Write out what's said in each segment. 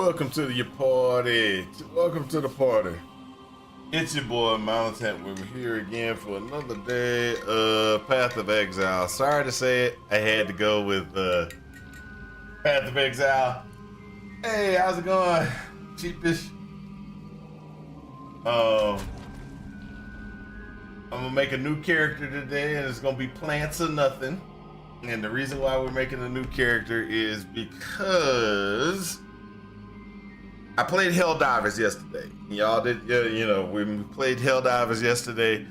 Welcome to your party. Welcome to the party. It's your boy Mountain. We're here again for another day of Path of Exile. Sorry to say it, I had to go with Path of Exile. Hey, how's it going, Cheapish? I'm gonna make a new character today, and it's gonna be Plants or Nothing. And the reason why we're making a new character is because I played Helldivers yesterday. Y'all did, you know, we played Helldivers yesterday.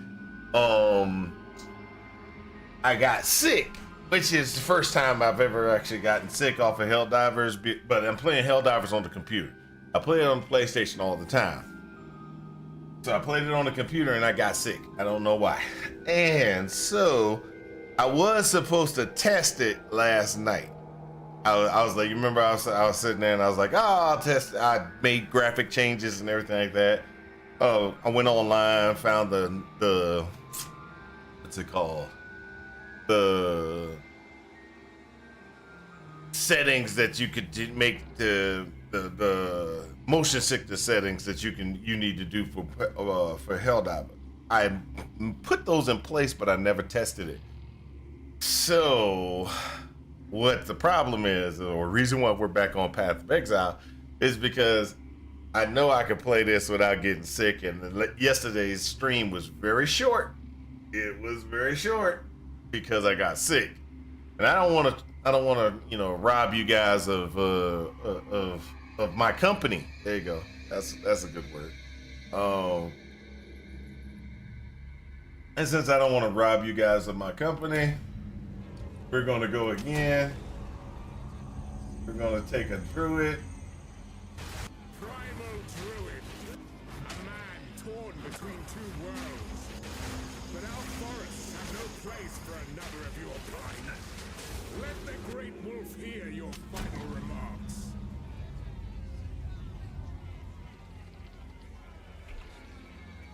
I got sick, which is the first time I've ever actually gotten sick off of Helldivers, but I'm playing Helldivers on the computer. I play it on the PlayStation all the time. So I played it on the computer and I got sick. I don't know why. And so I was supposed to test it last night. I was like, you remember I was sitting there and I was like, oh, I'll test it. I made graphic changes and everything like that. I went online, found the what's it called? The settings that you could make the motion sickness settings that you need to do for Helldivers. I put those in place, but I never tested it. So what the problem is, or reason why we're back on Path of Exile, is because I know I could play this without getting sick, and yesterday's stream was very short. It was very short because I got sick, and I don't want to, you know, rob you guys of my company. There you go. That's a good word. And since I don't want to rob you guys of my company, we're gonna go again. We're gonna take a druid. Primal druid, a man torn between two worlds. But our forests have no place for another of your kind. Let the great wolf hear your final remarks.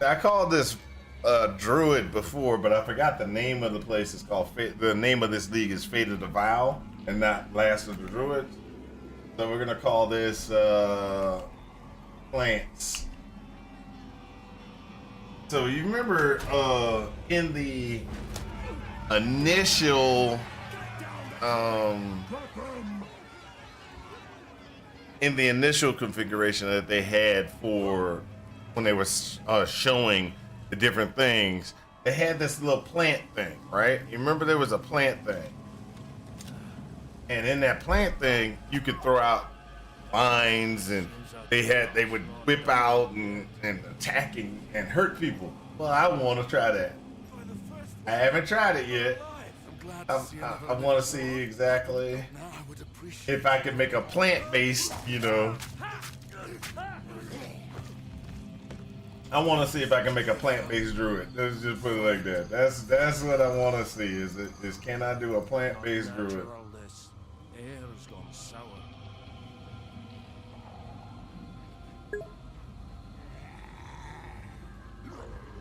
I called this druid before, but I forgot the name of the place. It's called the name of this league is Fate of the Vow, and not Last of the Druids. So we're gonna call this Plants. So you remember in the initial configuration that they had for when they were showing the different things, they had this little plant thing, right? You remember there was a plant thing, and in that plant thing you could throw out vines, and they would whip out and attack and hurt people. Well, I want to try that. I haven't tried it yet. I want to see exactly if I can make a plant-based, you know. I want to see if I can make a plant-based druid. Let's just put it like that. That's what I want to see. Is can I do a plant-based druid?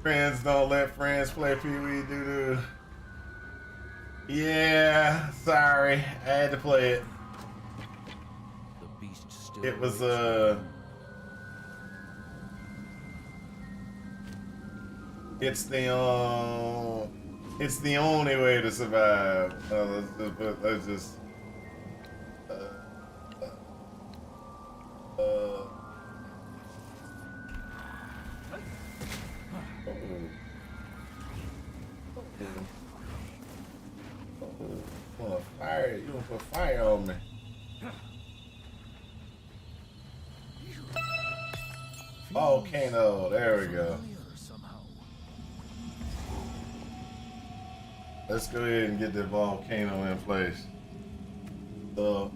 Friends don't let friends play Pee-wee doo-doo. Yeah, sorry, I had to play it. It was it's the only way to survive. Let's just fire! You gonna put fire on me? Volcano. There we go. Let's go ahead and get the volcano in place. So,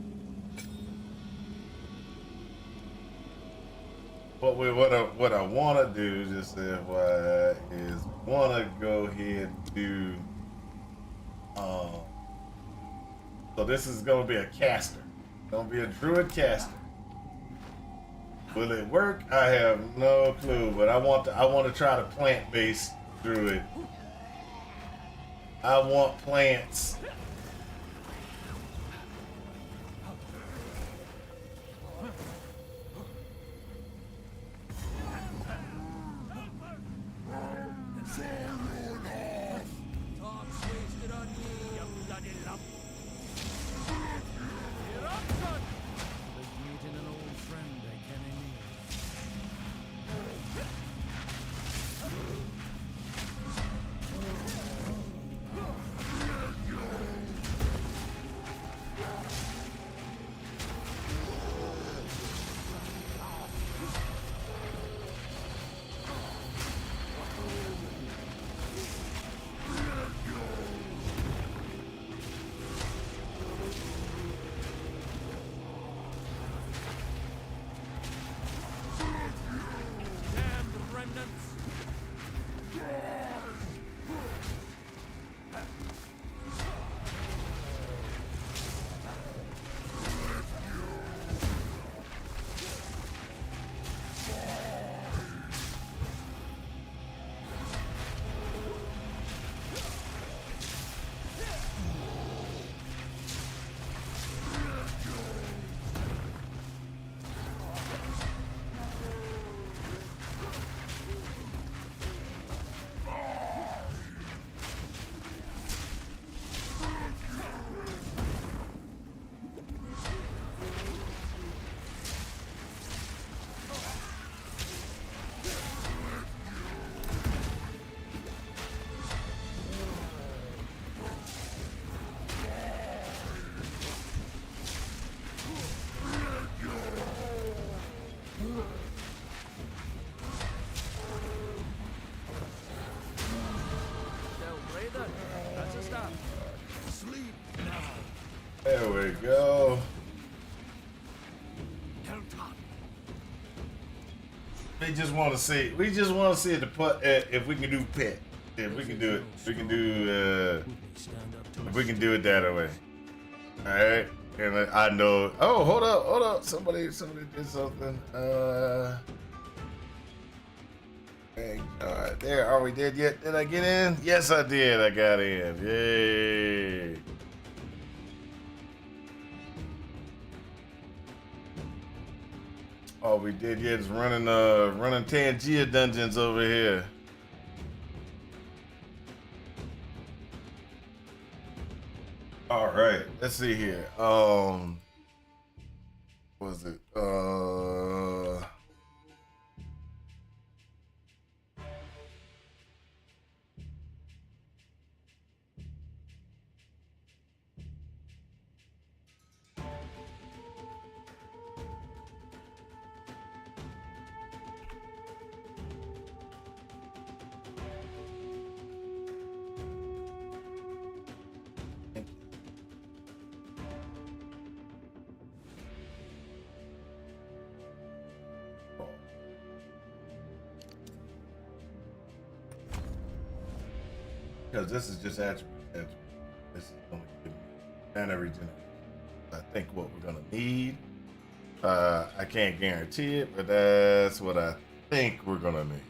what I want to do, just FYI, is want to go ahead and do. So this is gonna be a caster. Gonna be a druid caster. Will it work? I have no clue, but I want to try the plant-based druid. I want plants. There we go. We just want to see. We just want to see the put if we can do pet. If we can do it, we can do. If we can do it that way. All right. And I know. Oh, hold up. Somebody did something. Okay. All right. There. Are we dead yet? Did I get in? Yes, I did. I got in. Yay. All we did yet is running Tangia dungeons over here. All right, let's see here. What was it? Because this is just attribute. This is going to give me mana regeneration. I think what we're going to need. I can't guarantee it, but that's what I think we're going to need.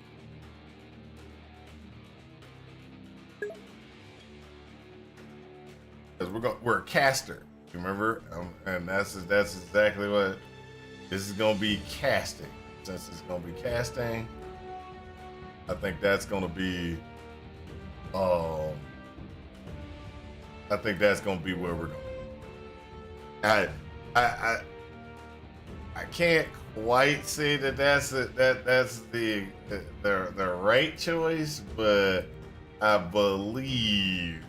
Because we're a caster, remember? And that's exactly what this is going to be, casting. Since it's going to be casting, I think that's going to be. I think that's gonna be where we're going. I can't quite say that that's the right choice, but I believe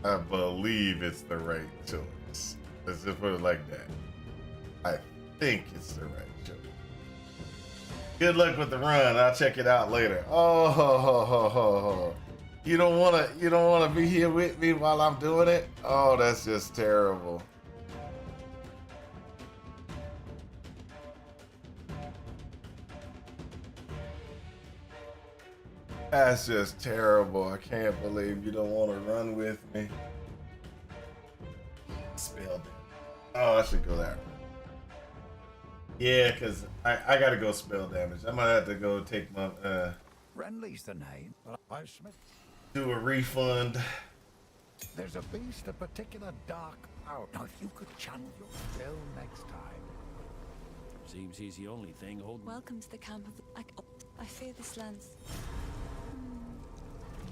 it's the right choice. Let's just put it like that. I think it's the right choice. Good luck with the run. I'll check it out later. Oh, you don't wanna be here with me while I'm doing it? Oh, that's just terrible. That's just terrible. I can't believe you don't want to run with me. Spell damage. Oh, I should go that way. Yeah, because I gotta go spell damage. I might have to go take my Renly's the name, but I Smith. Do a refund. There's a beast of particular dark power. Now, if you could channel your spell next time. Seems he's the only thing holding. Welcome to the camp of the. I fear this lands.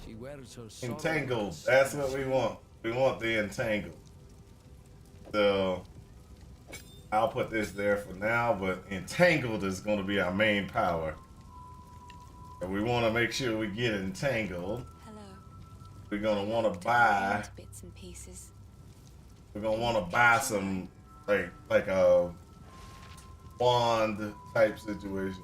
She wears her sword. Entangled. That's what we want. We want the entangled. So I'll put this there for now, but entangled is going to be our main power. And we want to make sure we get entangled. Hello. We're going to want to buy. Bits and pieces. We're going to want to buy some like a wand type situation.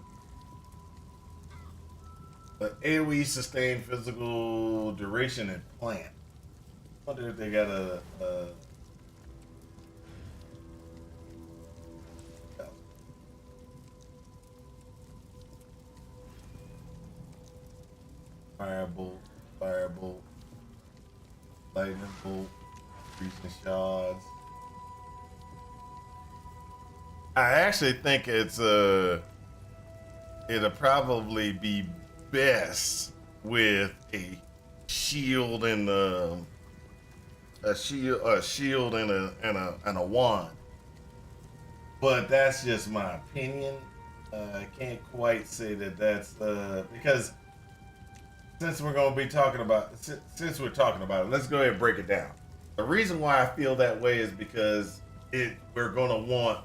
But AoE sustain physical duration and plant. I wonder if they got a firebolt, lightning bolt, recent shards. I actually think it'll probably be best with a shield and a shield and a wand. But that's just my opinion. I can't quite say that that's because since we're going to be talking about since we're talking about it, let's go ahead and break it down. The reason why I feel that way is because we're going to want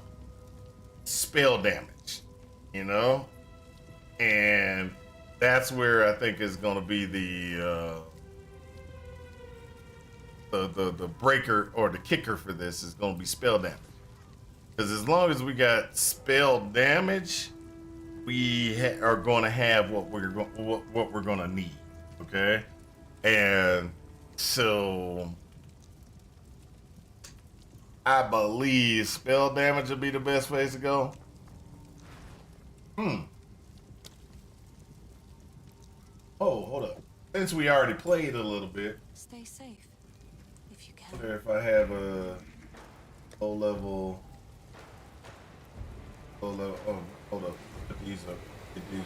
spell damage, you know, and that's where I think is going to be the breaker or the kicker for this is going to be spell damage. Because as long as we got spell damage, we are going to have what we're going to need. Okay, and so I believe spell damage would be the best place to go. Oh, hold up. Since we already played a little bit, Stay safe, if you I can. wonder if I have a low level. Oh, hold up. Put these up. Get these.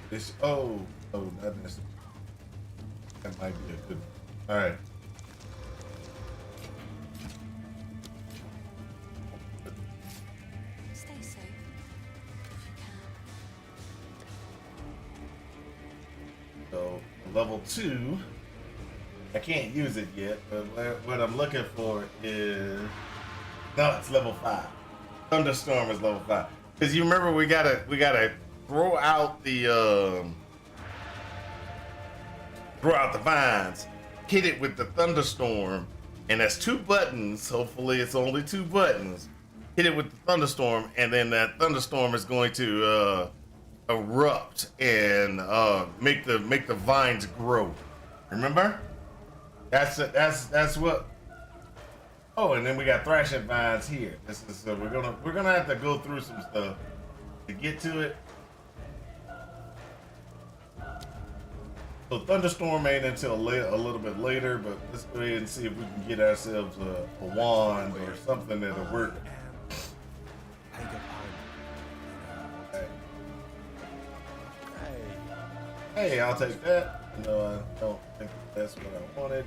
This. Oh, not this. That might be a good one. All right. Stay safe, if you can. So level 2, I can't use it yet, but what I'm looking for is no, it's level 5. Thunderstorm is level 5. Because you remember we gotta throw out the vines, hit it with the thunderstorm, and that's 2 buttons. Hopefully it's only 2 buttons. Hit it with the thunderstorm, and then that thunderstorm is going to erupt and make the vines grow. Remember? That's what. Oh, and then we got thrashing vines here. This is we're gonna have to go through some stuff to get to it. So thunderstorm ain't until a little bit later, but let's go ahead and see if we can get ourselves a wand or something that'll work. Hey, I'll take that. No, I don't think that's what I wanted.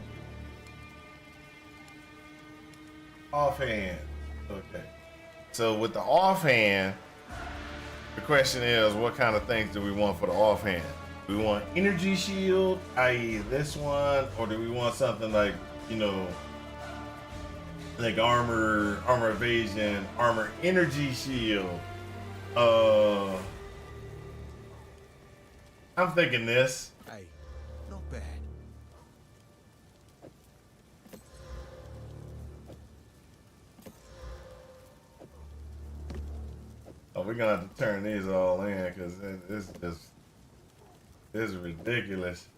Offhand. Okay. So with the offhand, the question is, what kind of things do we want for the offhand? Do we want energy shield, i.e. this one, or do we want something like, like armor evasion, armor energy shield? I'm thinking this. Hey, not bad. Oh, we're gonna have to turn these all in because this is ridiculous.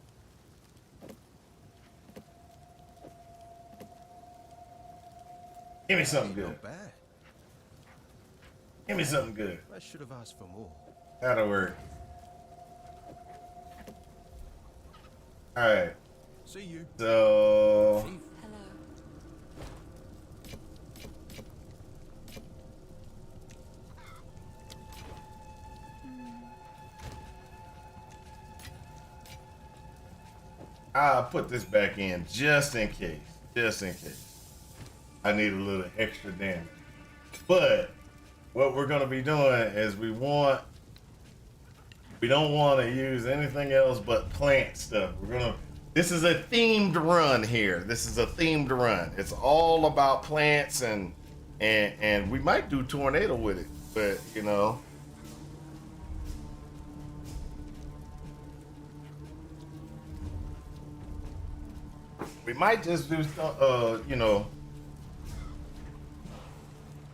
Give me something good. Not bad. Give me something good. I should have asked for more. That'll work. All right. See you. So Hello. I'll put this back in just in case. Just in case. I need a little extra damage. But what we're gonna be doing is we don't want to use anything else but plant stuff. This is a themed run here. This is a themed run. It's all about plants and we might do tornado with it, but we might just do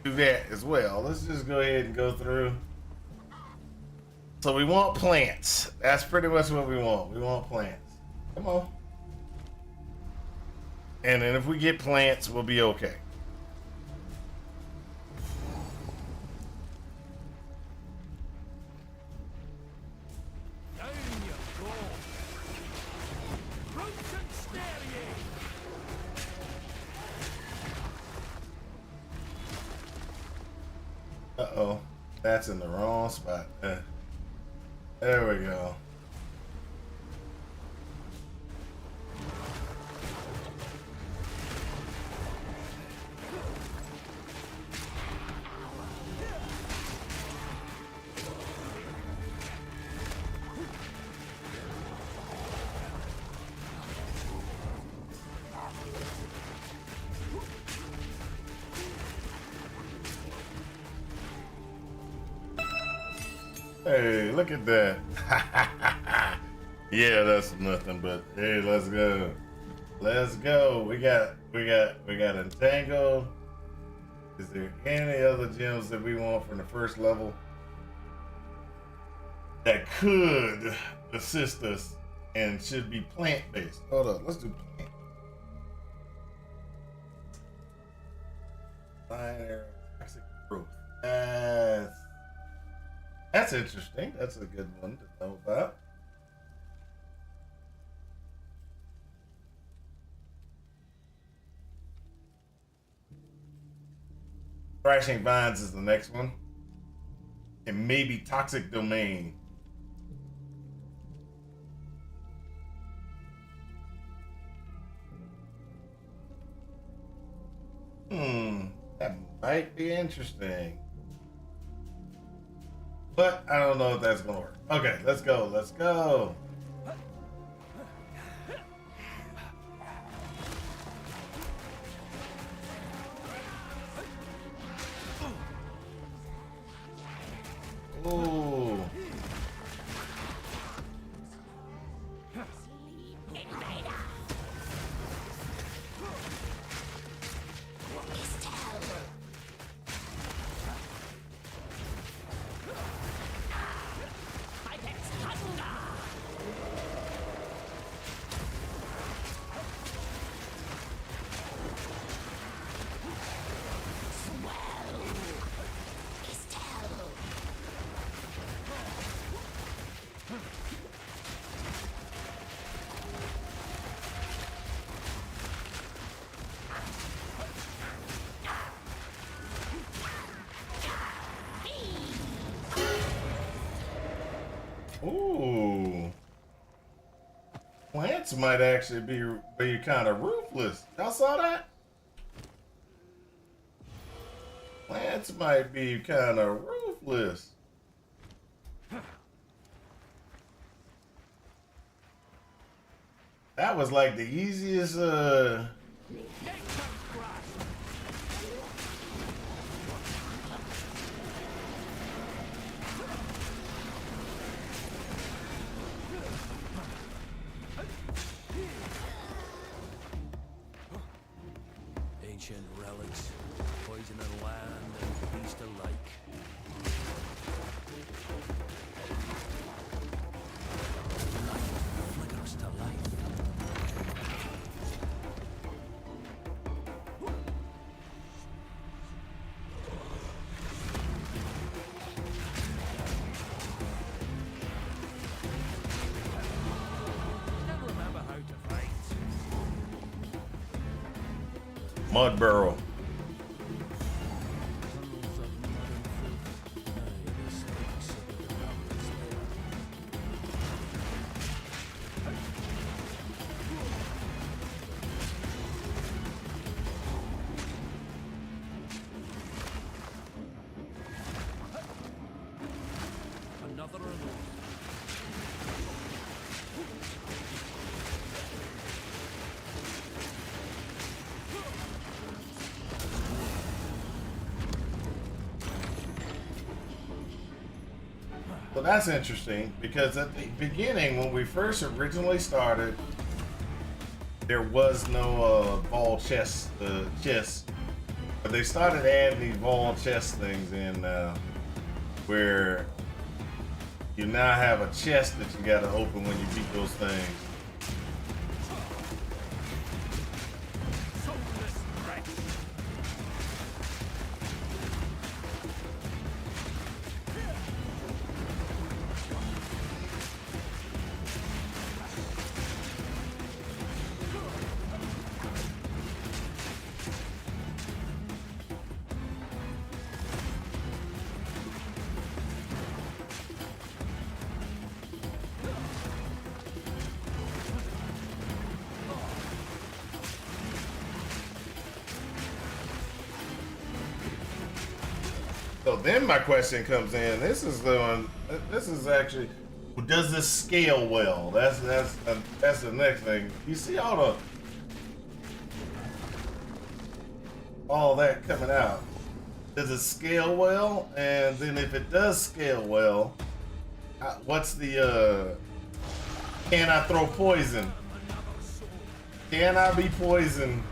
do that as well. Let's just go ahead and go through. So we want plants. That's pretty much what we want. We want plants. Come on. And then if we get plants, we'll be okay. Down you go. Brunson Stereo. Uh-oh. That's in the wrong spot. There we go. Hey, look at that. Yeah, that's nothing but hey, let's go. Let's go. We got entangled. Is there any other gems that we want from the first level that could assist us and should be plant based? Hold up, let's do plant. Lion arrow, toxic growth. That's interesting. That's a good one to know about. Thrashing Vines is the next one. And maybe Toxic Domain. That might be interesting. But I don't know if that's gonna work. Okay, let's go. Let's go. Ooh. Ooh. Plants might actually be kind of ruthless. Y'all saw that? Plants might be kind of ruthless. That was like the easiest Ancient relics, poison and land and beast alike. Light flickers to life. Never remember how to fight. mud burrow. Tunnels of mud and filth. Aye, the stinks of the mountains there. Another of those. So that's interesting because at the beginning, when we first originally started, there was no ball chest, but they started adding these ball chest things in where you now have a chest that you got to open when you beat those things. Soulless wretch. So then my question comes in. This is the one. This is actually, does this scale well? That's the next thing. You see all that coming out. Does it scale well? And then if it does scale well, what's the can I throw poison? Can I be poisoned?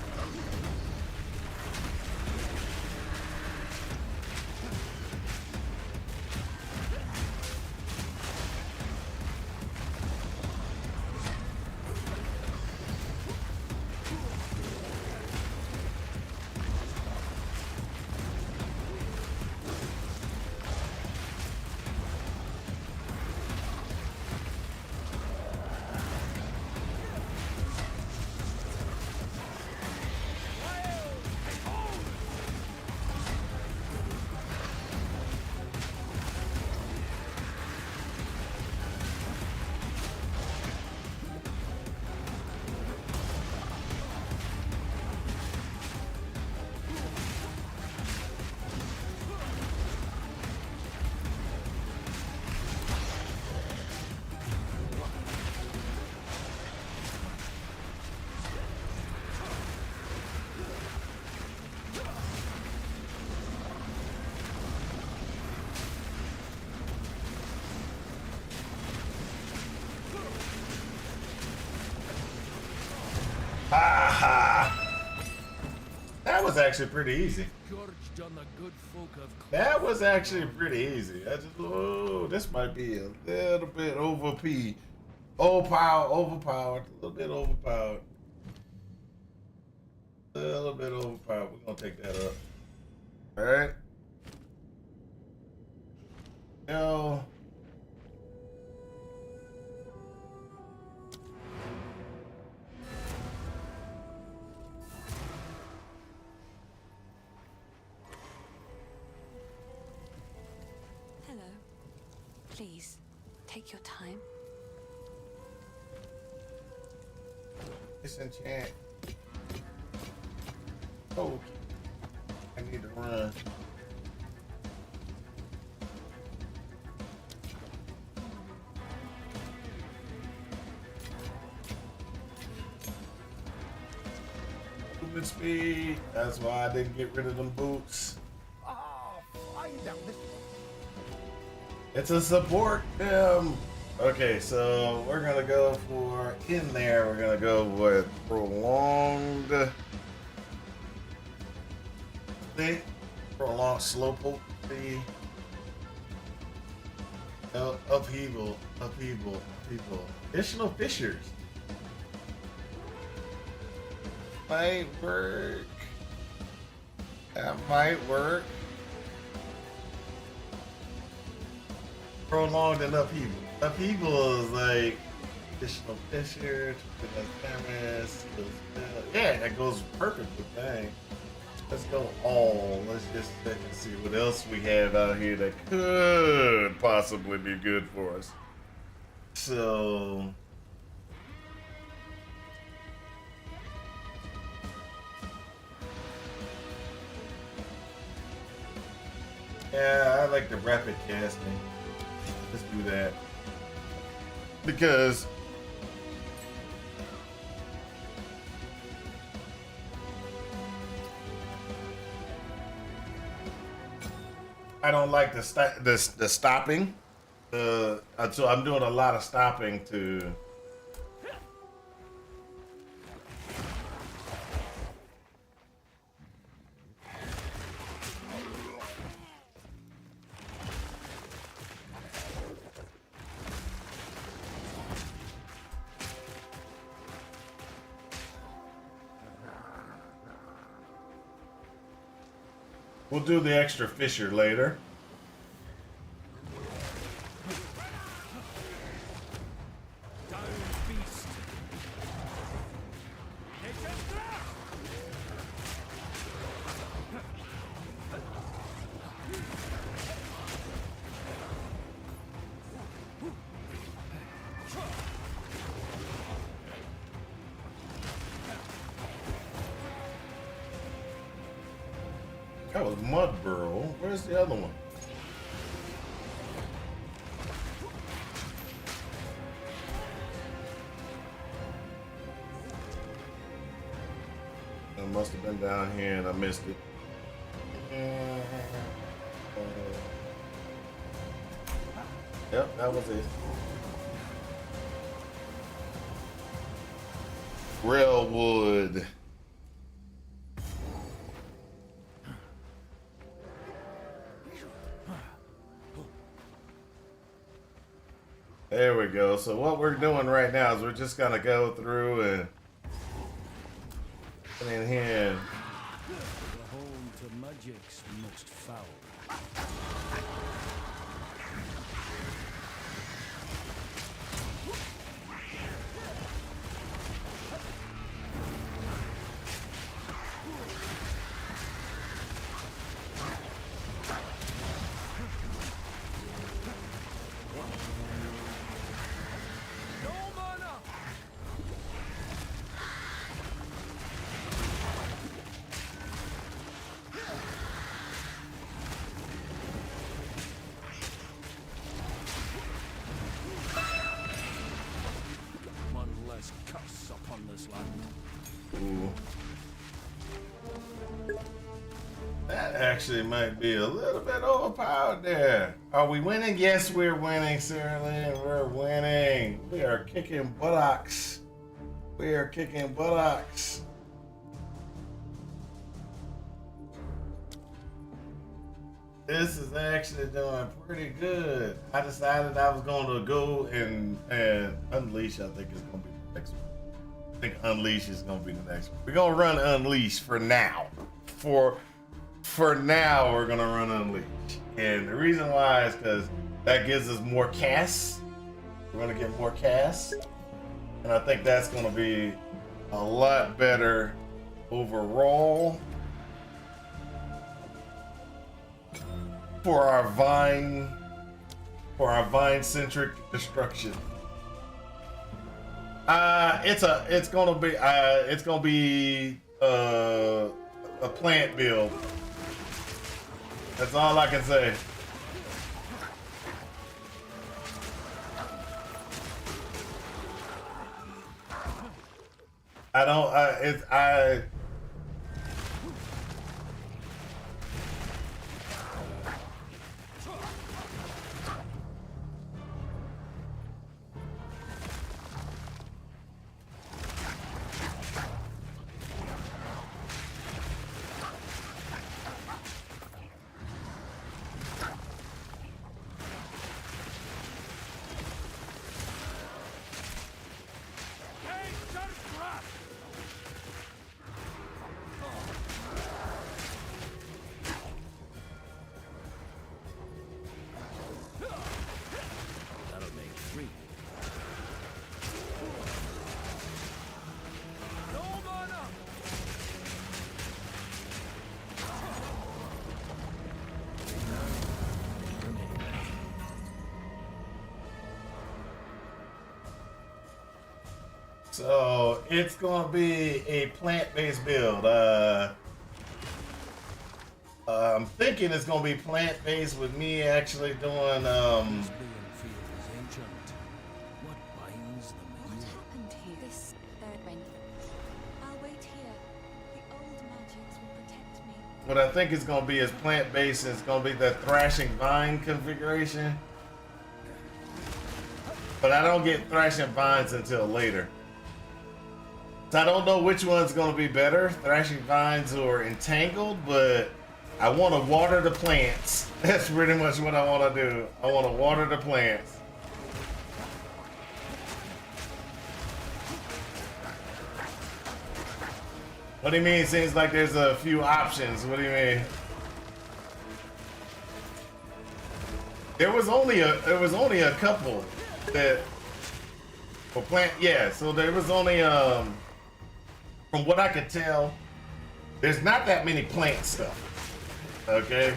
That was actually pretty easy. Gorged on the good folk of That was actually pretty easy. I just, oh, this might be a little bit overpowered, a little bit overpowered. A little bit overpowered. We're gonna take that up. All right. No. Hello. Please, take your time. Disenchant. Oh, I need to run. Movement speed. That's why I didn't get rid of them boots. Ah, find out this one. It's a support them. Okay, so we're gonna go for in there. We're gonna go with prolonged. Prolonged slow potency. Upheaval. Additional fissures. Might work. That might work. Prolonged and upheaval. Upheaval is like additional fissures, cameras. Yeah, that goes perfect with that. Let's go all. Let's just check and see what else we have out here that could possibly be good for us. So. Yeah, I like the rapid casting. Let's do that. Because I don't like the stopping. So I'm doing a lot of stopping to. We'll do the extra fissure later. That was Mud Burrow. Where's the other one? It must have been down here and I missed it. Yep, that was it. Railwood. There we go. So what we're doing right now is we're just gonna go through and put in here. the home to magic's most foul. Curse upon this land. Ooh. That actually might be a little bit overpowered there. Are we winning? Yes, we're winning, Sarah Lynn. We're winning. We are kicking buttocks. We are kicking buttocks. This is actually doing pretty good. I decided I was going to go and Unleash. I think is going to be the next one. I think Unleash is going to be the next one. We're going to run Unleash for now. For now, we're going to run Unleash. And the reason why is because that gives us more casts. We're going to get more casts. And I think that's going to be a lot better overall for our vine-centric destruction. It's gonna be a plant build. That's all I can say. That'll make 3. So it's gonna be a plant-based build. I'm thinking it's gonna be plant-based with me actually doing This Leon field is ancient. What binds them What here? happened here? This third ring. I'll wait here. The old magics will protect me. what I think it's gonna be is plant-based. It's gonna be the thrashing vine configuration. But I don't get thrashing vines until later. So I don't know which one's gonna be better, thrashing vines or entangled, but I want to water the plants. That's pretty much what I want to do. I want to water the plants. What do you mean? Seems like there's a few options. What do you mean? There was only a couple that for plant. Yeah, so there was only from what I could tell, there's not that many plant stuff. Okay,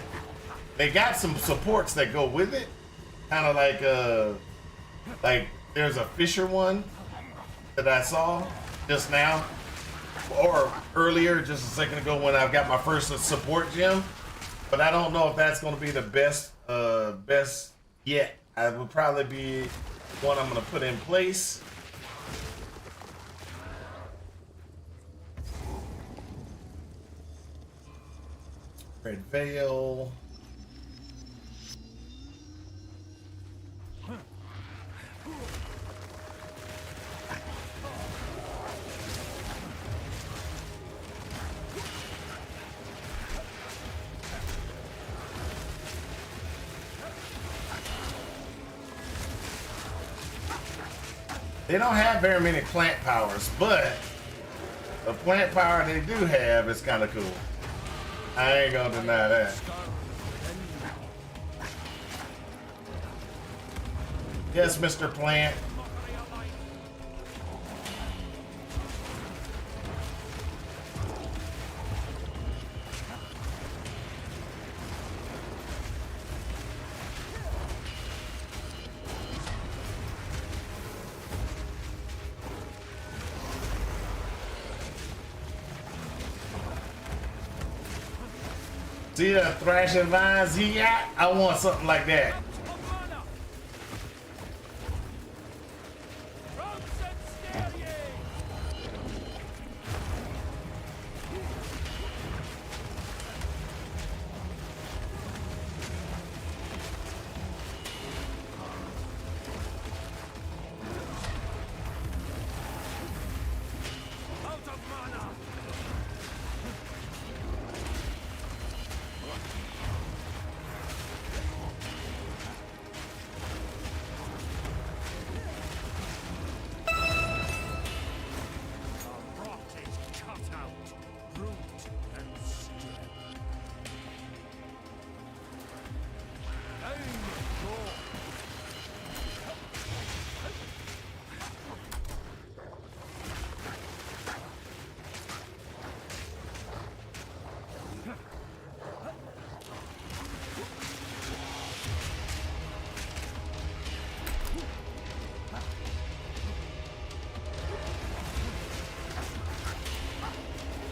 they got some supports that go with it, kind of like there's a Fisher one that I saw just now or earlier, just a second ago when I got my first support gem. But I don't know if that's going to be the best yet. I would probably be one I'm going to put in place. Red Veil. They don't have very many plant powers, but the plant power they do have is kind of cool. I ain't gonna deny that. Yes, Mr. Plant. See the thrashing vines he got? I want something like that.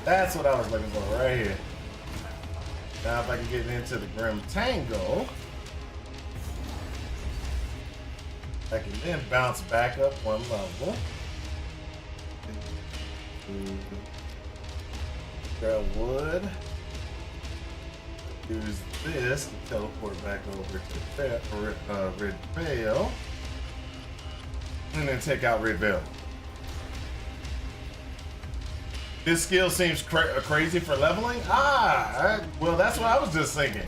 That's what I was looking for right here. Now if I can get into the Grim Tango, I can then bounce back up one level. Grab wood. Use this to teleport back over to Red Veil. And then take out Red Veil. This skill seems crazy for leveling? Well, that's what I was just thinking.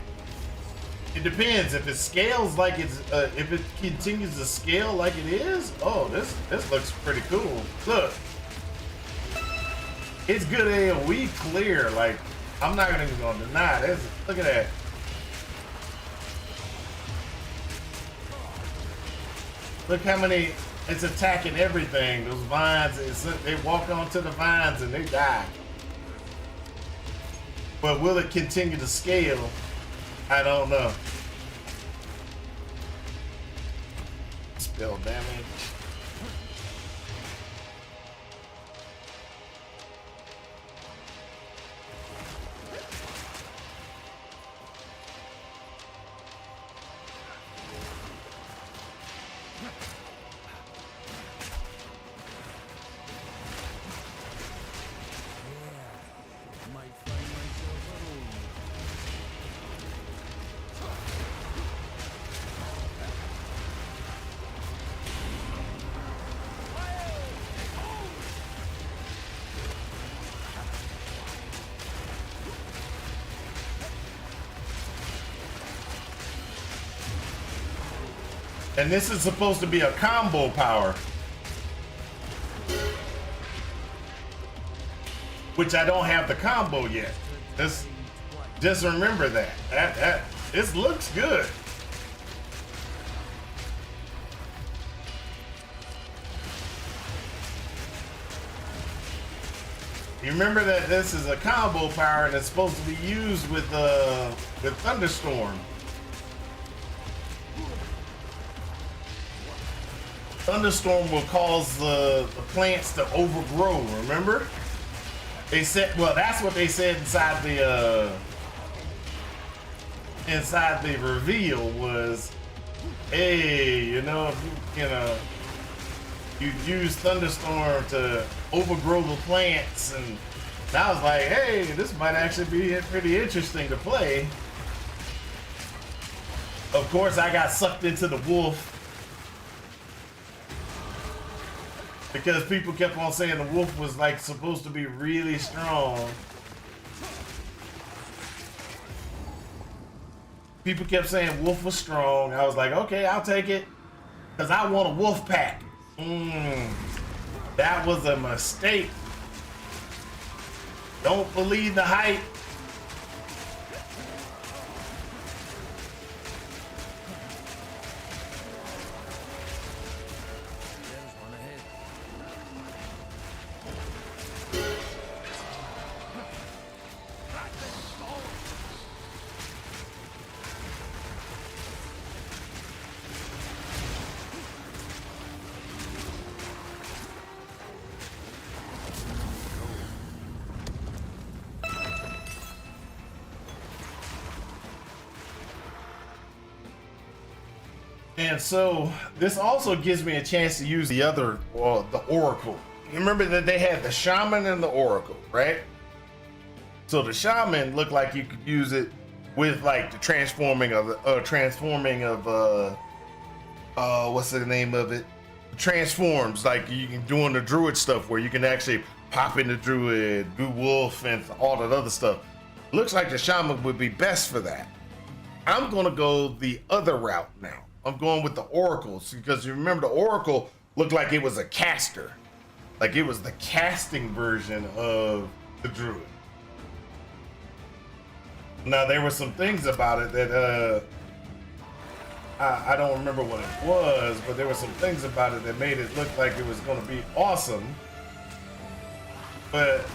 It depends. If it scales like it's, if it continues to scale like it is, oh, this looks pretty cool. Look. It's good AoE clear. Like, I'm not even gonna deny this. Look at that. Look how many, it's attacking everything. Those vines, they walk onto the vines and they die. But will it continue to scale? I don't know. Spell damage. Might find myself at home. And this is supposed to be a combo power. Which I don't have the combo yet. Just remember that. This looks good. You remember that this is a combo power and it's supposed to be used with Thunderstorm. Thunderstorm will cause the plants to overgrow, remember? They said, well, that's what they said inside the reveal was, hey, you know, if you use Thunderstorm to overgrow the plants, and I was like, hey, this might actually be pretty interesting to play. Of course, I got sucked into the wolf because people kept on saying the wolf was like supposed to be really strong. People kept saying wolf was strong. I was like, okay, I'll take it because I want a wolf pack. That was a mistake. Don't believe the hype. There's one ahead. And so this also gives me a chance to use the other, the Oracle. You remember that they had the Shaman and the Oracle, right? So the Shaman looked like you could use it with like the transforming of what's the name of it? Transforms, like you can doing the druid stuff where you can actually pop in the druid, do wolf, and all that other stuff. Looks like the Shaman would be best for that. I'm gonna go the other route now. I'm going with the Oracles because you remember the Oracle looked like it was a caster. Like it was the casting version of the druid. Now there were some things about it that I don't remember what it was, but there were some things about it that made it look like it was gonna be awesome. But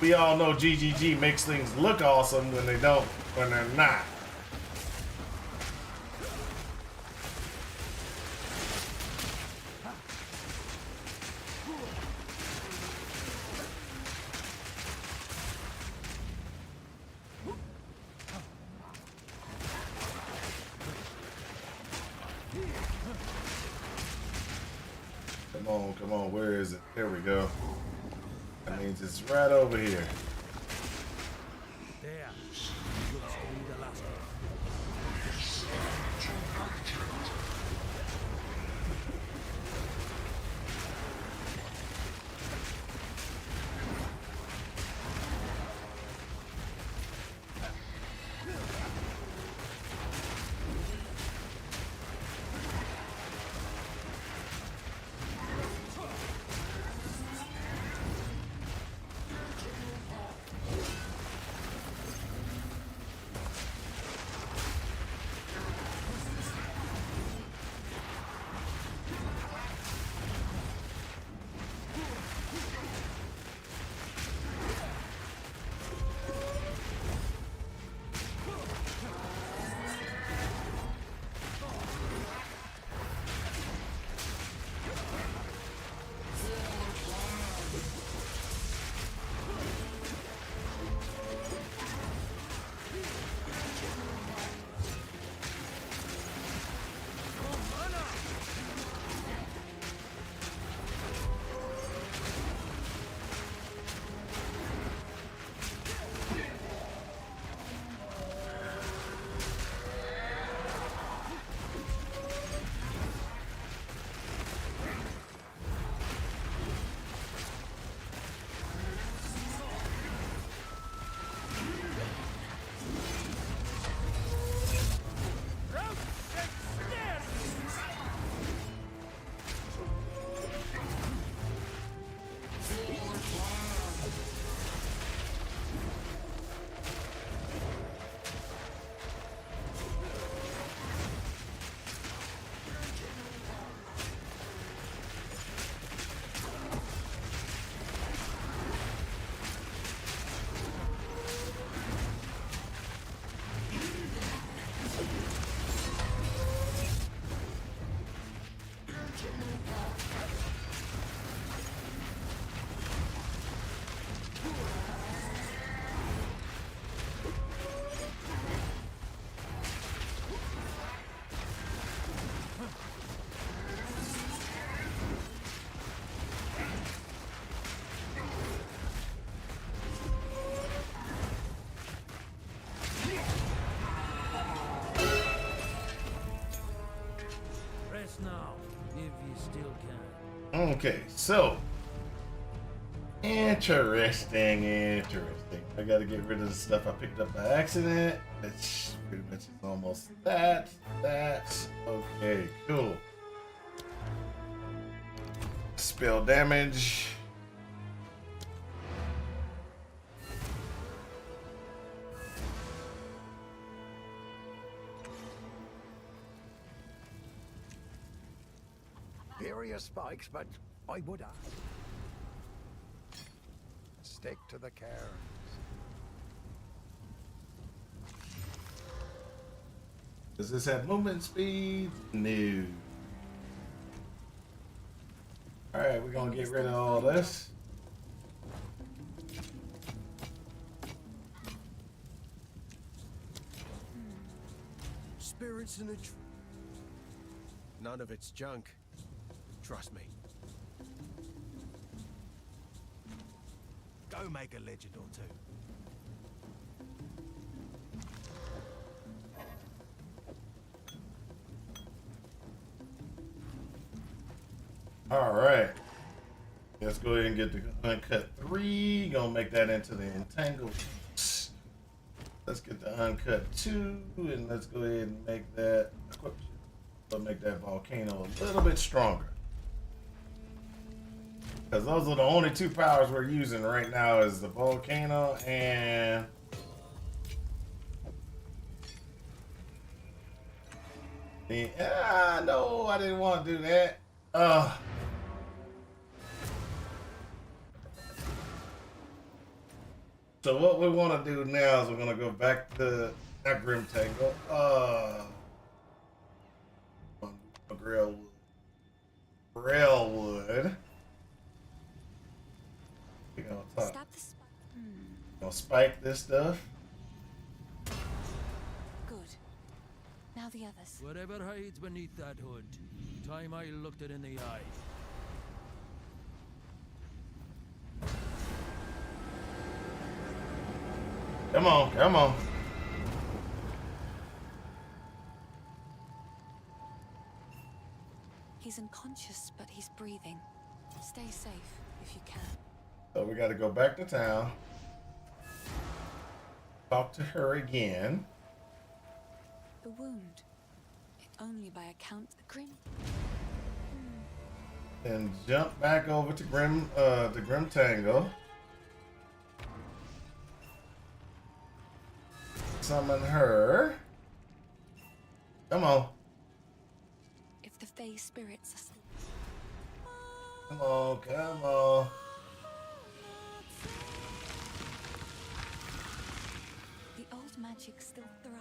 we all know GGG makes things look awesome when they're not. on, come on. Where is it? There we go. That means it's right over here. There. Looks to be the last one. Rest now, if you still can. Okay, so interesting. I gotta get rid of the stuff I picked up by accident. That's pretty much is almost that. Okay, cool. Spell damage. Furious spikes, but I would ask. Stick to the cairns. Does this have movement speed? No. Alright, we're gonna get rid of all this. Spirits in a tree. None of it's junk. Trust me. Go make a legend or two. Alright. Let's go ahead and get the uncut 3. Gonna make that into the entangled. Let's get the uncut 2 and let's go ahead and make that make that volcano a little bit stronger. Because those are the only 2 powers we're using right now is the volcano and the no, I didn't want to do that. So what we want to do now is we're gonna go back to that Grim Tangle. Railwood. We're gonna talk. Stop the spike. Gonna spike this stuff. Good. Now the others. Whatever hides beneath that hood, time I looked it in the eye. Come on, come on. He's unconscious, but he's breathing. Stay safe if you can. So we got to go back to town. Talk to her again. The wound. It only by account the Grim. And jump back over to Grim Tangle. Summon her. Come on. If the Fey spirits are still. Come on, come on. The old magic still thrives.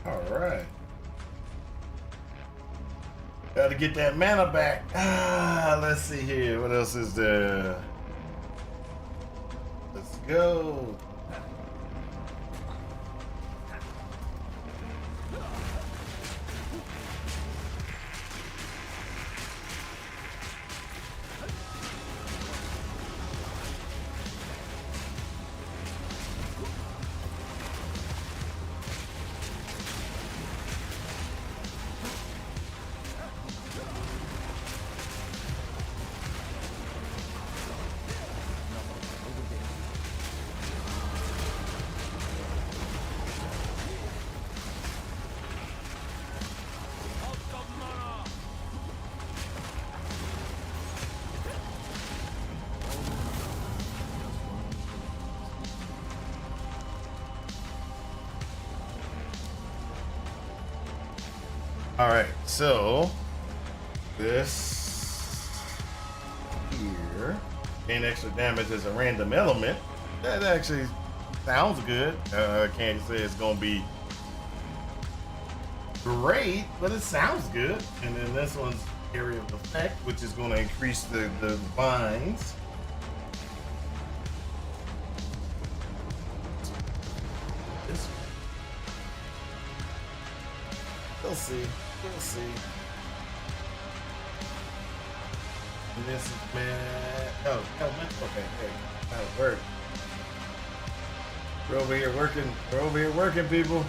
All right. Got to get that mana back. Let's see here. What else is there? Let's go. All right, so this here, gain extra damage as a random element. That actually sounds good. I can't say it's gonna be great, but it sounds good. And then this one's area of effect, which is going to increase the vines. This, we'll see. We'll see. And this is man. Oh, okay. Hey, that'll work. We're over here working. We're over here working, people.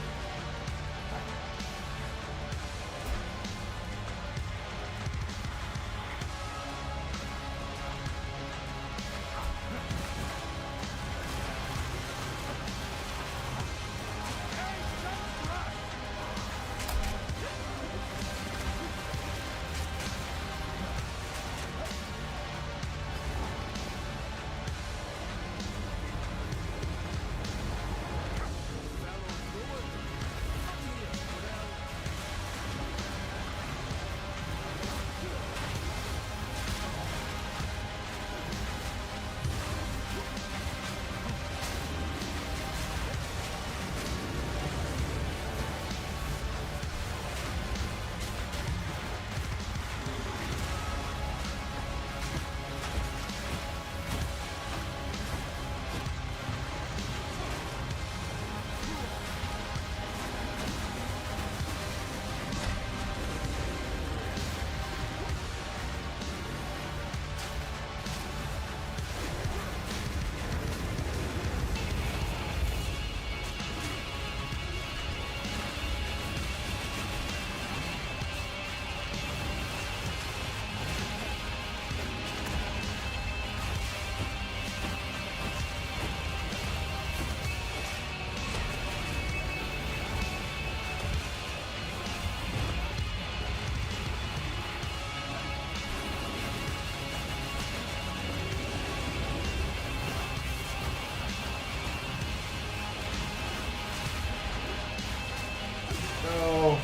No.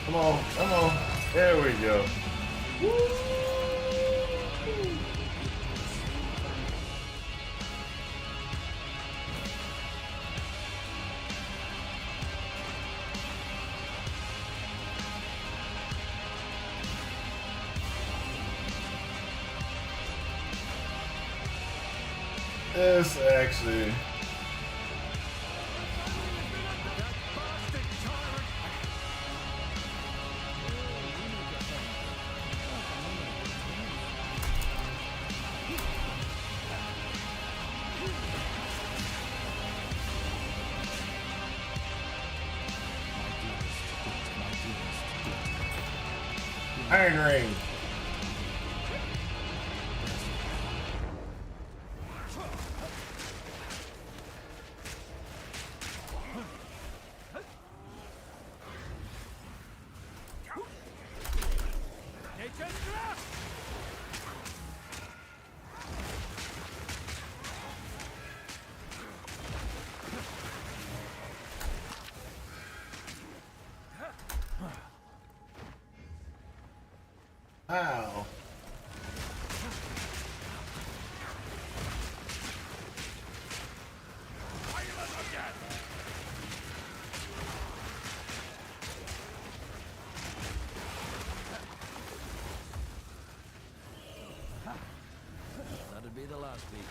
Come on, come on. There we go. Woo! This actually. Iron Ring. Wow. That'd be the last beacon.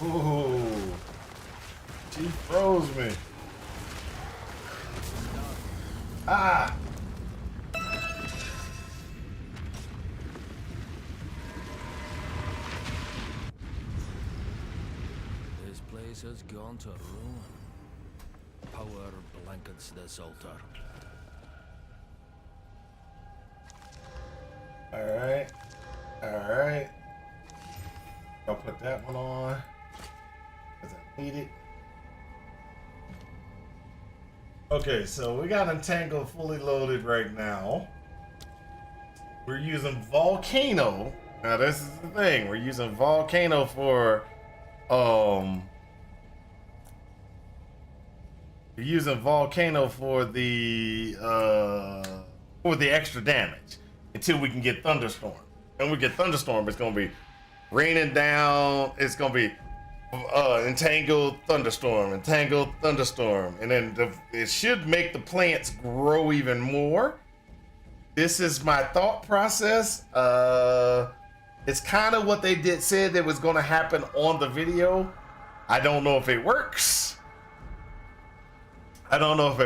Ooh. She froze me. Ah. This place has gone to ruin. Power blankets this altar. Alright. Alright. I'll put that one on. Because I need it. Okay, so we got Entangle fully loaded right now. We're using Volcano. Now this is the thing. We're using Volcano for we're using Volcano for the extra damage until we can get Thunderstorm. When we get Thunderstorm, it's gonna be raining down. It's gonna be entangled thunderstorm, and then it should make the plants grow even more. This is my thought process. It's kind of what they said that was going to happen on the video. I don't know if it works. I don't know if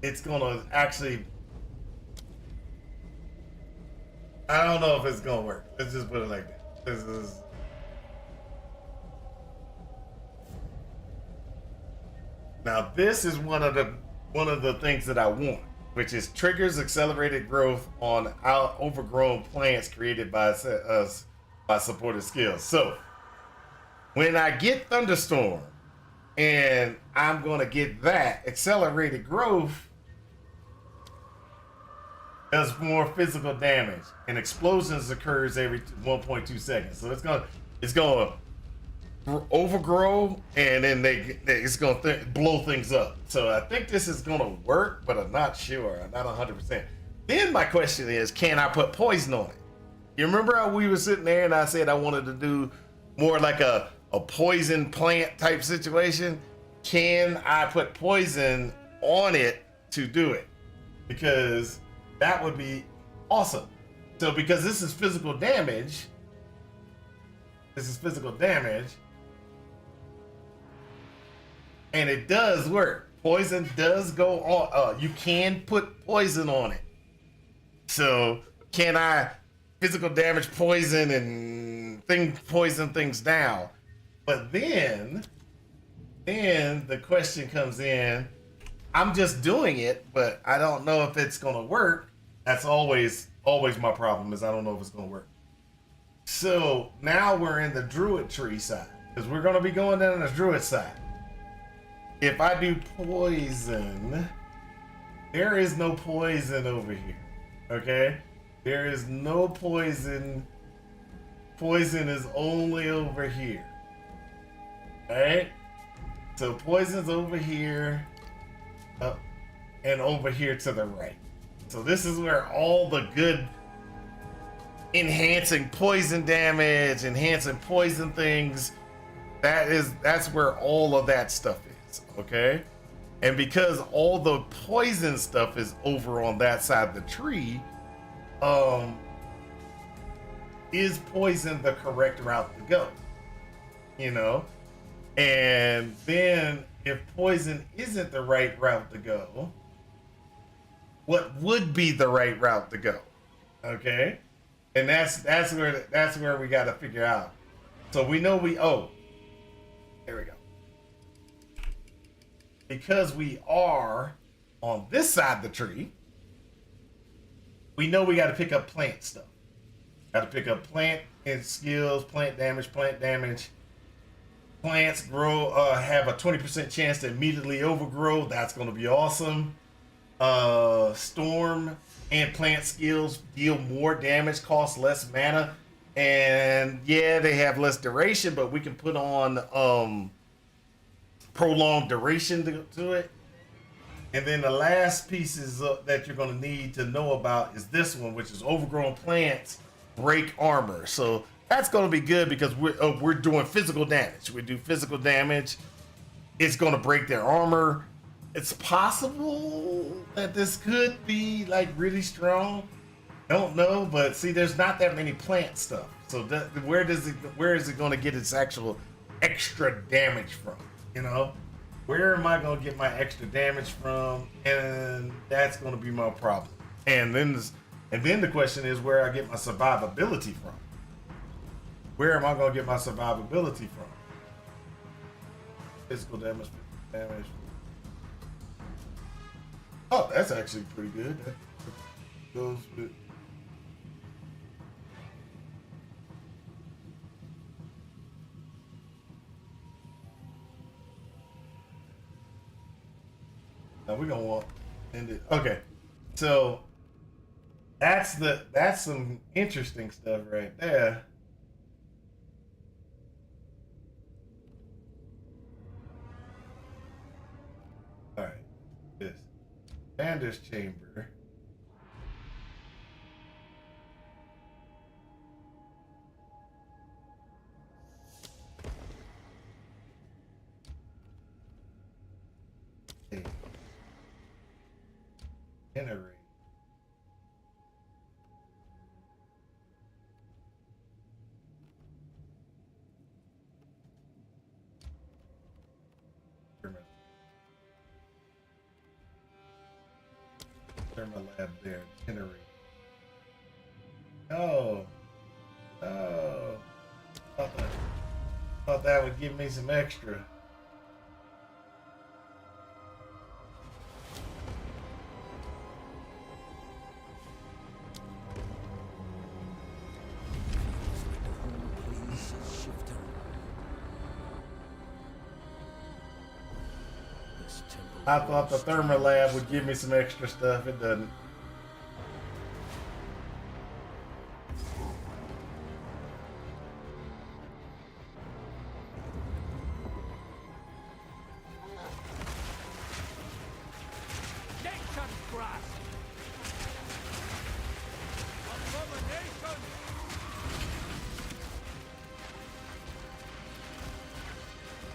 it's gonna actually. I don't know if it's gonna work. Let's just put it like that. This is. Now this is one of the things that I want, which is triggers accelerated growth on our overgrown plants created by us by supported skills. So when I get Thunderstorm, and I'm gonna get that accelerated growth. Does more physical damage, and explosions occurs every 1.2 seconds. So it's gonna overgrow, and then it's gonna blow things up. So I think this is gonna work, but I'm not sure. I'm not 100%. Then my question is, can I put poison on it? You remember how we were sitting there and I said I wanted to do more like a poison plant type situation? Can I put poison on it to do it? Because that would be awesome. So because this is physical damage, and it does work. Poison does go on. You can put poison on it. So can I physical damage poison and poison things down? But then the question comes in. I'm just doing it, but I don't know if it's gonna work. That's always my problem, is I don't know if it's gonna work. So now we're in the Druid tree side, because we're gonna be going down the Druid side. if I do poison, there is no poison over here. Okay? There is no poison. Poison is only over here. Alright? So poison's over here. Up, and over here to the right. So this is where all the good enhancing poison damage, enhancing poison things, that's where all of that stuff is, okay? And because all the poison stuff is over on that side of the tree, is poison the correct route to go? You know? And then if poison isn't the right route to go, what would be the right route to go? Okay? And that's where we got to figure out. So we know there we go. Because we are on this side of the tree, we know we got to pick up plant stuff. Got to pick up plant and skills, plant damage. Plants grow, have a 20% chance to immediately overgrow. That's going to be awesome. Storm and plant skills deal more damage, cost less mana, and yeah, they have less duration, but we can put on prolonged duration to it. And then the last pieces that you're going to need to know about is this one, which is overgrown plants break armor. So that's going to be good because we're doing physical damage. We do physical damage. It's going to break their armor. It's possible that this could be like really strong. Don't know, but see, there's not that many plant stuff. So where is it going to get its actual extra damage from? You know, where am I going to get my extra damage from? And that's going to be my problem. And then the question is where I get my survivability from. Where am I going to get my survivability from? Physical damage. Oh, that's actually pretty good. That goes with. Now we're gonna want end it. Okay, so that's some interesting stuff right there. All right, this Commander's Chamber. Generate. Thermal lab there. Generate. Oh. Thought that would give me some extra. I thought the thermal lab would give me some extra stuff. It doesn't.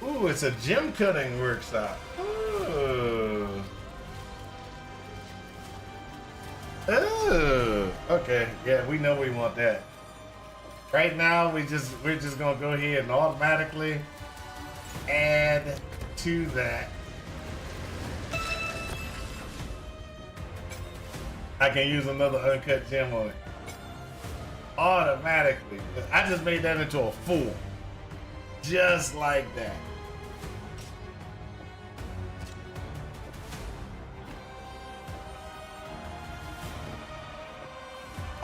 Ooh, it's a gem cutting workshop. Ooh. Okay, yeah, we know we want that. Right now, we're just gonna go ahead and automatically add to that. I can use another uncut gem on it automatically. I just made that into a 4, just like that.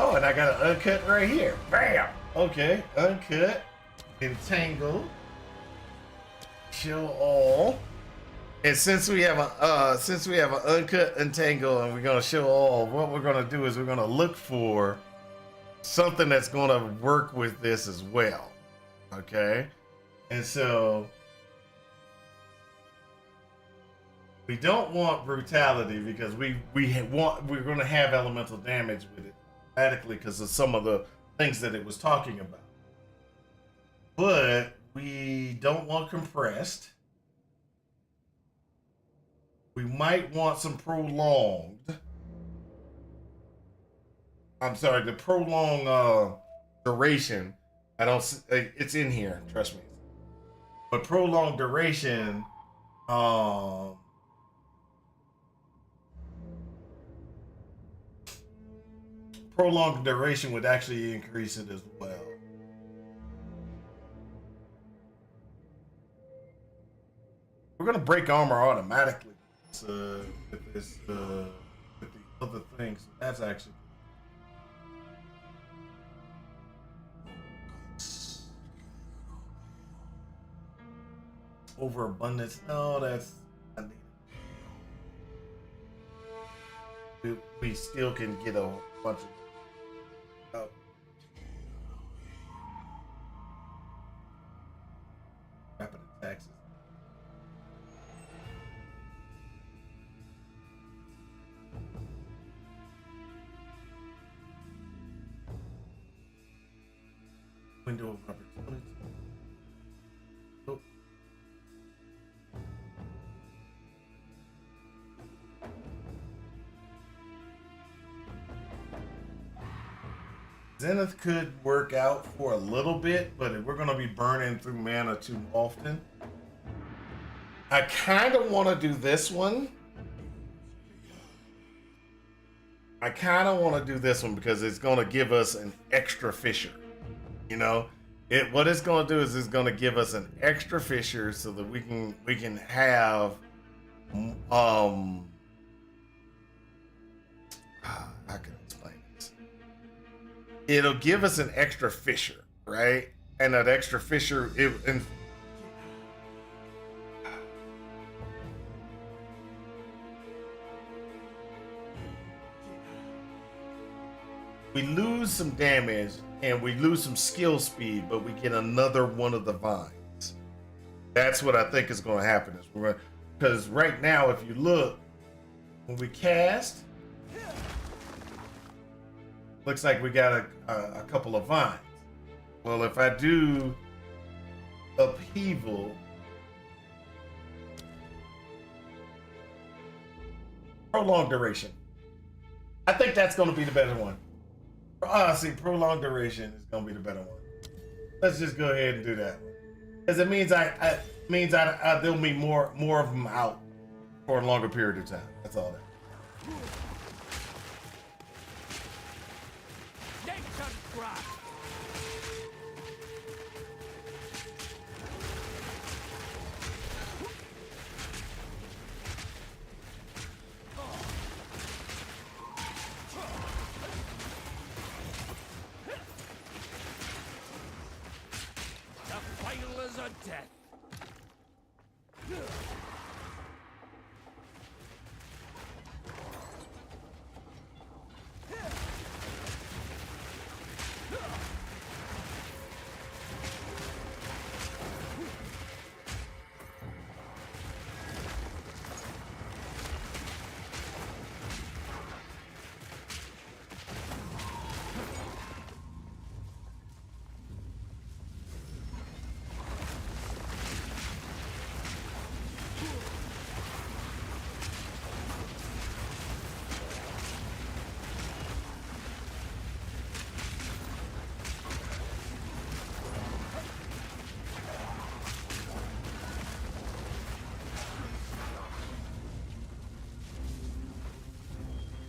Oh, and I got an uncut right here. Bam! Okay, uncut, entangle, show all. And since we have an uncut untangle and we're gonna show all, what we're gonna do is we're gonna look for something that's gonna work with this as well. Okay? And so we don't want brutality because we're gonna have elemental damage with it automatically because of some of the things that it was talking about. But we don't want compressed. We might want some prolonged. I'm sorry, the prolonged duration. I don't. It's in here. Trust me. But prolonged duration. Prolonged duration would actually increase it as well. We're gonna break armor automatically with the other things. That's actually overabundance. No, that's I mean, we still can get a bunch of. Rapid attacks. Window of opportunity. Oh. Zenith could work out for a little bit, but if we're going to be burning through mana too often, I kind of want to do this one. Because it's going to give us an extra fissure. You know, what it's going to do is it's going to give us an extra fissure so that we can have how can I explain this? It'll give us an extra fissure, right? And that extra fissure, we lose some damage and we lose some skill speed, but we get another one of the vines. That's what I think is going to happen. Because right now, if you look, when we cast, looks like we got a couple of vines. Well, if I do upheaval, prolonged duration, I think that's going to be the better one. See, prolonged duration is gonna be the better one. Let's just go ahead and do that one, because it means there'll be more of them out for a longer period of time. That's all that. Death.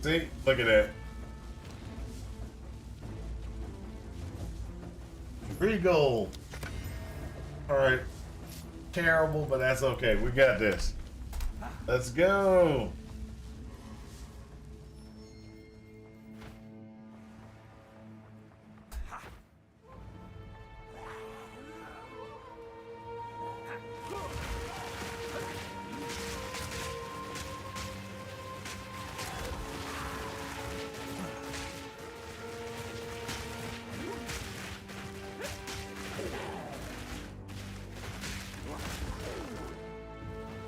See, look at that. Free gold. All right, terrible, but that's okay. We got this. Let's go.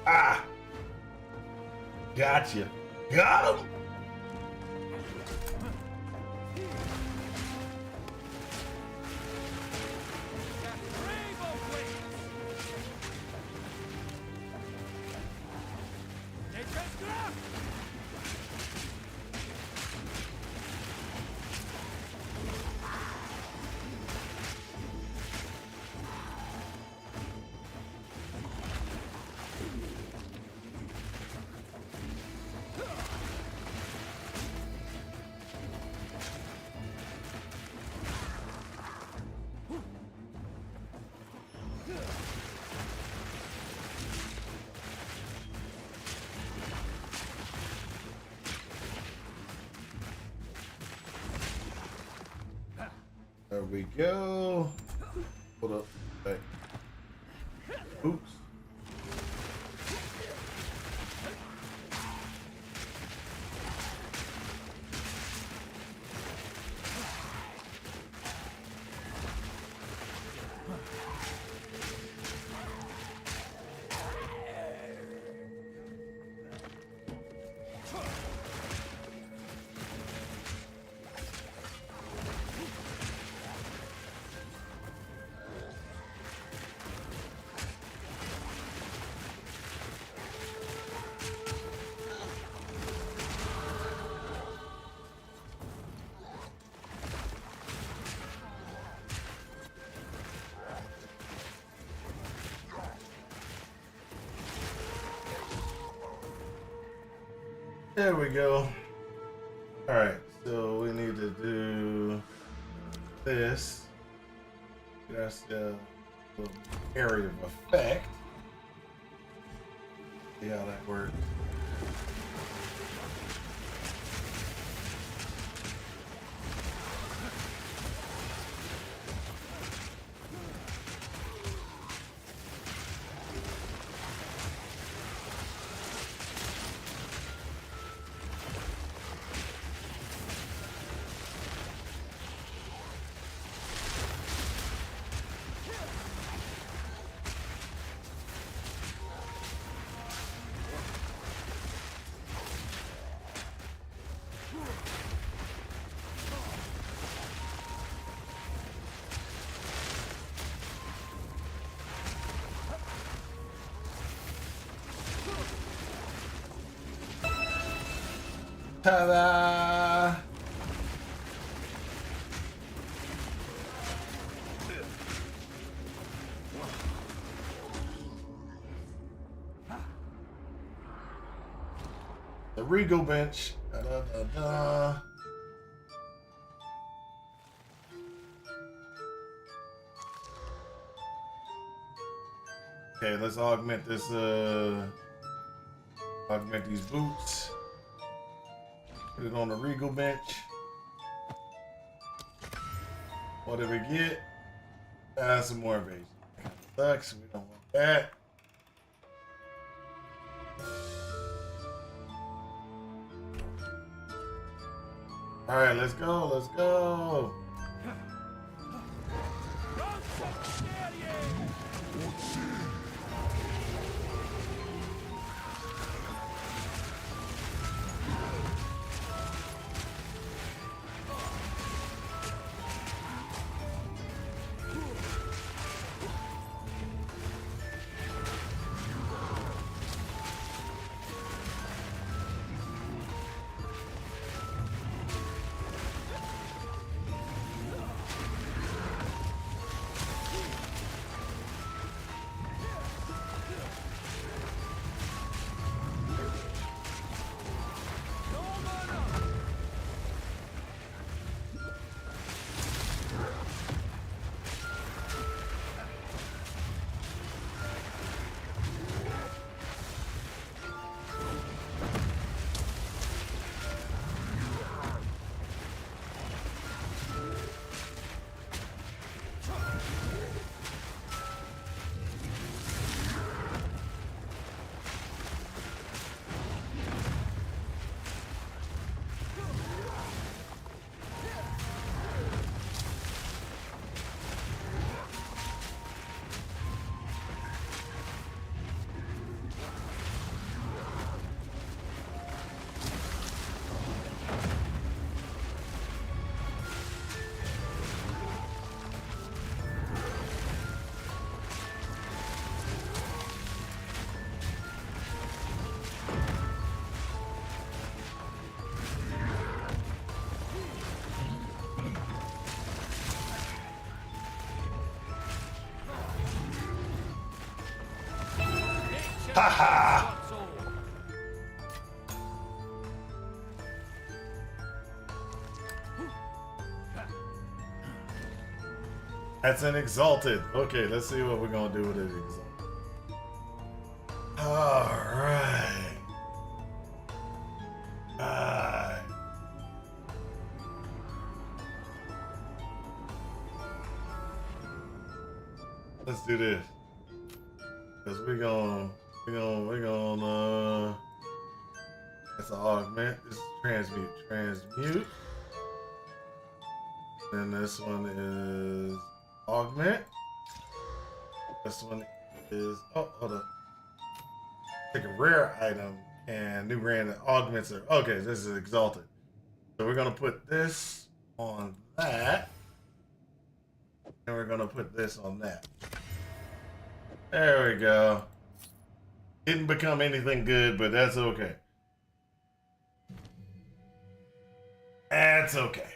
Ah! Gotcha. Got him! There we go. Hold up. Hey. Oops. There we go. All right, so we need to do this. That's the area of effect. See how that works. Ta-da! The Regal bench. Da-da-da-da. Okay, let's augment this, augment these boots. Put it on the Regal bench. What did we get? Some more evasion. Sucks. We don't want that. All right, let's go. Let's go. Ha ha! That's all. That's an exalted. Okay, let's see what we're gonna do with it exalted. Alright. Alright. Let's do this. Cause we're gonna that's an augment. This is transmute. And this one is augment. This one is hold on. Take a rare item and new random augments are okay, this is exalted. So we're gonna put this on that. And we're gonna put this on that. There we go. Didn't become anything good, but that's okay. That's okay.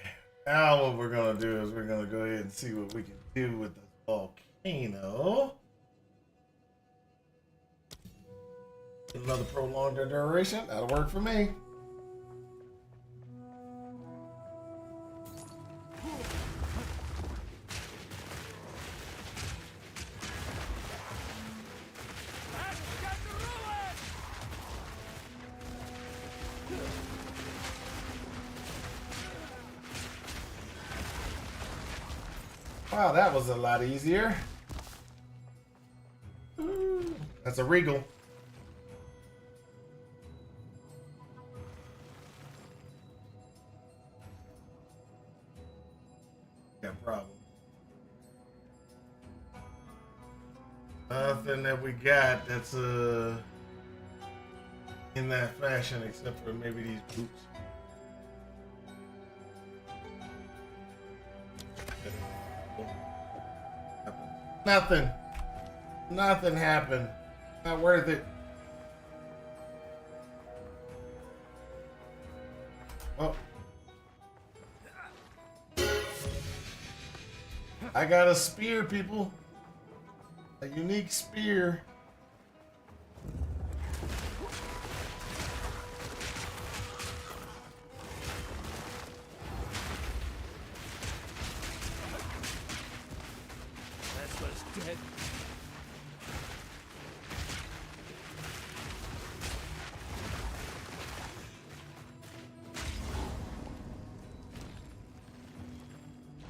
Now what we're gonna do is we're gonna go ahead and see what we can do with the volcano. Get another prolonged duration. That'll work for me. Wow, that was a lot easier. Ooh, that's a regal. Yeah, problem. Nothing that we got that's in that fashion except for maybe these boots. Nothing. Nothing happened. Not worth it. Oh. I got a spear, people. A unique spear. Dead.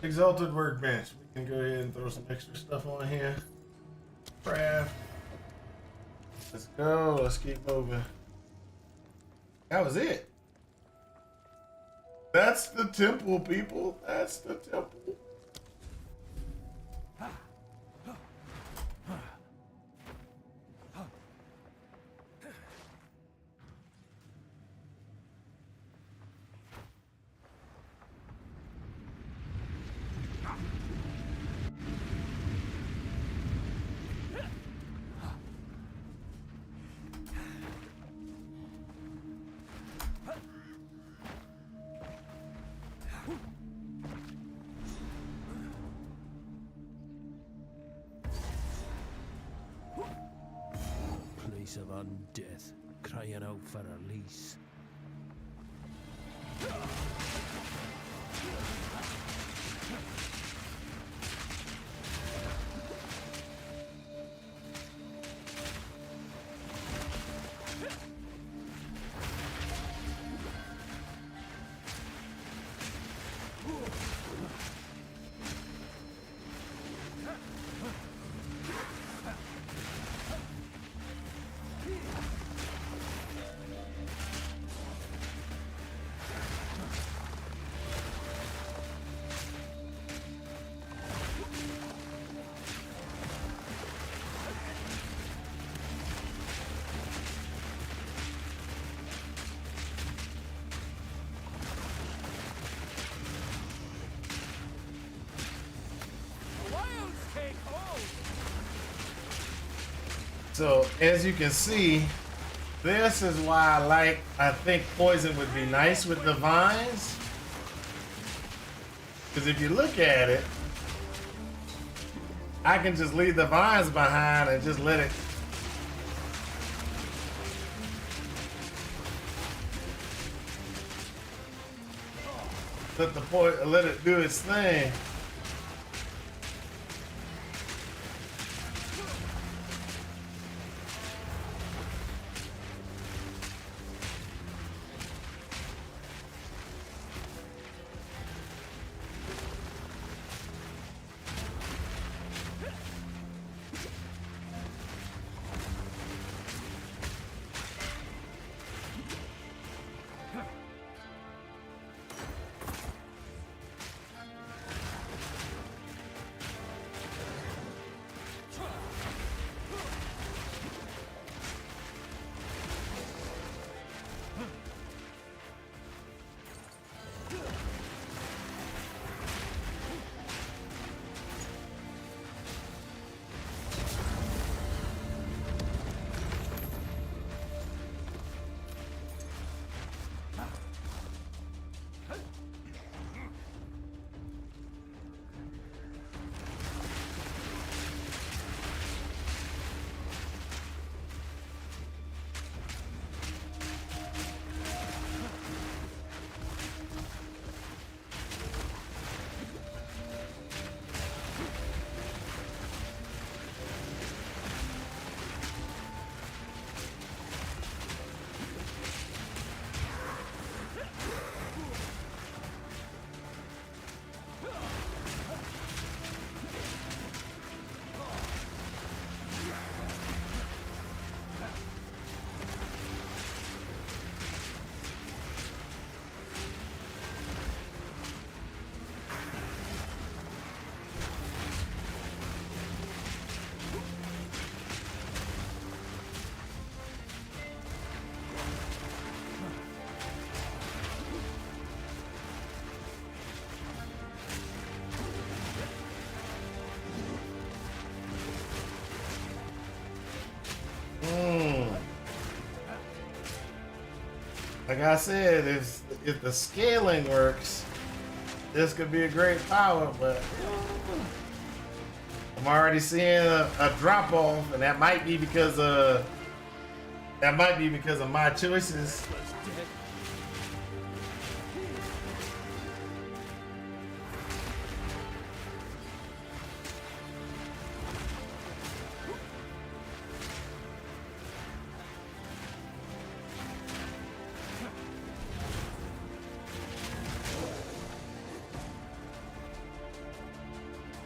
Exalted workbench. We can go ahead and throw some extra stuff on here. Craft. Let's go. Let's keep moving. That was it. That's the temple, people. That's the temple. Place of undeath, crying out for release. So as you can see, this is why I think poison would be nice with the vines. Because if you look at it, I can just leave the vines behind and just let it let it do its thing. Like I said, if the scaling works, this could be a great power, but I'm already seeing a drop off, and that might be because of my choices.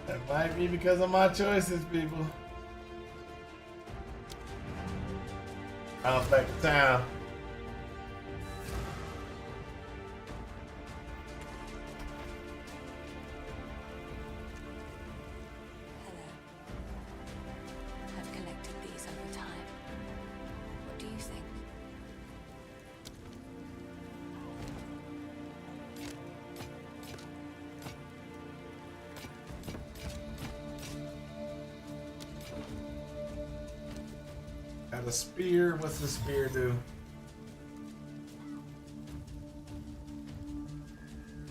That might be because of my choices, people. Bounce back to town. Hello. I've collected these over time. What do you think? Got a spear. What's the spear do?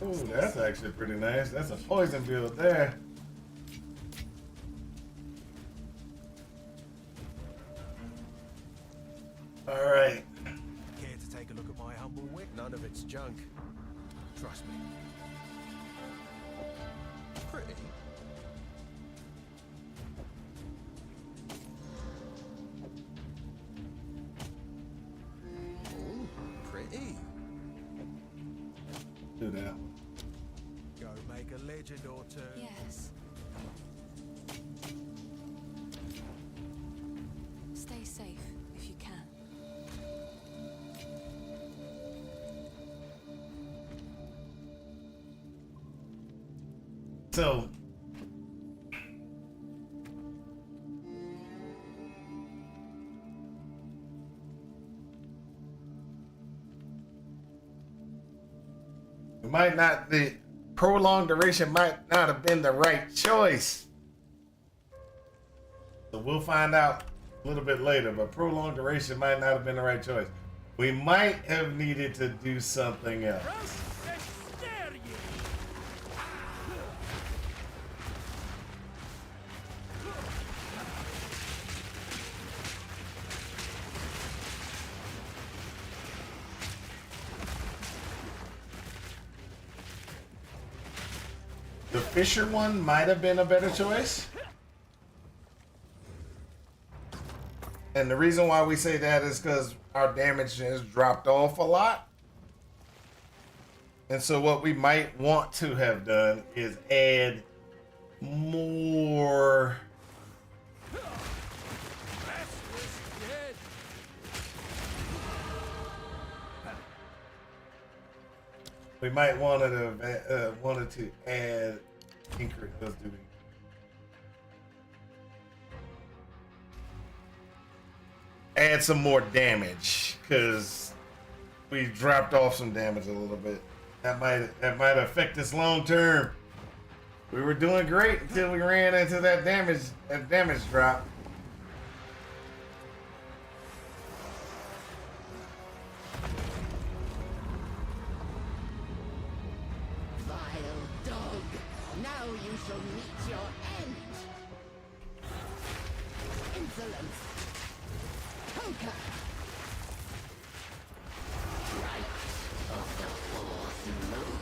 Oh, that's actually pretty nice. That's a poison build there. All right. Care to take a look at my humble wit? None of it's junk. Trust me. Pretty. Oh, pretty. Do that one. Go make a legend or two. Yes. Stay safe if you can. So, it might not, the prolonged duration might not have been the right choice. So we'll find out a little bit later, but prolonged duration might not have been the right choice. We might have needed to do something else. The Fisher one might have been a better choice. And the reason why we say that is because our damage has dropped off a lot. And so what we might want to have done is add more. We might wanted to add increase. Let's do it. Add some more damage because we dropped off some damage a little bit. That might affect us long term. We were doing great until we ran into that damage drop. Vile dog, now you shall meet your end. Insolence. Conquer. Right of the fourth moon.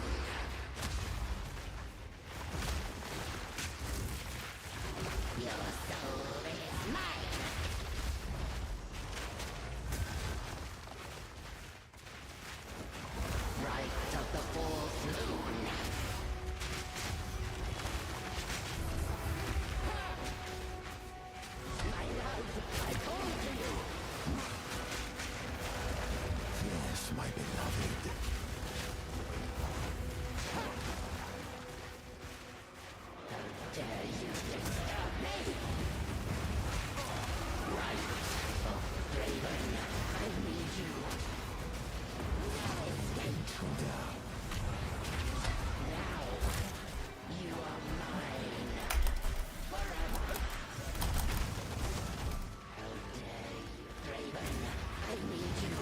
Your soul is mine. Right of the fourth moon. My love, I call to you. Yes, my beloved. Dare you disturb me? Right of the Draven, I need you. Escape. Now, you are mine. Forever. How dare you, Draven? I need you.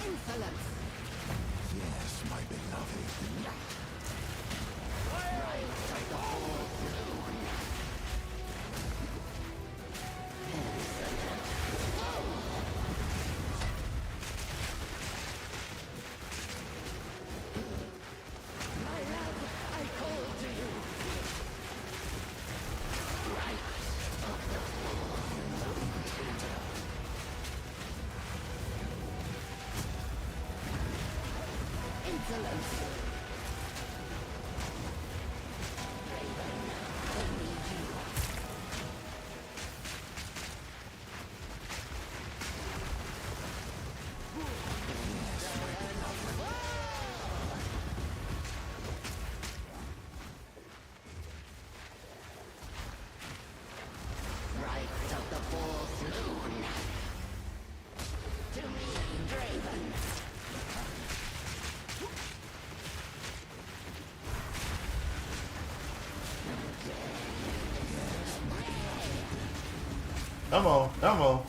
Insolence. Yes, my beloved. Right of the fourth moon. My love, I call to you. Right of the fourth moon. Insolence. Raven, I need you. Right of the fourth moon. To me, Draven. Come on, come on.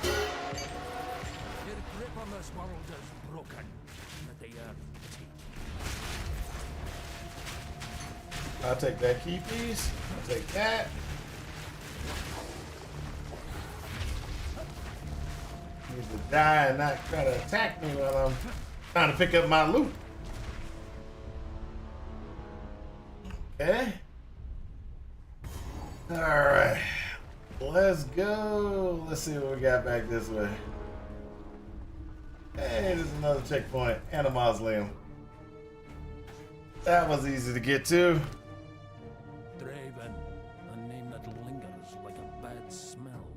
Your grip on this world is broken. Let the earth take. I'll take that key piece. I'll take that. Need to die and not try to attack me while I'm trying to pick up my loot. Okay. Alright. Let's go. Let's see what we got back this way. Hey, there's another checkpoint and a mausoleum. That was easy to get to. Draven, a name that lingers like a bad smell.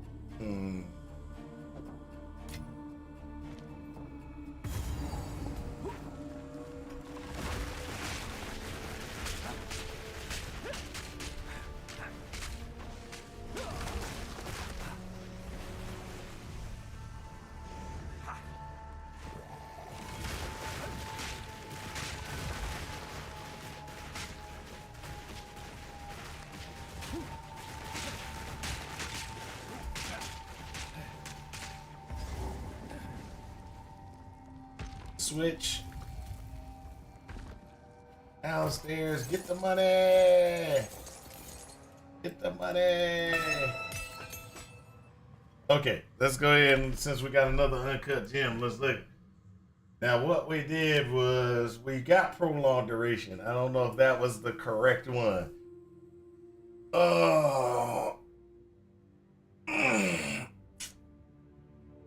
Switch. Downstairs. Get the money. Get the money. Okay, let's go ahead and since we got another uncut gem, let's look. Now, what we did was we got prolonged duration. I don't know if that was the correct one. Oh.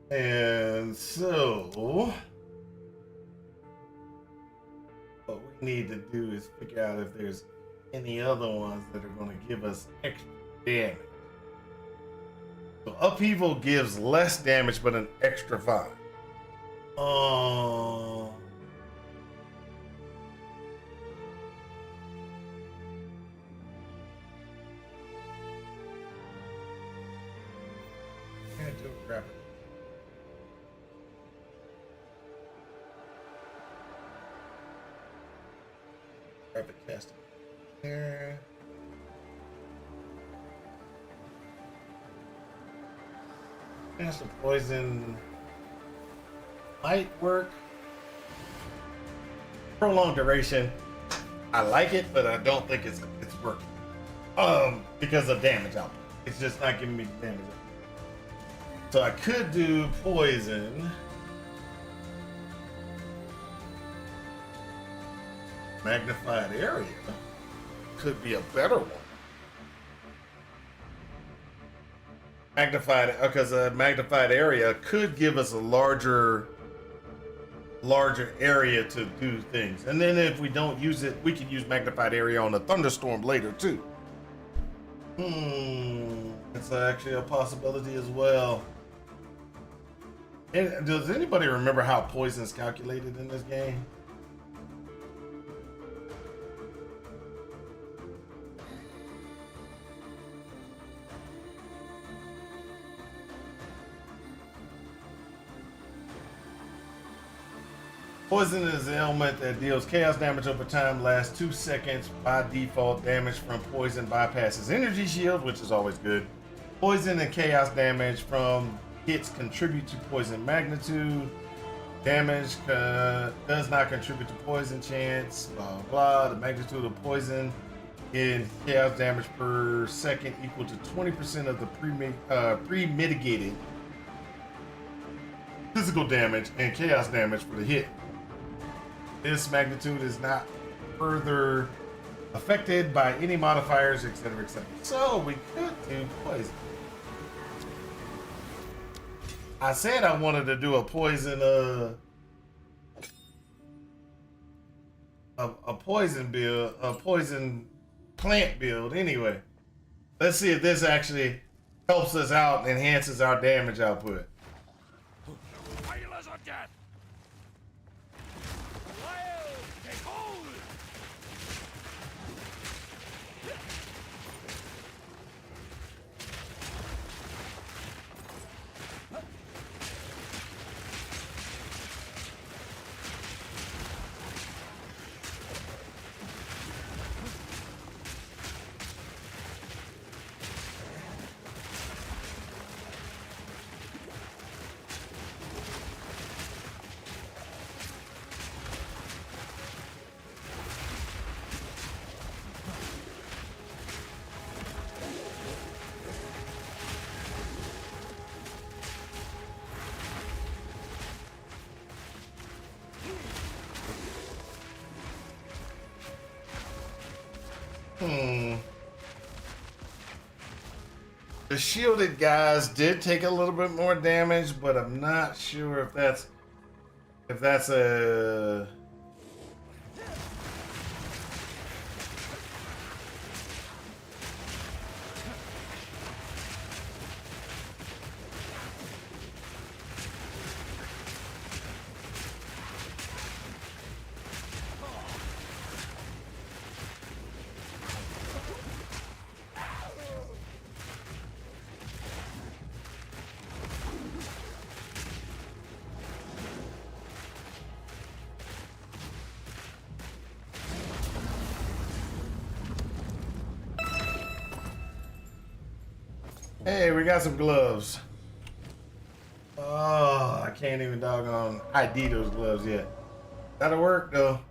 And so, what we need to do is figure out if there's any other ones that are going to give us extra damage. So upheaval gives less damage, but an extra 5. Oh. Can't do it rapidly. Rapid casting. There. Cast of poison might work. Prolonged duration. I like it, but I don't think it's working. Because of damage output. It's just not giving me damage output. So I could do poison. Magnified area could be a better one. Magnified, because a magnified area could give us a larger area to do things. And then if we don't use it, we can use magnified area on a thunderstorm later too. It's actually a possibility as well. And does anybody remember how poison is calculated in this game? Poison is an ailment that deals chaos damage over time, lasts 2 seconds. By default, damage from poison bypasses energy shield, which is always good. Poison and chaos damage from hits contribute to poison magnitude. Damage does not contribute to poison chance. Blah blah. The magnitude of poison in chaos damage per second equal to 20% of the pre-mitigated physical damage and chaos damage for the hit. This magnitude is not further affected by any modifiers, etc., etc. So we could do poison. I said I wanted to do a poison, a poison build, a poison plant build. Anyway, let's see if this actually helps us out and enhances our damage output. The shielded guys did take a little bit more damage, but I'm not sure if that's a Hey, we got some gloves. Oh, I can't even doggone ID those gloves yet. That'll work though.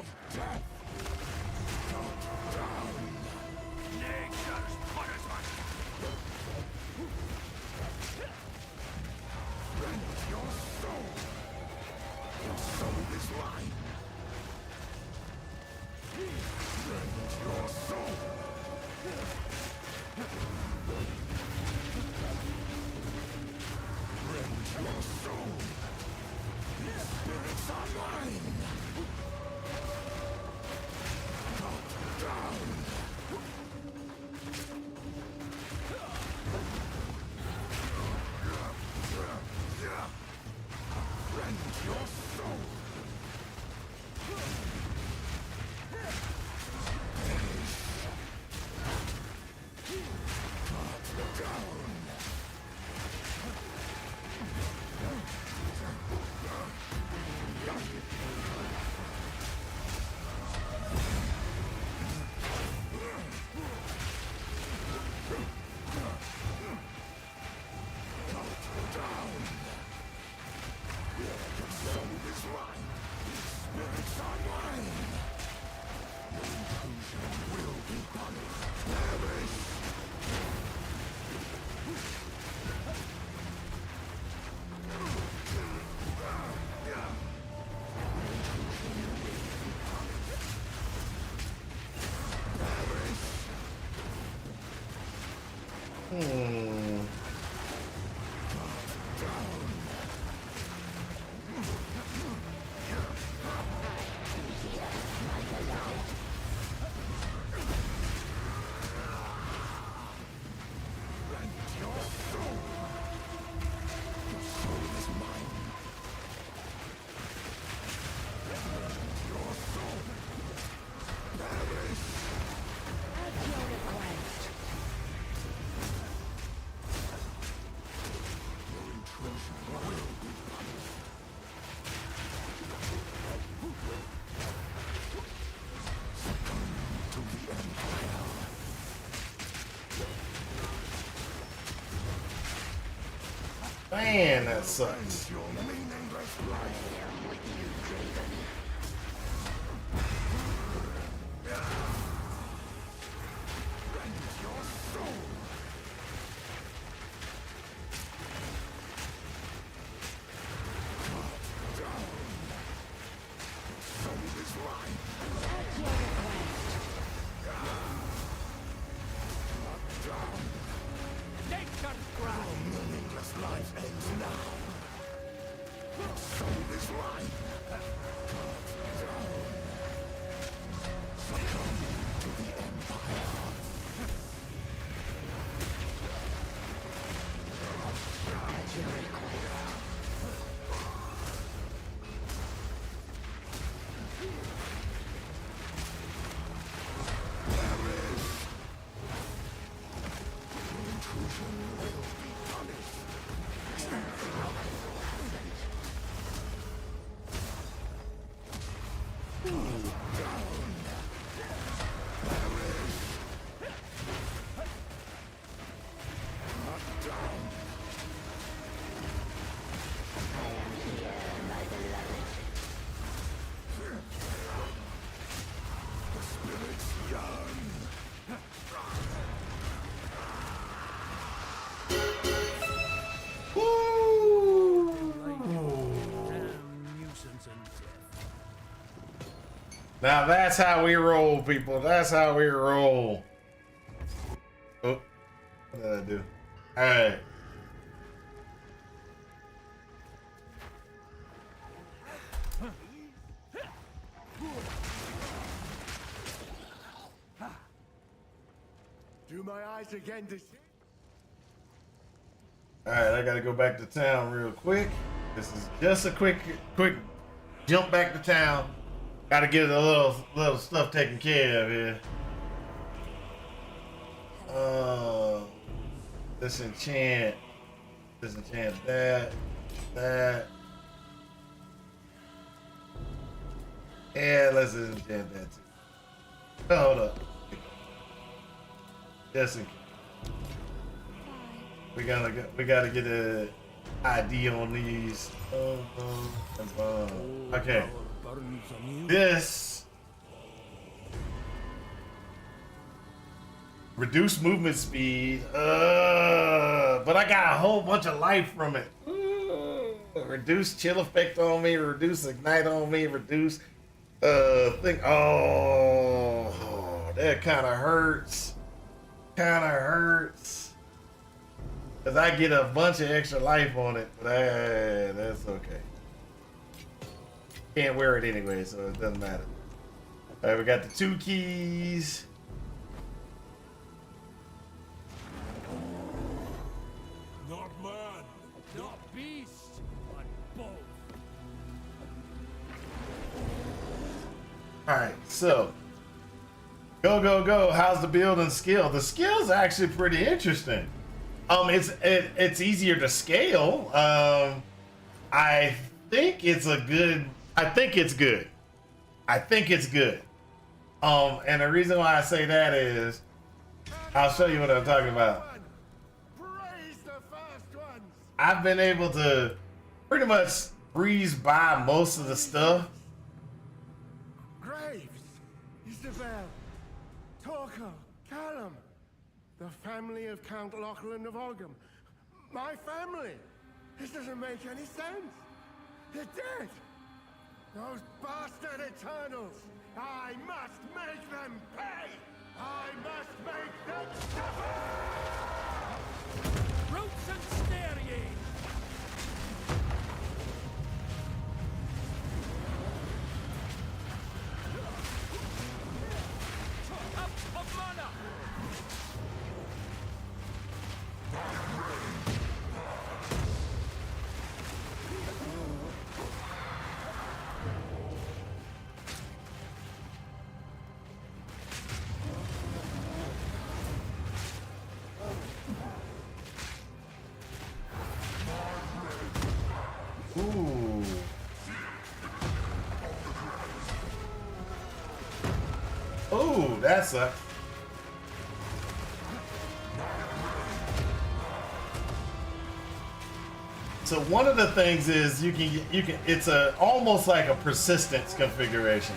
of death. Nature's punishment. Rend your soul. Your soul is mine. Rend your soul. Rend your soul. These spirits are mine. Cut down. Rend your soul. Man, that sucks. Your meaningless life. Rend your soul. Cut down. Soul is mine. At your request. Cut down. Your meaningless life ends now. Your soul is mine. Cut down. Succumb to the Empire. At your request. Intrusion will be punished. Now that's how we roll, people. That's how we roll. Oh, what did I do? All right. Do my eyes again to see? All right, I gotta go back to town real quick. This is just a quick jump back to town. Gotta get a little stuff taken care of here. Disenchant that. Yeah, let's disenchant that too. Hold up. Just in case. We gotta get a ID on these. Okay. Burns anew. This Reduce movement speed. But I got a whole bunch of life from it. Reduce chill effect on me. Reduce ignite on me. Reduce thing. Oh, that kind of hurts. Kind of hurts. Cause I get a bunch of extra life on it, but that's okay. Can't wear it anyway, so it doesn't matter. All right, we got the 2 keys. Not man, not beast, but both. All right, so go. How's the build and skill? The skill's actually pretty interesting. It's easier to scale. I think it's good. And the reason why I say that is, I'll show you what I'm talking about. Praise the first ones. I've been able to pretty much breeze by most of the stuff. Graves, Isabel, Torko, Callum, the family of Count Lachlan of Ogham. My family. This doesn't make any sense. They're dead. Those bastard Eternals. I must make them pay. I must make them suffer. Roots and stare ye! Up of mana! Ooh. Ooh, that sucks. So one of the things is you can it's almost like a persistence configuration.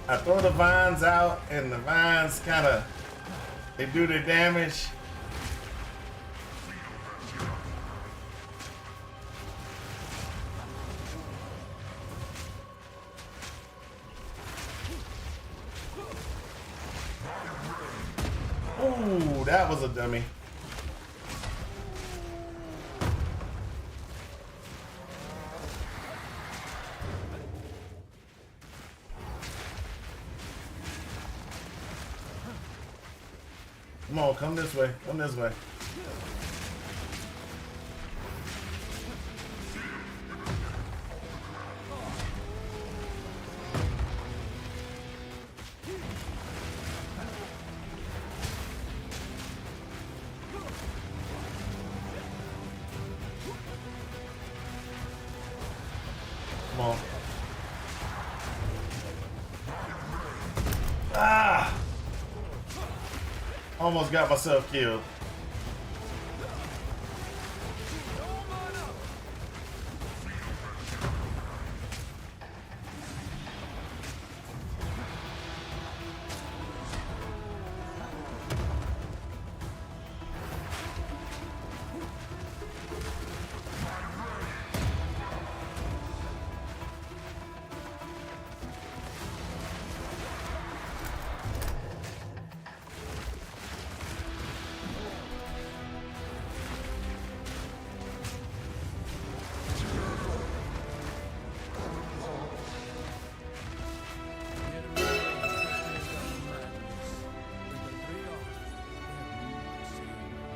I throw the vines out and the vines they do their damage. Ooh, that was a dummy. Come on, come this way. Come this way. Come on. Ah! Almost got myself killed.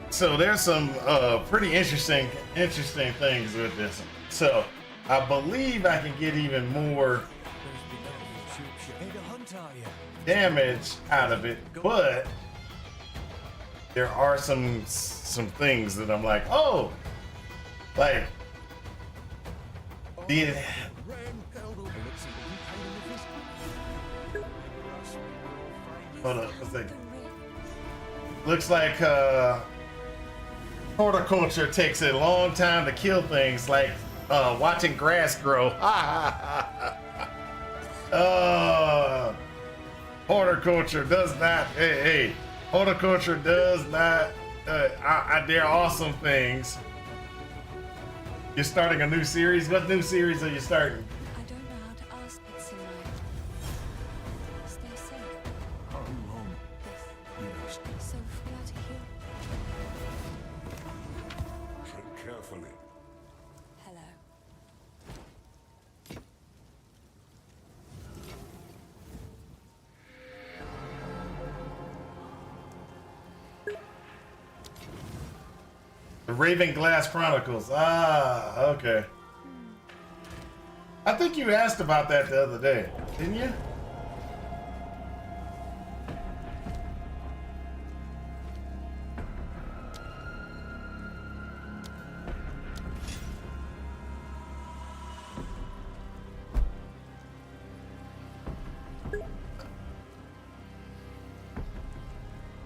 So there's some pretty interesting things with this. So I believe I can get even more damage out of it, but there are some things that I'm like, oh, like the hold up, what's that? Looks like horticulture takes a long time to kill things, like watching grass grow. Horticulture does not. Hey, horticulture does not. They're awesome things. You're starting a new series. What new series are you starting? I don't know how to ask it, Sinai. Stay safe. How long? Yes. Yes. So we are to heal. Tread carefully. Hello. The Raven Glass Chronicles. Ah, okay. I think you asked about that the other day, didn't you?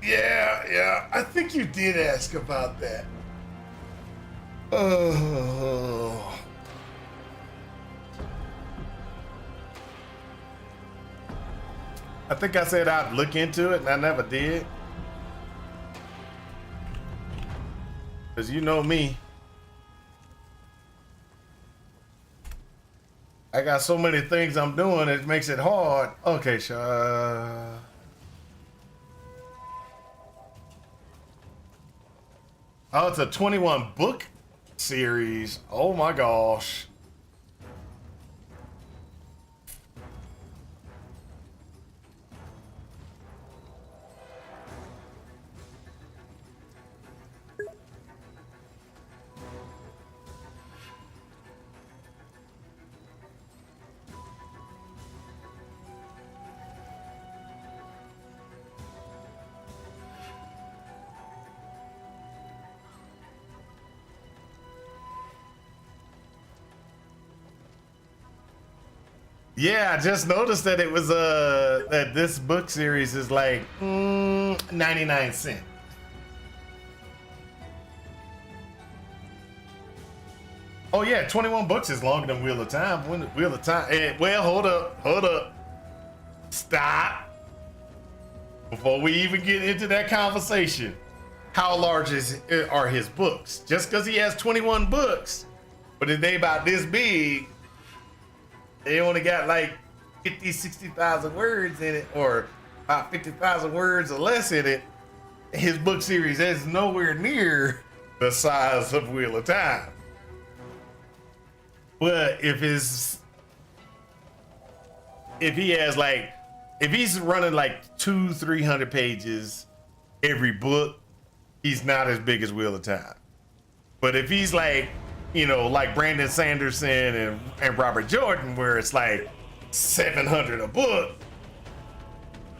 Yeah, I think you did ask about that. Oh. I think I said I'd look into it and I never did. Cause you know me. I got so many things I'm doing, it makes it hard. Okay, sure. Oh, it's a 21 book series. Oh my gosh. Yeah, I just noticed that it was that this book series is like 99 cents. Oh yeah, 21 books is longer than Wheel of Time. When Wheel of Time, well, hold up. Stop. Before we even get into that conversation, how large are his books? Just because he has 21 books, but if they about this big, they only got like 50, 60,000 words in it, or about 50,000 words or less in it. His book series is nowhere near the size of Wheel of Time. But if he's running like 200-300 pages every book, he's not as big as Wheel of Time. But if he's like, you know, like Brandon Sanderson and Robert Jordan, where it's like 700 a book,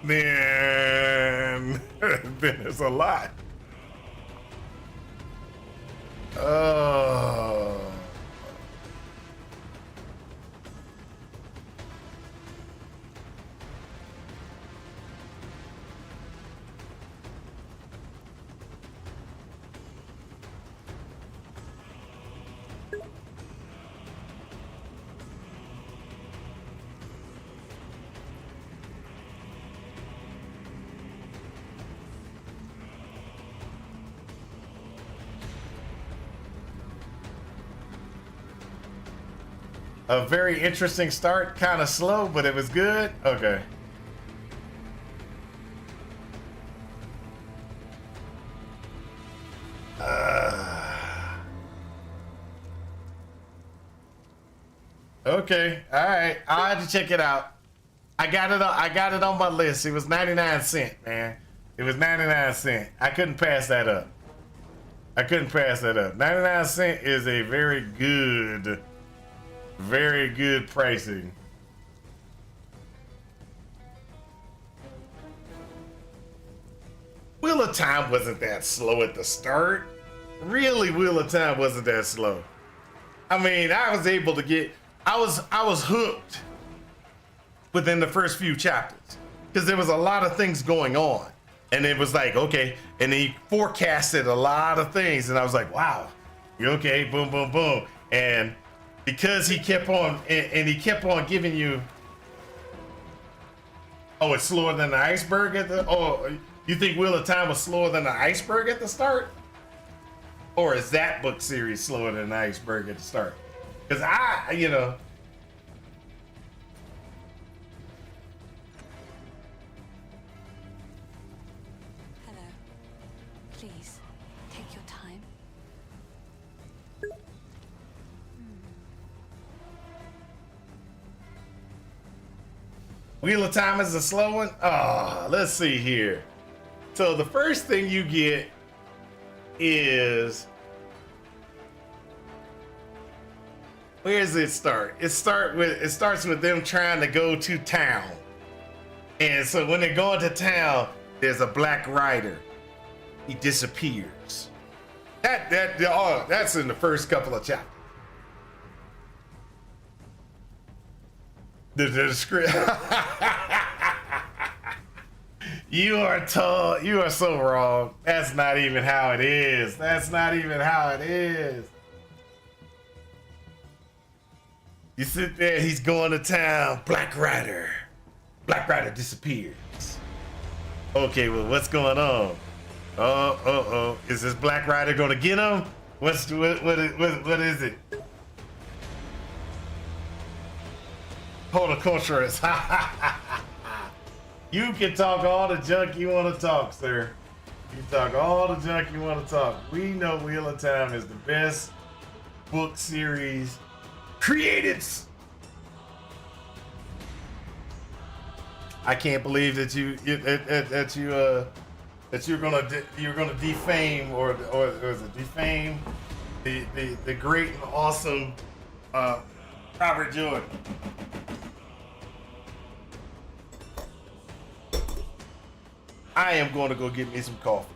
then it's a lot. Oh. A very interesting start, kind of slow, but it was good. Okay. Okay, all right. I had to check it out. I got it on my list. It was 99 cents, man. It was 99 cents. I couldn't pass that up. 99 cents is a very good pricing. Wheel of Time wasn't that slow at the start. Really, Wheel of Time wasn't that slow. I mean, I was able to get, I was hooked within the first few chapters because there was a lot of things going on. And it was like, okay, and he forecasted a lot of things. And I was like, wow, you okay? Boom, boom, boom. And because he kept on, and he kept on giving you Oh, it's slower than the iceberg at the. Oh, you think Wheel of Time was slower than the iceberg at the start? Or is that book series slower than the iceberg at the start? Because you know. Hello. Please, take your time. Wheel of Time is a slow one? Oh, let's see here. So the first thing you get is, where does it start? It starts with them trying to go to town. And so when they're going to town, there's a black rider. He disappears. That's in the first couple of chapters. The script. You are told. You are so wrong. That's not even how it is. That's not even how it is. You sit there. He's going to town. Black Rider. Black Rider disappears. Okay, well, what's going on? Oh. Is this Black Rider gonna get him? What is it? Horticulturist. You can talk all the junk you want to talk, sir. You can talk all the junk you want to talk. We know Wheel of Time is the best book series created. I can't believe that you're gonna defame or is it defame the great and awesome Robert Jordan. I am going to go get me some coffee.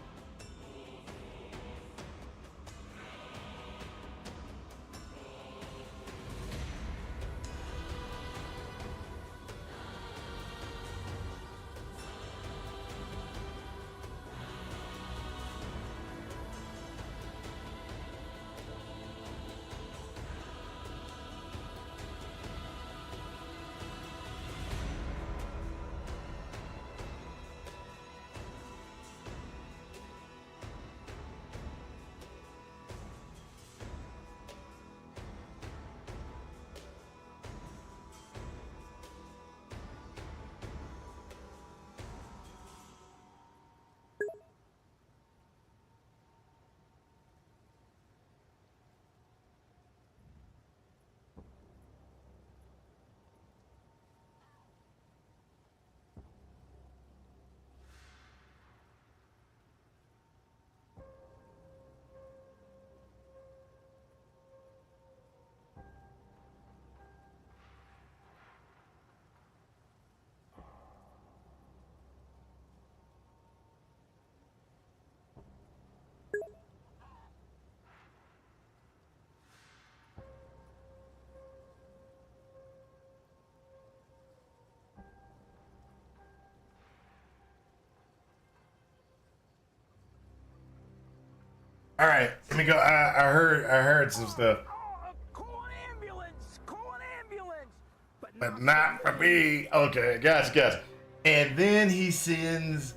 All right, let me go. I heard some stuff. Call an ambulance! Call an ambulance! But not for me. Okay, gotcha. And then he spends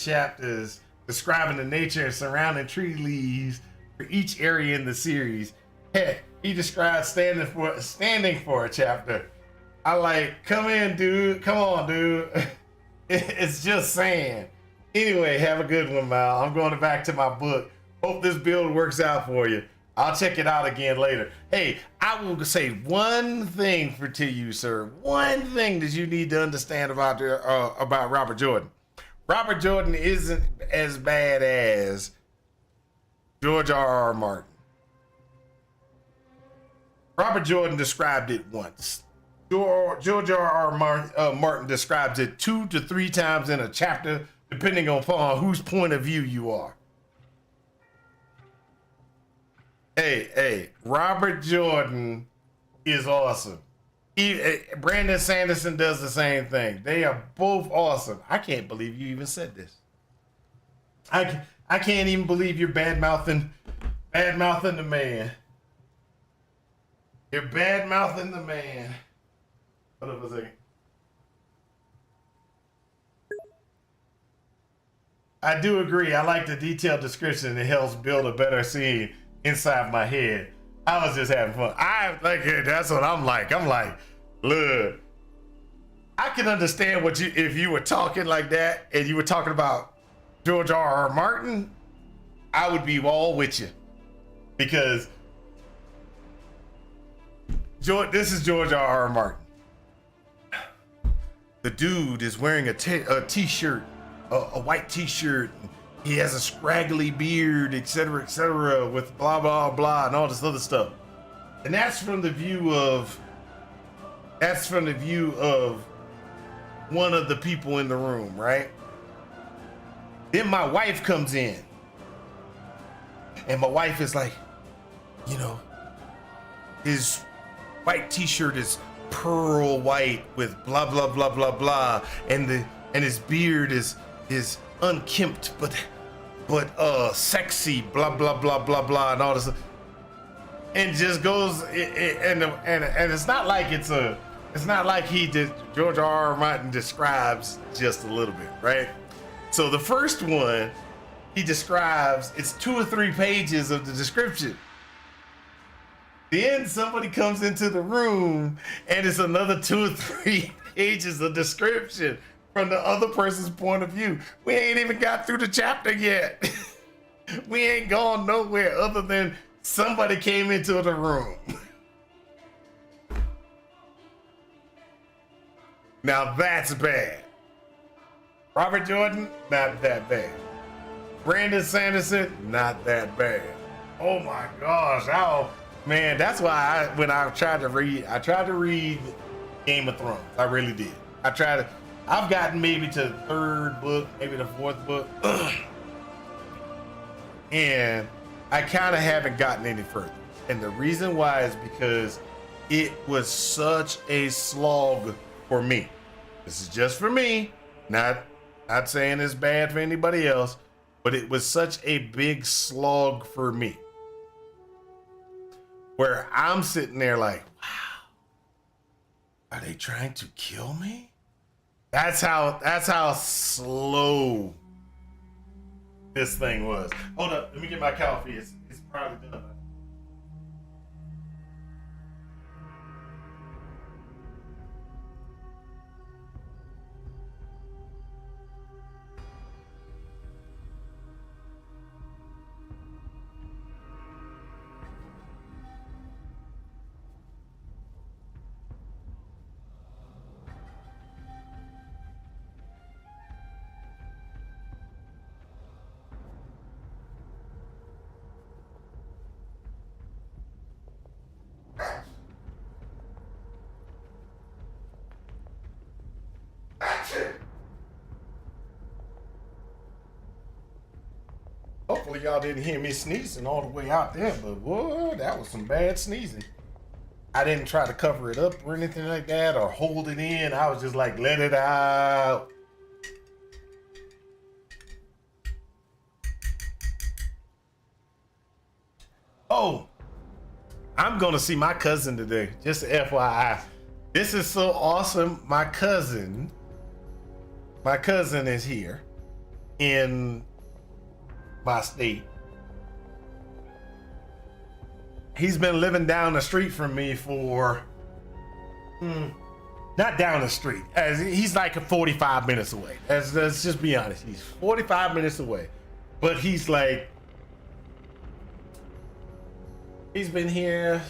chapters describing the nature and surrounding tree leaves for each area in the series. Heck, he describes standing for a chapter. I like, come in, dude. Come on, dude. It's just saying. Anyway, have a good one, Mal. I'm going back to my book. Hope this build works out for you. I'll check it out again later. Hey, I will say one thing to you, sir. One thing that you need to understand about Robert Jordan. Robert Jordan isn't as bad as George R.R. Martin. Robert Jordan described it once. George R.R. Martin describes it 2 to 3 times in a chapter, depending upon whose point of view you are. Hey, Robert Jordan is awesome. Brandon Sanderson does the same thing. They are both awesome. I can't believe you even said this. I can't even believe you're bad-mouthing the man. You're bad-mouthing the man. Hold up a second. I do agree. I like the detailed description. It helps build a better scene inside my head. I was just having fun. I like it. That's what I'm like. I'm like, look, I can understand what you if you were talking like that and you were talking about George R.R. Martin. I would be all with you because this is George R.R. Martin. The dude is wearing a t-shirt, a white t-shirt. He has a scraggly beard, etc., with blah, blah, blah, and all this other stuff. And that's from the view of one of the people in the room, right? Then my wife comes in. And my wife is like, you know, his white t-shirt is pearl white with blah blah blah blah blah, and his beard is unkempt but sexy, blah blah blah blah blah, and all this, and just goes and it's not like George R.R. Martin describes just a little bit, right? So the first one he describes, it's 2 or 3 pages of the description. Then somebody comes into the room and it's another 2 or 3 pages of description from the other person's point of view. We ain't even got through the chapter yet. We ain't gone nowhere other than somebody came into the room. Now that's bad. Robert Jordan, not that bad. Brandon Sanderson, not that bad. Oh my gosh, man, that's why when I tried to read Game of Thrones. I really did. I've gotten maybe to the 3rd book, maybe the 4th book. And I kind of haven't gotten any further. And the reason why is because it was such a slog for me. This is just for me, not saying it's bad for anybody else, but it was such a big slog for me. Where I'm sitting there like, wow, are they trying to kill me? That's how slow this thing was. Hold up, let me get my coffee. It's probably done. Hopefully y'all didn't hear me sneezing all the way out there, but whoa, that was some bad sneezing. I didn't try to cover it up or anything like that or hold it in. I was just like, let it out. Oh, I'm gonna see my cousin today. Just FYI. This is so awesome. My cousin is here in my state. He's been living down the street from me for not down the street, as he's like 45 minutes away. Let's just be honest, he's 45 minutes away, but he's been here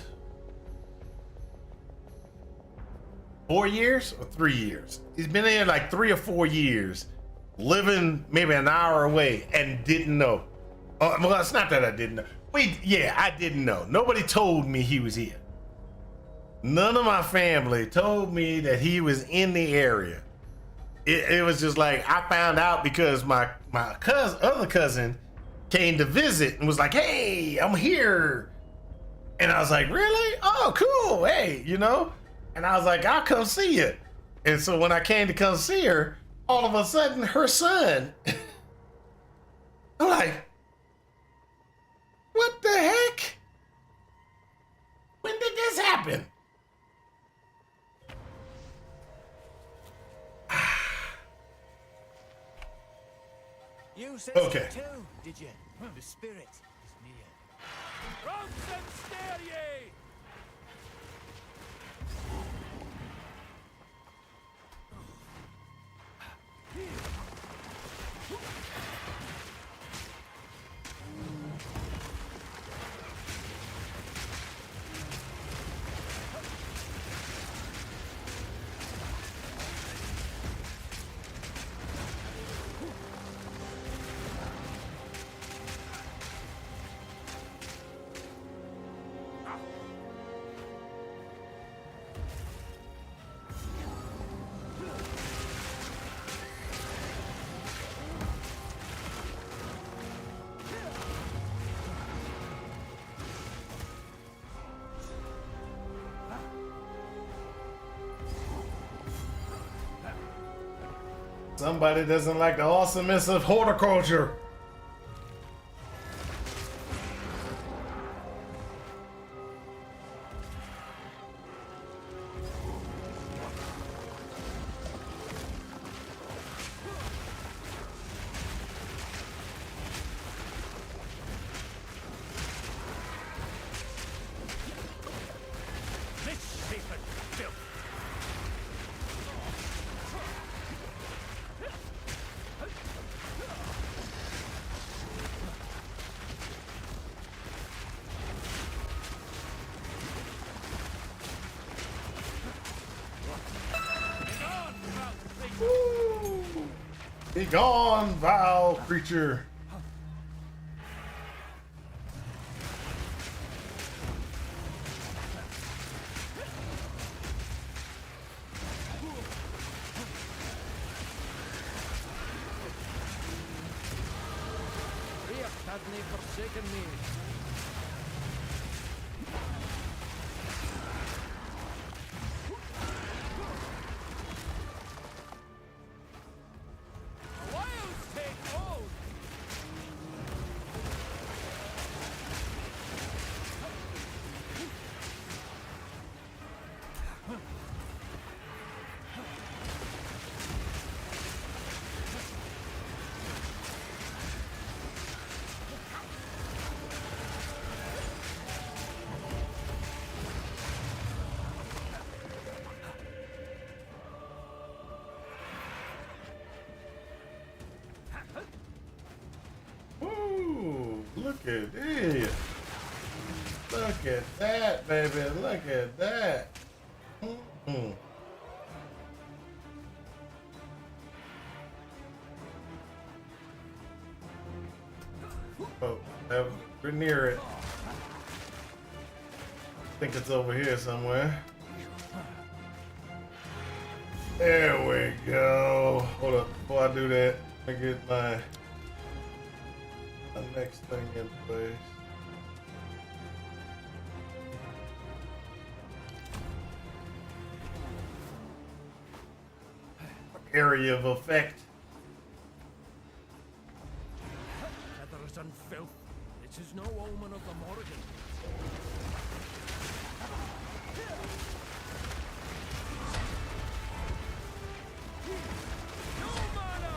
4 years or 3 years. He's been here like 3 or 4 years, living maybe an hour away, and didn't know. Well, it's not that I didn't know. I didn't know. Nobody told me he was here. None of my family told me that he was in the area. It was just like I found out because my other cousin came to visit and was like, "Hey, I'm here," and I was like, "Really? Oh, cool. Hey, you know." And I was like, "I'll come see you." And so when I came to come see her, all of a sudden her son, I'm like, what the heck? When did this happen? You sensed Okay. it too, did you? The spirit is near. Round and stare ye! Somebody doesn't like the awesomeness of horticulture. Misshapen filth! Be gone, vile creature. Riach had nae forsaken me. Wiles take hold! Ooh, look at this. Look at that, baby. Look at that. Mm-mm. Oh, we're near it. I think it's over here somewhere. There we go. Hold up. Before I do that, let me get my next thing in place. Area of effect. Feathers and filth. It is no omen of the Morrigan. No mana!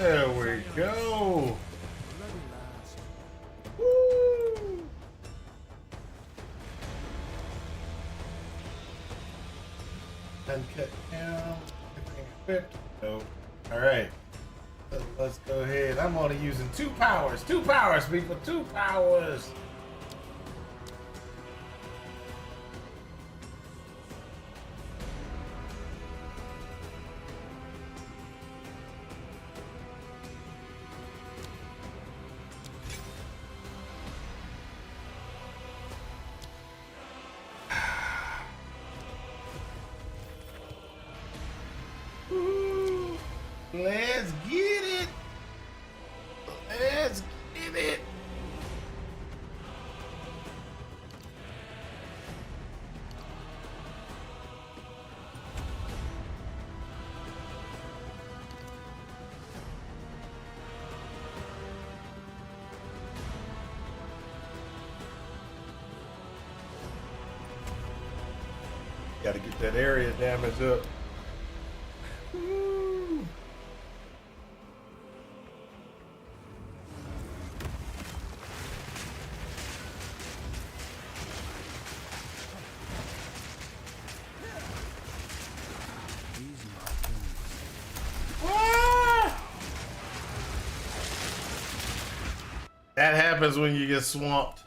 There we go. Bloody last. Woo. Uncut down. Everything equipped. Nope. All right. So let's go ahead. I'm only using 2 powers. 2 powers, people. 2 powers. Ooh, let's get it. Let's get it. Got to get that area damage up. Woo. These Martians. Ah! That happens when you get swamped.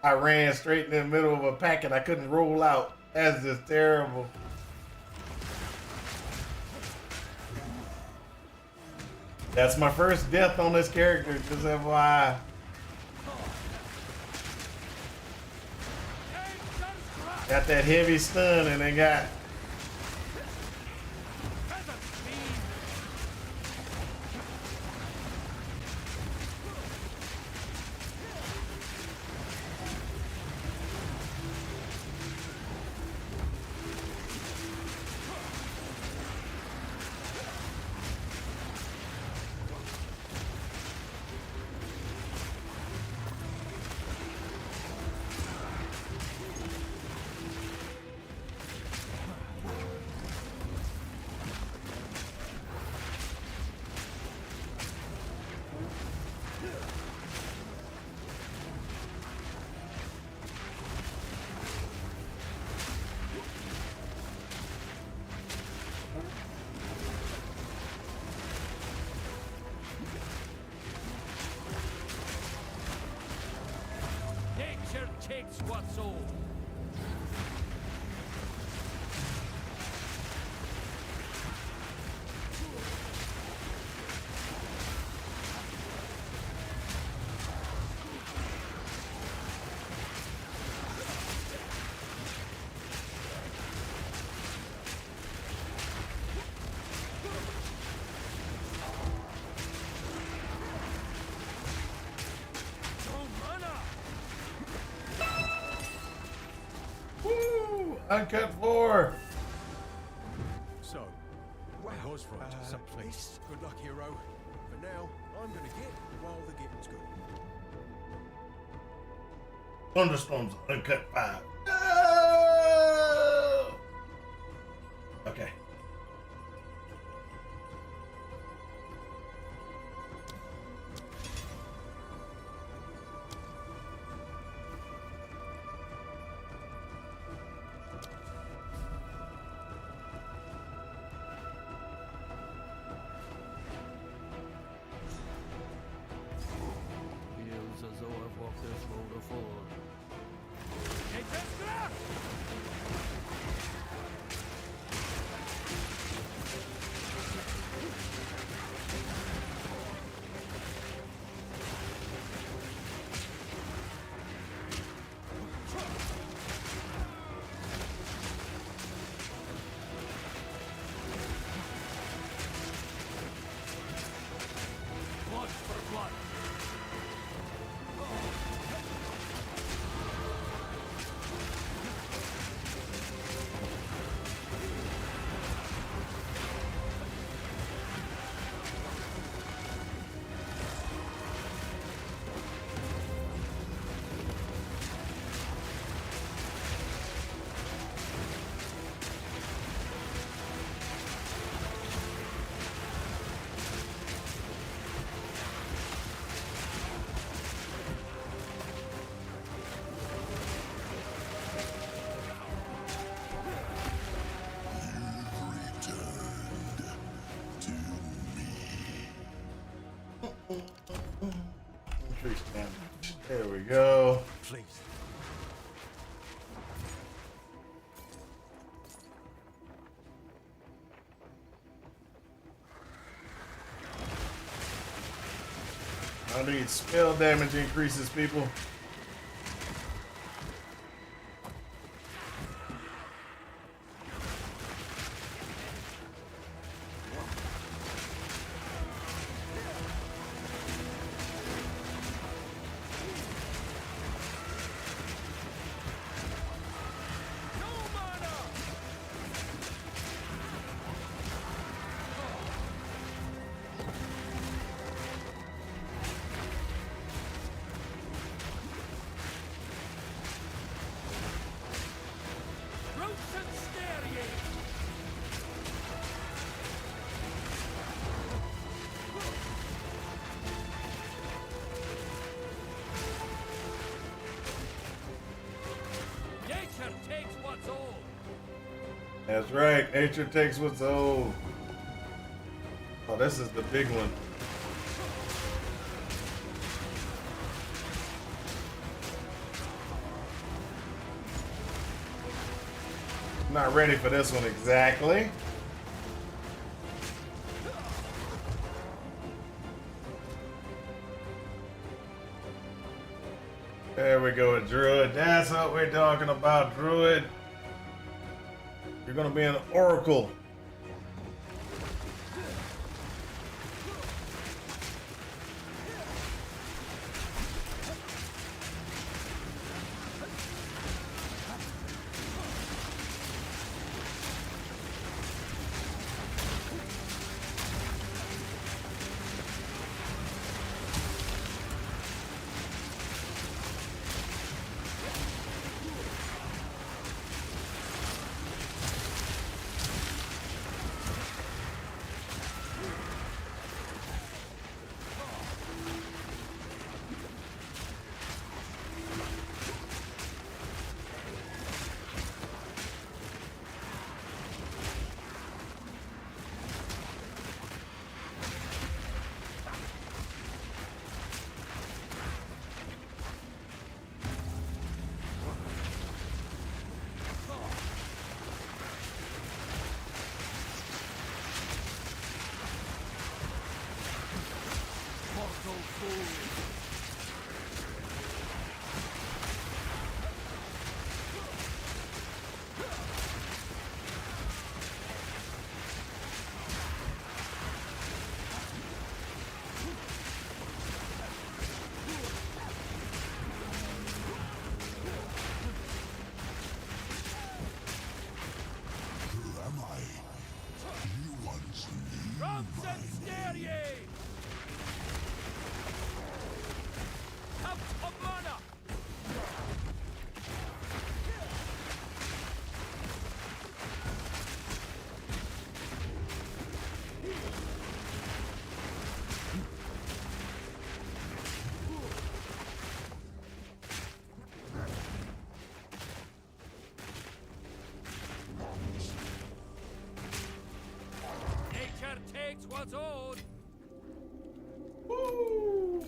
I ran straight in the middle of a pack and I couldn't roll out. That's just terrible. That's my first death on this character, just FYI. Got that heavy stun and they got Nature takes what's old. woo, uncut floor. So, that was right to someplace. Good luck, hero. For now, I'm gonna get while the getting's good. Thunderstorms uncut 5. No! Okay. Feels as though I've walked this road before. Hey, just go. Please. I need spell damage increases, people. Nature takes what's old. That's right. Nature takes what's old. Oh, this is the big one. Not ready for this one exactly. There we go, Druid. That's what we're talking about, Druid. You're gonna be an oracle. What's old? Woo!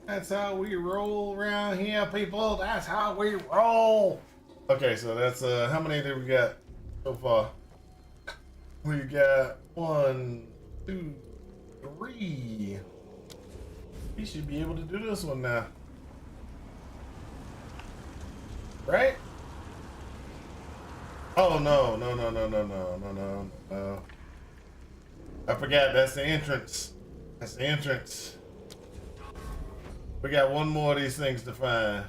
That's how we roll around here, people. That's how we roll. Okay, so that's how many did we got so far? We got 1, 2, 3. We should be able to do this one now. Right? Oh no, no, no, no, no, no, no, no, no. I forgot, that's the entrance. That's the entrance. We got one more of these things to find.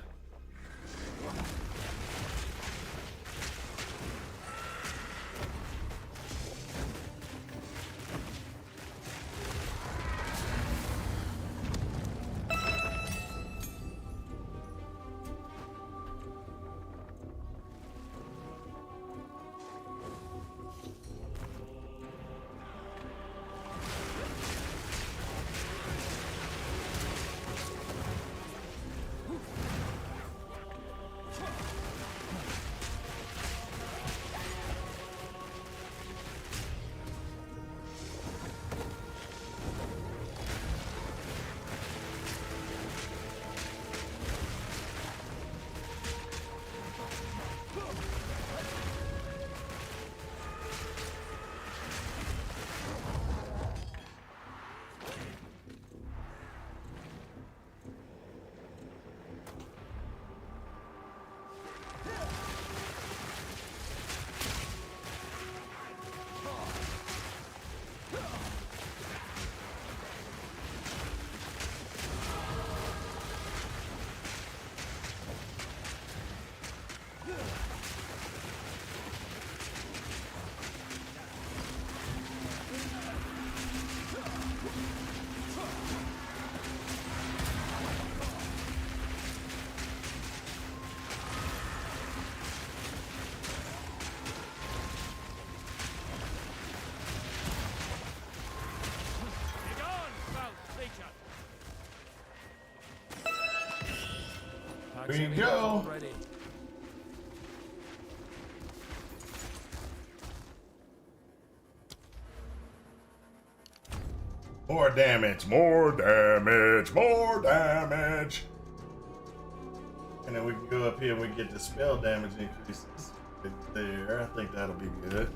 There you any go. already. More damage, more damage, more damage. And then we can go up here and we get the spell damage increases right there. I think that'll be good.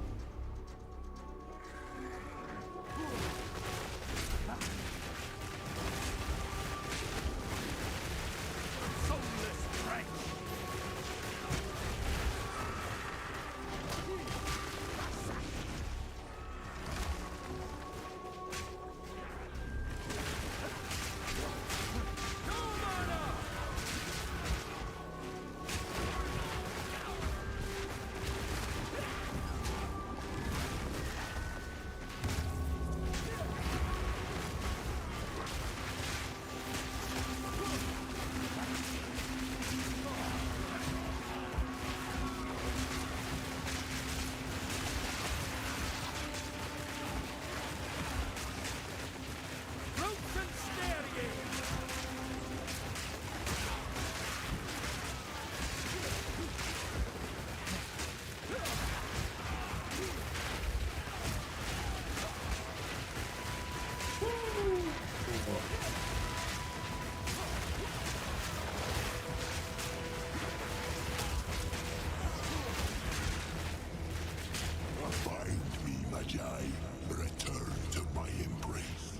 Find me, Magi. Return to my embrace.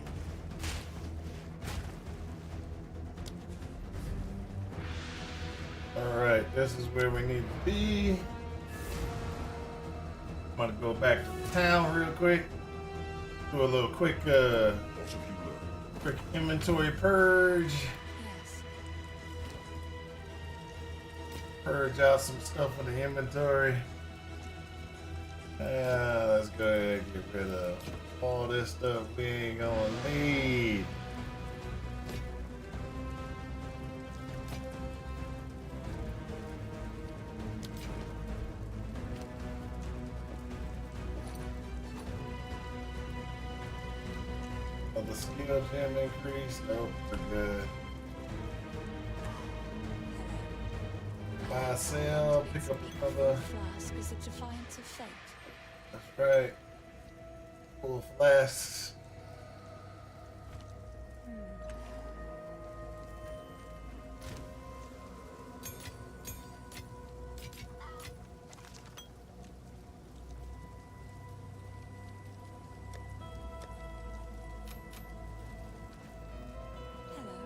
Alright, this is where we need to be. I'm gonna go back to the town real quick. Do a little quick quick inventory purge. Yes. Purge out some stuff in the inventory. Let's go ahead and get rid of all this stuff we ain't gonna need. The skill gem increase. Nope, we're good. Buy, sell, pick up another. Flask is a defiance of fate. That's right. Full flasks. Hello.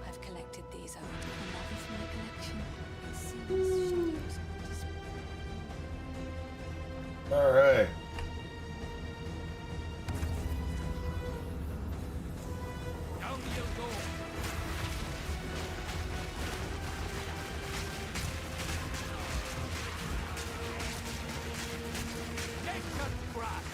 I've collected these out. Another from my collection. It seems shadows are displayed. All right. Down you go. Get cut grass.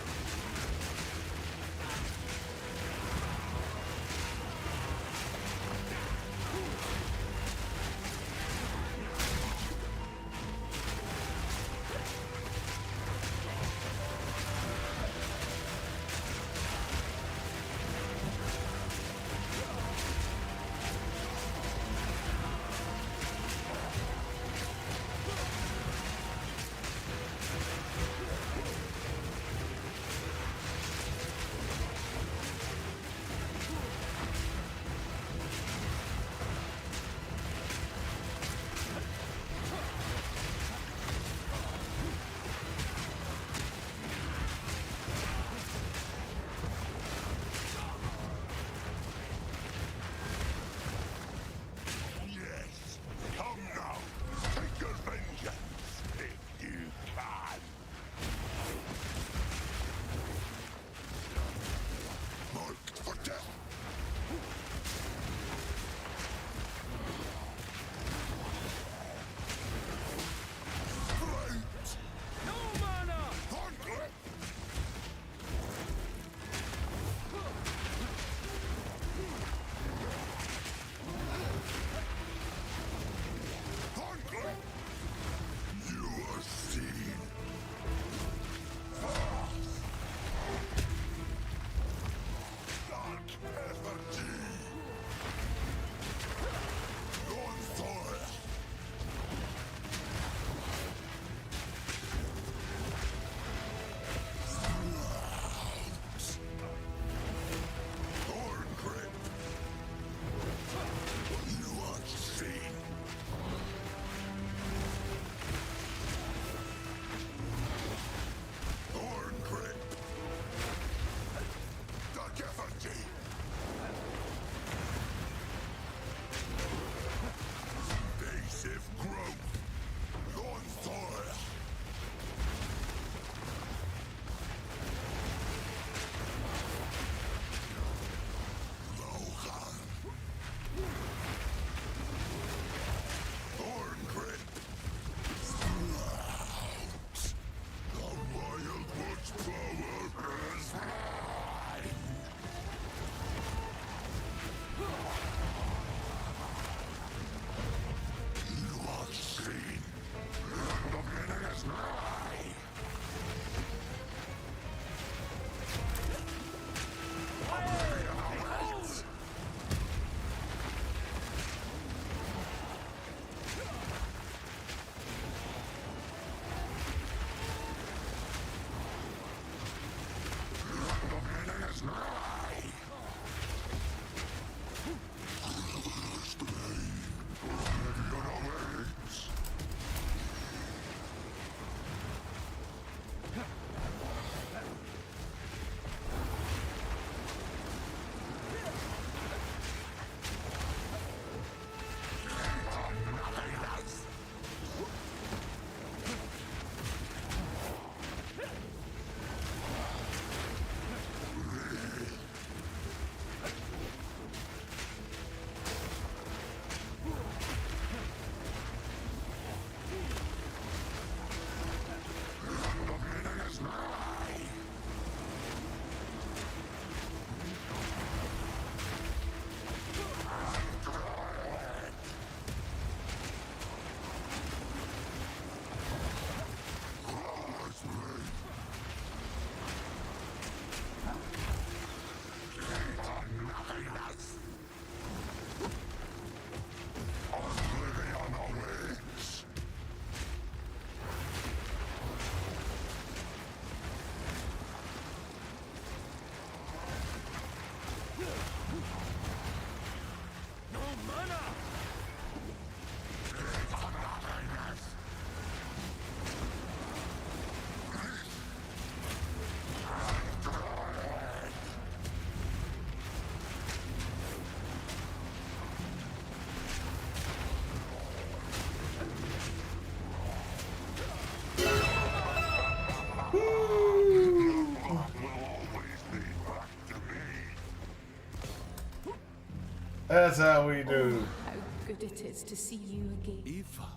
That's how we do. How good it is to see you again. Eva.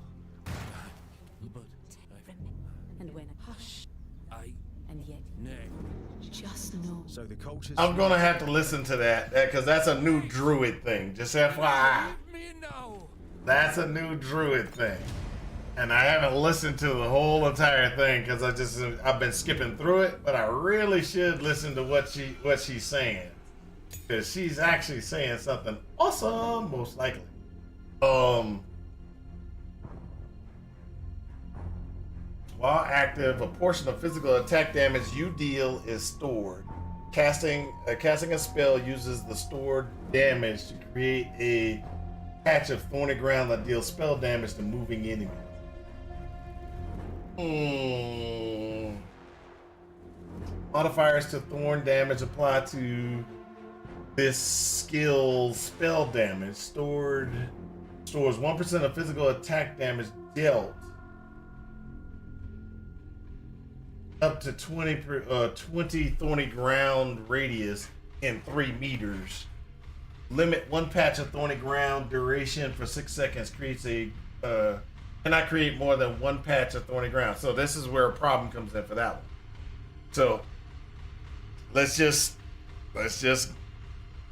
But And when hush, I and yet nay. just know. So the culture's I'm gonna have to listen to that because that's a new druid thing. Just FYI, Me now. that's a new druid thing, and I haven't listened to the whole entire thing because I've been skipping through it. But I really should listen to what she's saying because she's actually saying something awesome, most likely. While active, a portion of physical attack damage you deal is stored. Casting a spell uses the stored damage to create a patch of thorny ground that deals spell damage to moving enemies. Modifiers to thorn damage apply to this skill's spell damage. Stores 1% of physical attack damage dealt up to 20 thorny ground radius in 3 meters. Limit one patch of thorny ground duration for 6 seconds. Cannot create more than one patch of thorny ground. So this is where a problem comes in for that one. So let's just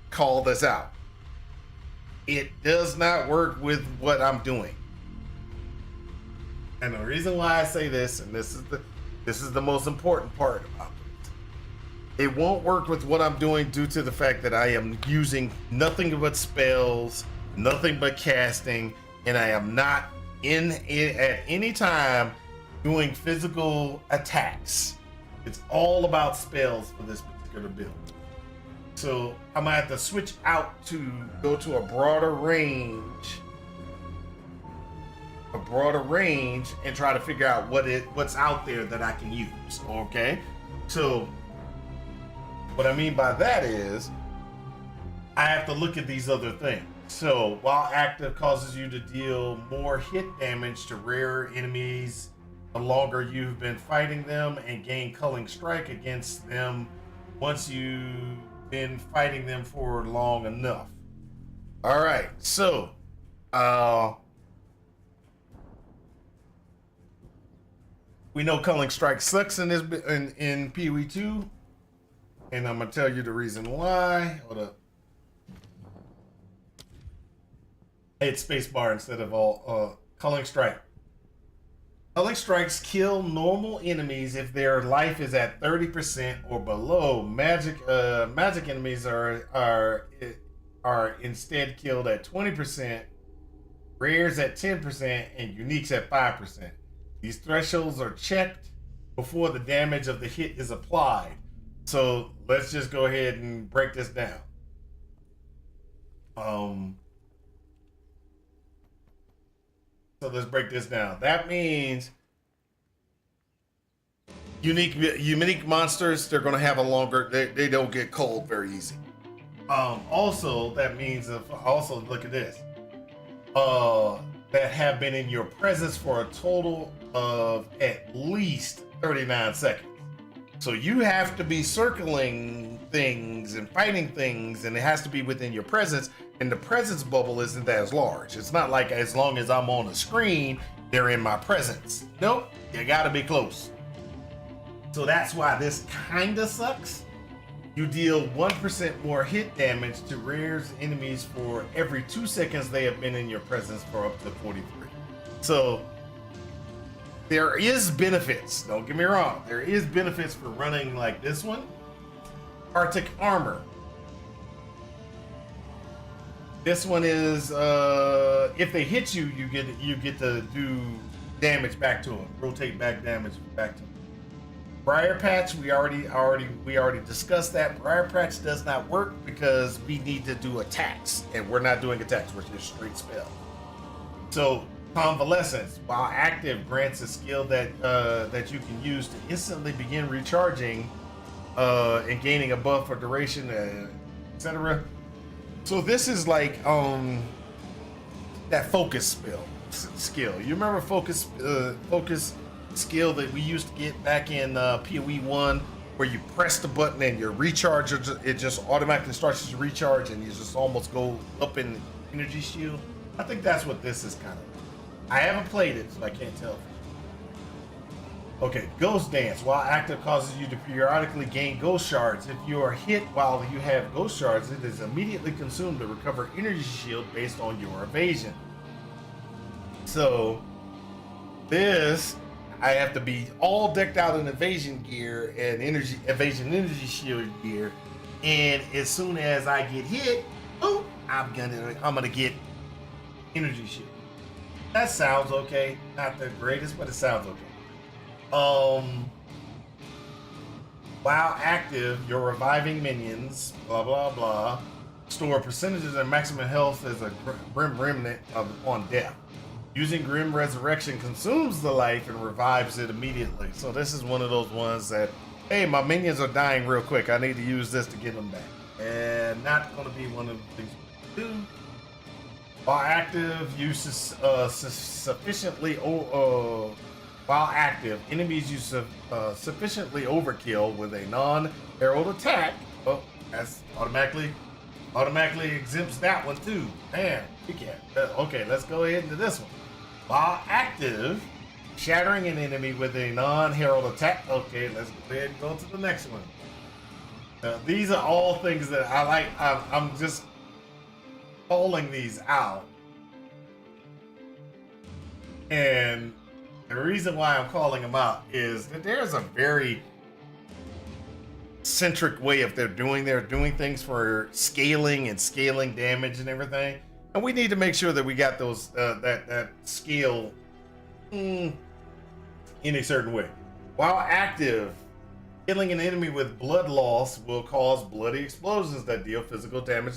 call this out. It does not work with what I'm doing. And the reason why I say this, and this is the most important part about it. It won't work with what I'm doing due to the fact that I am using nothing but spells, nothing but casting, and I am not at any time doing physical attacks. It's all about spells for this particular build. So I'm gonna have to switch out to go to a broader range and try to figure out what's out there that I can use. Okay, so what I mean by that is I have to look at these other things. So while active causes you to deal more hit damage to rare enemies the longer you've been fighting them, and gain Culling Strike against them once you've been fighting them for long enough. All right, so we know Culling Strike sucks in PoE 2, and I'm gonna tell you the reason why. Hold up. I hit spacebar instead of all Culling Strike. Culling Strikes kill normal enemies if their life is at 30% or below. Magic enemies are instead killed at 20%, rares at 10%, and uniques at 5%. These thresholds are checked before the damage of the hit is applied. So let's just go ahead and break this down. So let's break this down. That means unique monsters, they're going to have a longer, they don't get cold very easy. Also, that means also look at this. That have been in your presence for a total of at least 39 seconds. So you have to be circling things and fighting things, and it has to be within your presence. And the presence bubble isn't as large. It's not like as long as I'm on the screen, they're in my presence. Nope, you gotta be close. So that's why this kinda sucks. You deal 1% more hit damage to rares enemies for every 2 seconds they have been in your presence for up to 43. So there is benefits, don't get me wrong. There is benefits for running like this one. Arctic Armor. This one is if they hit you, you get to do damage back to them, rotate back damage back to them. Briar Patch, we already discussed that. Briar Patch does not work because we need to do attacks, and we're not doing attacks. We're just straight spell. So Convalescence, while active, grants a skill that you can use to instantly begin recharging and gaining a buff for duration, etc. So this is like that focus skill. You remember focus skill that we used to get back in PoE 1 where you press the button and your recharge, it just automatically starts to recharge and you just almost go up in energy shield. I think that's what this is kind of. I haven't played it, so I can't tell. Okay, Ghost Dance. While active, causes you to periodically gain ghost shards. If you are hit while you have ghost shards, it is immediately consumed to recover energy shield based on your evasion. So this, I have to be all decked out in evasion gear and evasion energy shield gear, and as soon as I get hit, boom, I'm gonna get energy shield. That sounds okay. Not the greatest, but it sounds okay. While active, your reviving minions, blah blah blah, store percentages and maximum health as a Grim Remnant on death. Using Grim Resurrection consumes the life and revives it immediately. So this is one of those ones that, hey, my minions are dying real quick. I need to use this to get them back. And not going to be one of the things we do. While active, uses sufficiently. While active, enemies use sufficiently overkill with a non-herald attack. Oh, that's automatically exempts that one too. Man, we can't. Okay, let's go ahead into this one. While active, shattering an enemy with a non-herald attack. Okay, let's go ahead and go to the next one. These are all things that I like. I'm just calling these out. And the reason why I'm calling them out is that there's a very centric way of they're doing things for scaling damage and everything, and we need to make sure that we got those that scale in a certain way. While active, killing an enemy with blood loss will cause bloody explosions that deal physical damage,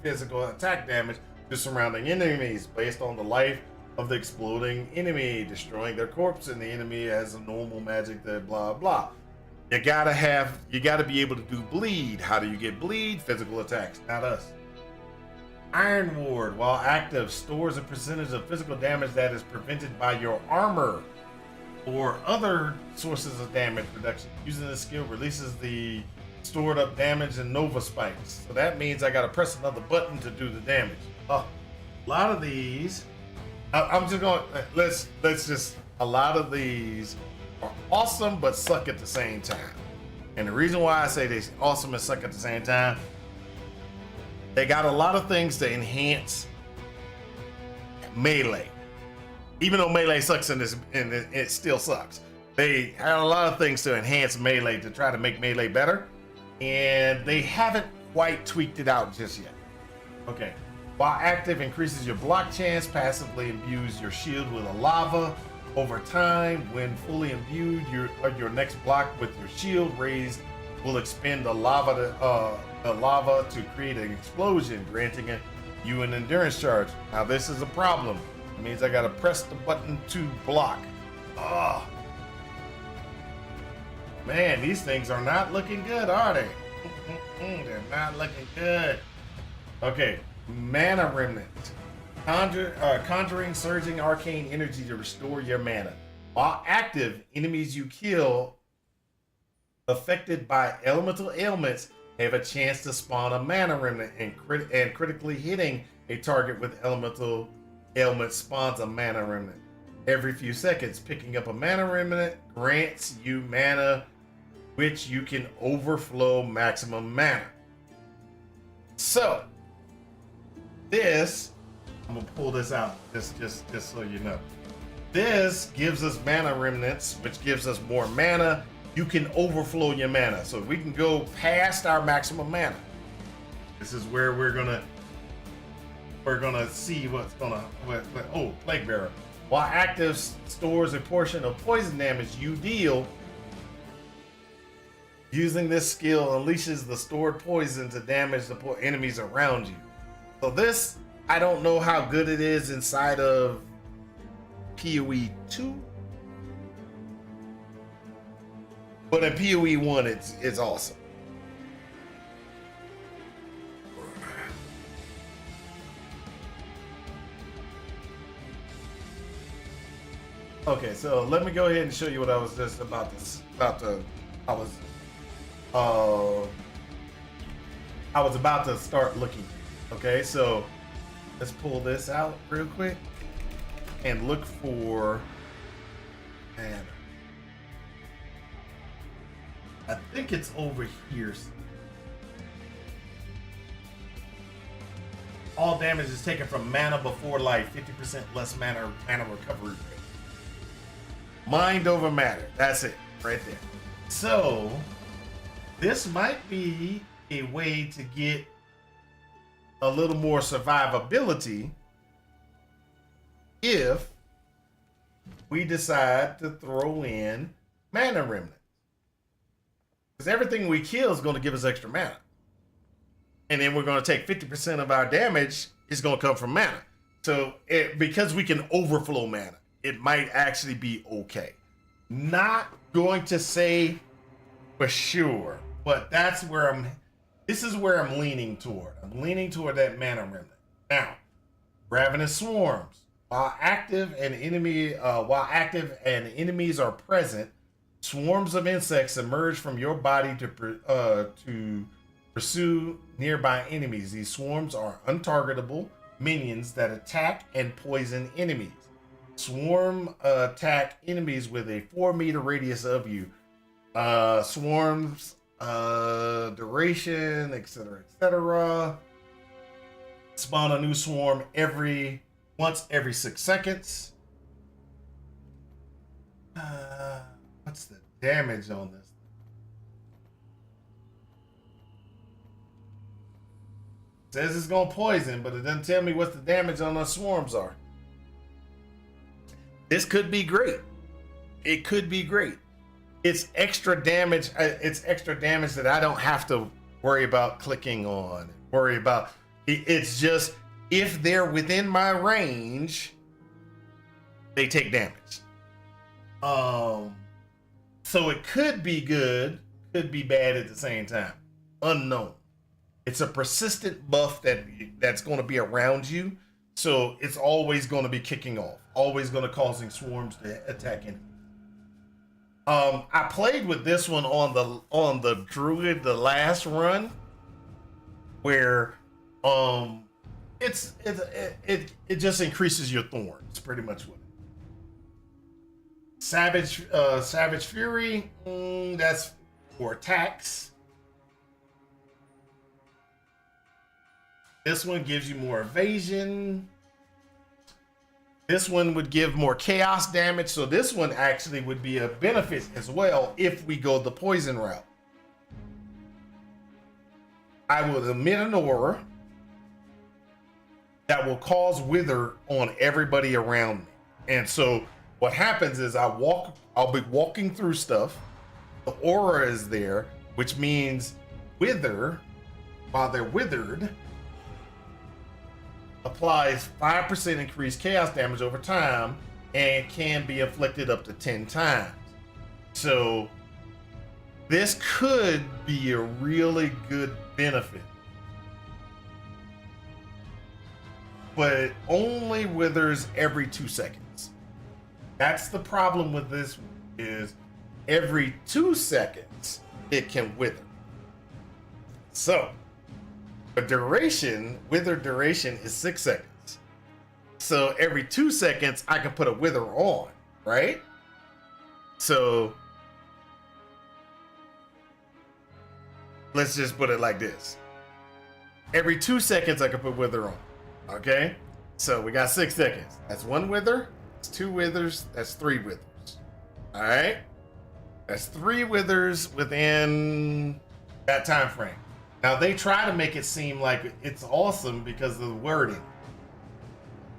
physical attack damage to surrounding enemies based on the life of the exploding enemy, destroying their corpse, and the enemy has a normal magic that blah blah. You gotta be able to do bleed. How do you get bleed? Physical attacks, not us. Iron Ward, while active, stores a percentage of physical damage that is prevented by your armor or other sources of damage reduction. Using this skill releases the stored up damage and Nova spikes. So that means I gotta press another button to do the damage. A lot of these, I'm just going, a lot of these are awesome but suck at the same time. And the reason why I say they're awesome and suck at the same time, they got a lot of things to enhance melee. Even though melee sucks in this, and it still sucks. They had a lot of things to enhance melee to try to make melee better, and they haven't quite tweaked it out just yet. Okay. While active, increases your block chance, passively imbues your shield with a lava. Over time, when fully imbued, your next block with your shield raised will expend the lava to create an explosion, granting you an endurance charge. Now this is a problem. It means I gotta press the button to block. Oh. Man, these things are not looking good, are they? They're not looking good. Okay. Mana Remnant. Conjuring surging arcane energy to restore your mana. While active, enemies you kill affected by elemental ailments have a chance to spawn a Mana Remnant, and critically hitting a target with elemental ailment spawns a Mana Remnant. Every few seconds, picking up a Mana Remnant grants you mana which you can overflow maximum mana. So this, I'm gonna pull this out just so you know. This gives us Mana Remnants, which gives us more mana. You can overflow your mana, so we can go past our maximum mana. This is where we're gonna see what's gonna. Oh, Plague Bearer. While active, stores a portion of poison damage you deal. Using this skill unleashes the stored poison to damage the enemies around you. So this, I don't know how good it is inside of PoE 2, but in PoE 1, it's awesome. Okay, so let me go ahead and show you what I was just I was I was about to start looking. Okay, so let's pull this out real quick and look for mana. I think it's over here. All damage is taken from mana before life, 50% less mana recovery rate. Mind over matter. That's it, right there. So, this might be a way to get a little more survivability if we decide to throw in mana remnants. Because everything we kill is going to give us extra mana. And then we're going to take 50% of our damage is going to come from mana. So because we can overflow mana, it might actually be okay. Not going to say for sure, but that's where this is where I'm leaning toward. I'm leaning toward that mana remnant. Now, Ravenous Swarms. While active and enemies are present, swarms of insects emerge from your body to pursue nearby enemies. These swarms are untargetable minions that attack and poison enemies. Swarm attack enemies with a 4-meter radius of you. Swarms duration, etc., etc. Spawn a new swarm once every 6 seconds. What's the damage on this? It says it's gonna poison, but it doesn't tell me what the damage on those swarms are. This could be great. It could be great. It's extra damage. It's extra damage that I don't have to worry about clicking on. Worry about. It's just if they're within my range, they take damage. So it could be good, could be bad at the same time. Unknown. It's a persistent buff that's going to be around you, so it's always going to be kicking off, always going to causing swarms to attack enemies. I played with this one on the druid the last run, where it just increases your thorns, pretty much what it is. Savage Fury, that's for attacks. This one gives you more evasion. This one would give more chaos damage. So this one actually would be a benefit as well if we go the poison route. I will emit an aura that will cause wither on everybody around me. And so what happens is I'll be walking through stuff. The aura is there, which means wither, while they're withered, applies 5% increased chaos damage over time and can be inflicted up to 10 times. So this could be a really good benefit. But it only withers every 2 seconds. That's the problem with this one, is every 2 seconds it can wither. So wither duration is 6 seconds. So every 2 seconds, I can put a wither on, right? So let's just put it like this. Every 2 seconds, I can put wither on, okay? So we got 6 seconds. That's 1 wither, that's 2 withers, that's 3 withers. All right? That's 3 withers within that time frame. Now, they try to make it seem like it's awesome because of the wording.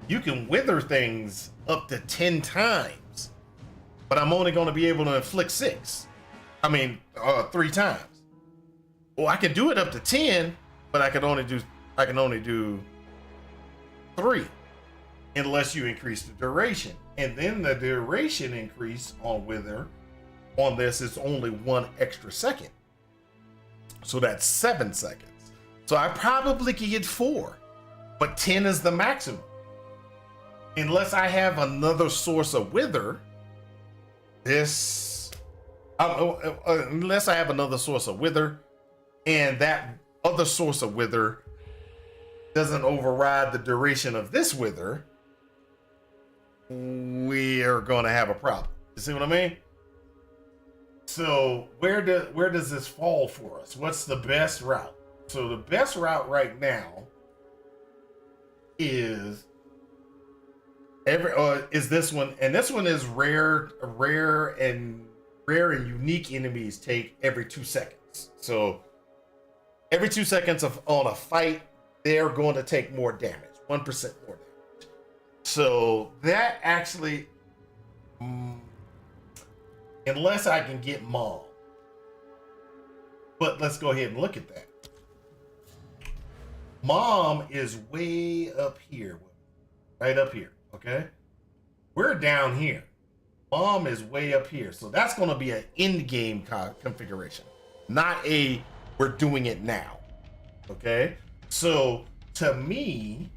You can wither things up to 10 times, but I'm only going to be able to inflict 3 times. Well, I can do it up to 10, but I can only do 3 unless you increase the duration. And then the duration increase on wither on this is only 1 extra second. So that's 7 seconds. So I probably could get 4, but 10 is the maximum. Unless I have another source of wither, this Unless I have another source of wither, and that other source of wither doesn't override the duration of this wither, we are going to have a problem. You see what I mean? So where does this fall for us? What's the best route? So the best route right now is is this one, and this one is rare and unique enemies take every 2 seconds. So every 2 seconds on a fight, they're going to take more damage, 1% more damage. So that actually, unless I can get Mom, but let's go ahead and look at that. Mom is way up here, right up here. Okay, we're down here. Mom is way up here, so that's going to be an in-game configuration, not a we're doing it now. Okay, so to me,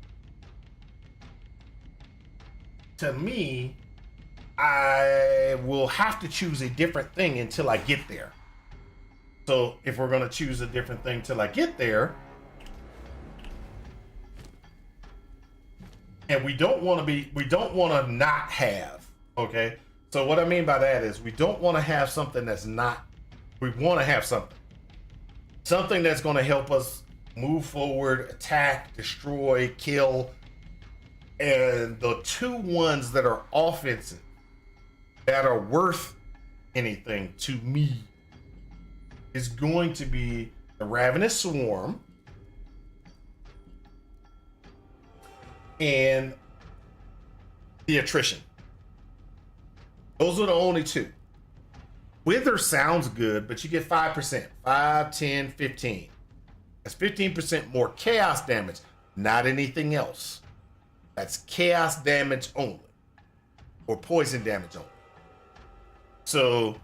I will have to choose a different thing until I get there. So if we're going to choose a different thing till I get there, and we don't want to not have, okay? So what I mean by that is we don't want to have something that's not, we want to have something that's going to help us move forward, attack, destroy, kill. And the two ones that are offensive, that are worth anything to me, is going to be the Ravenous Swarm and the Attrition. Those are the only two. Wither sounds good, but you get 5%. 5, 10, 15. That's 15% more chaos damage, not anything else. That's chaos damage only, or poison damage only. So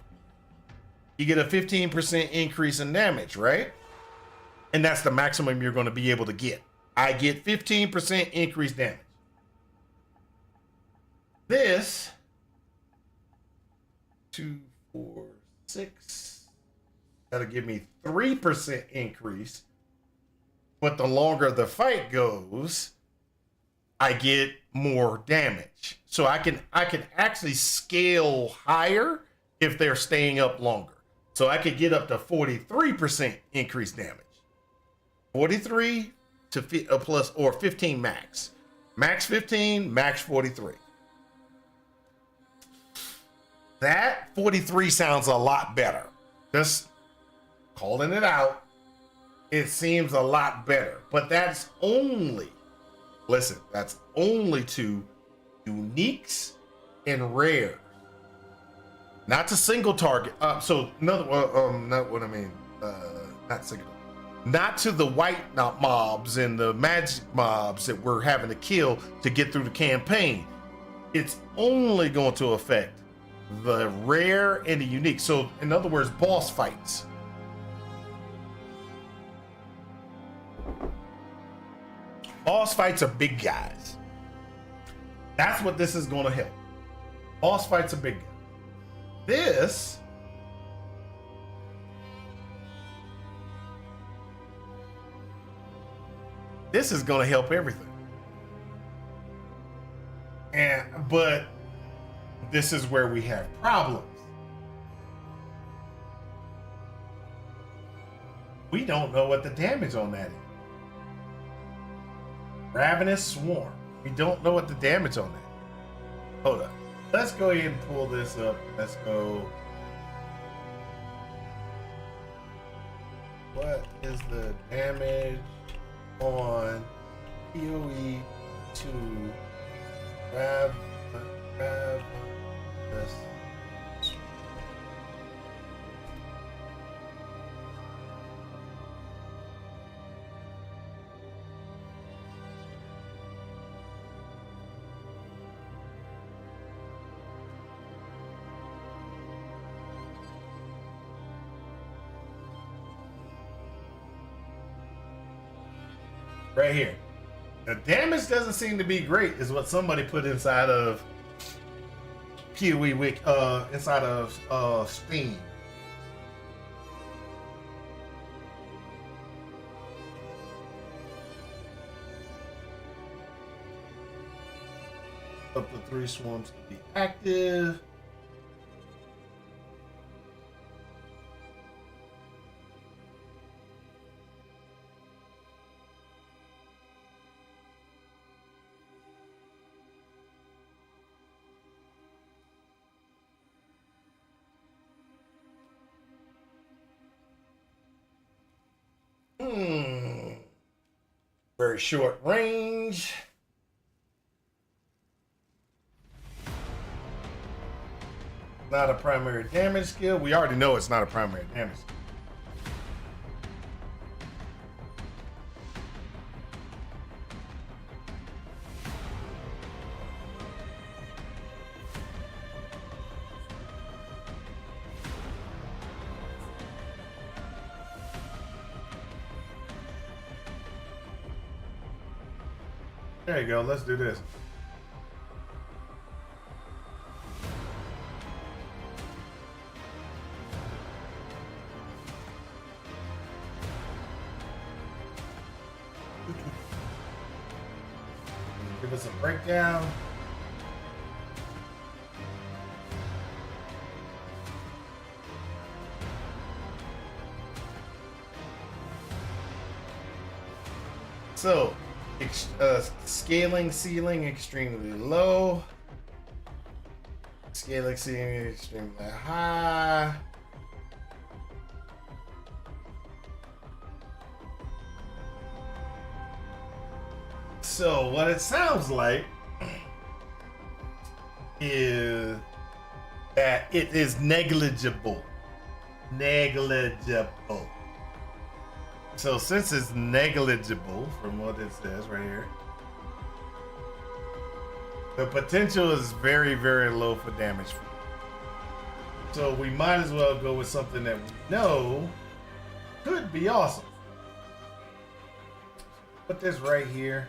you get a 15% increase in damage, right? And that's the maximum you're going to be able to get. I get 15% increased damage. This 2, 4, 6. That'll give me 3% increase. But the longer the fight goes, I get more damage. So I can actually scale higher if they're staying up longer. So I could get up to 43% increased damage. 43 to plus or 15 max. Max 15, max 43. That 43 sounds a lot better. Just calling it out. It seems a lot better. But that's only, listen, that's only to uniques and rare. Not to single target. So another, not what I mean. Not single. Not to the white mobs and the magic mobs that we're having to kill to get through the campaign. It's only going to affect the rare and the unique. So in other words, boss fights. Boss fights are big guys. That's what this is going to help. Boss fights are big guys. This is going to help everything. But this is where we have problems. We don't know what the damage on that is. Ravenous Swarm. We don't know what the damage on that is. Hold up. Let's go ahead and pull this up. Let's go. What is the damage on PoE to Ravenous? Right here. The damage doesn't seem to be great, is what somebody put inside of PoE Wiki, inside of Steam. Up to 3 swarms to be active. Very short range. Not a primary damage skill. We already know it's not a primary damage skill. There you go. Let's do this. Give us a breakdown. So, scaling ceiling extremely low. Scaling ceiling extremely high. So what it sounds like is that it is negligible. Negligible. So since it's negligible from what it says right here, the potential is very, very low for damage. So we might as well go with something that we know could be awesome. Put this right here.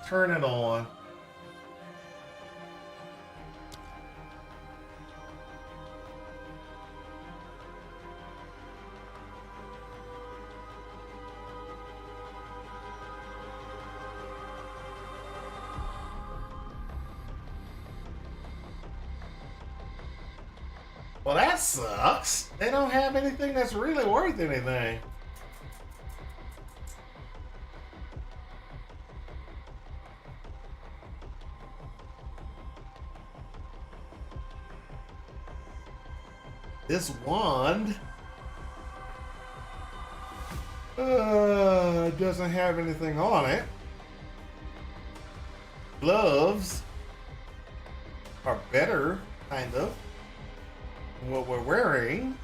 Turn it on. Well, that sucks. They don't have anything that's really worth anything. This wand doesn't have anything on it. Gloves are better, kind of, than what we're wearing.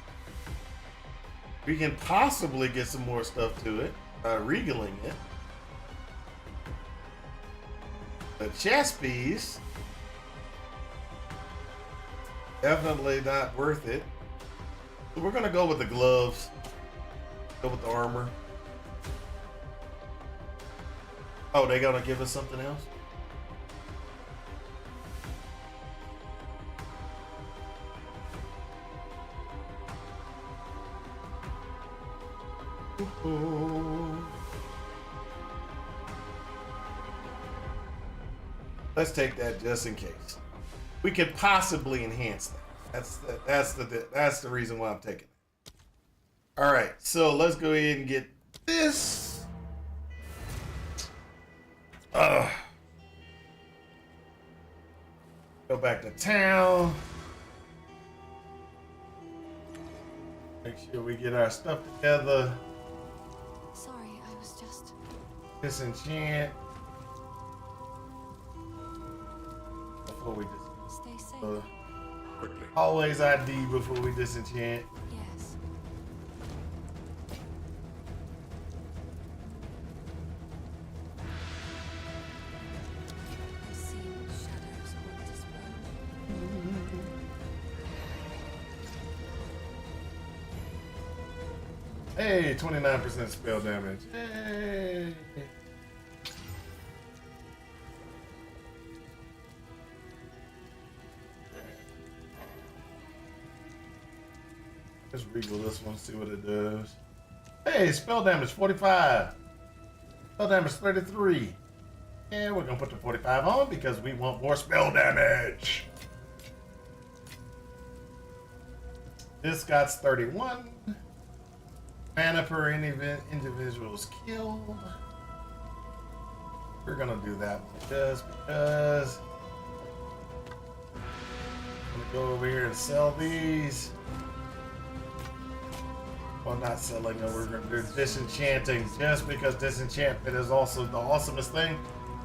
We can possibly get some more stuff to it by regaling it. The chest piece, definitely not worth it. So we're gonna go with the gloves. Go with the armor. Oh, they gonna give us something else? Ooh. Let's take that just in case. We could possibly enhance that. That's the reason why I'm taking it. All right, so let's go ahead and get this. Go back to town. Make sure we get our stuff together. Sorry, I was just... Disenchant. Before we Stay safe. Quickly. always ID before we disenchant. Yes. I see shadows on display. Hey, 29% spell damage. Hey. Let's regal this one, see what it does. Hey, spell damage 45. Spell damage 33. And we're gonna put the 45 on because we want more spell damage. This got's 31. Mana per individual's killed. We're gonna do that one just because. I'm gonna go over here and sell these. Well, not selling them, we're gonna do disenchanting just because disenchantment is also the awesomest thing.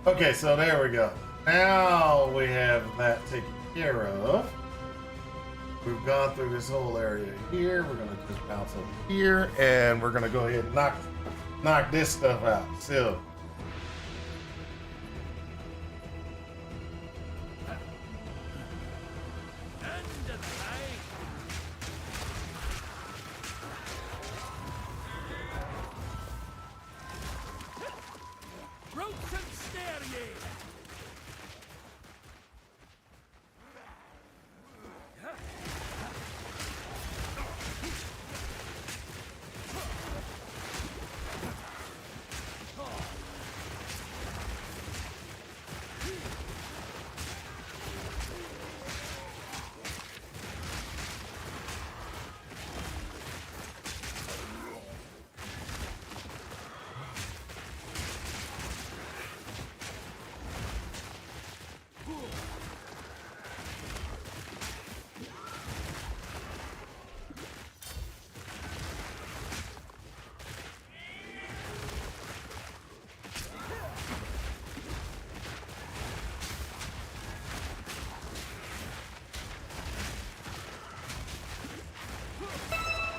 Okay, so there we go. Now we have that taken care of. We've gone through this whole area here. We're gonna just bounce over here, and we're gonna go ahead and knock this stuff out. So, Roots and stare ye!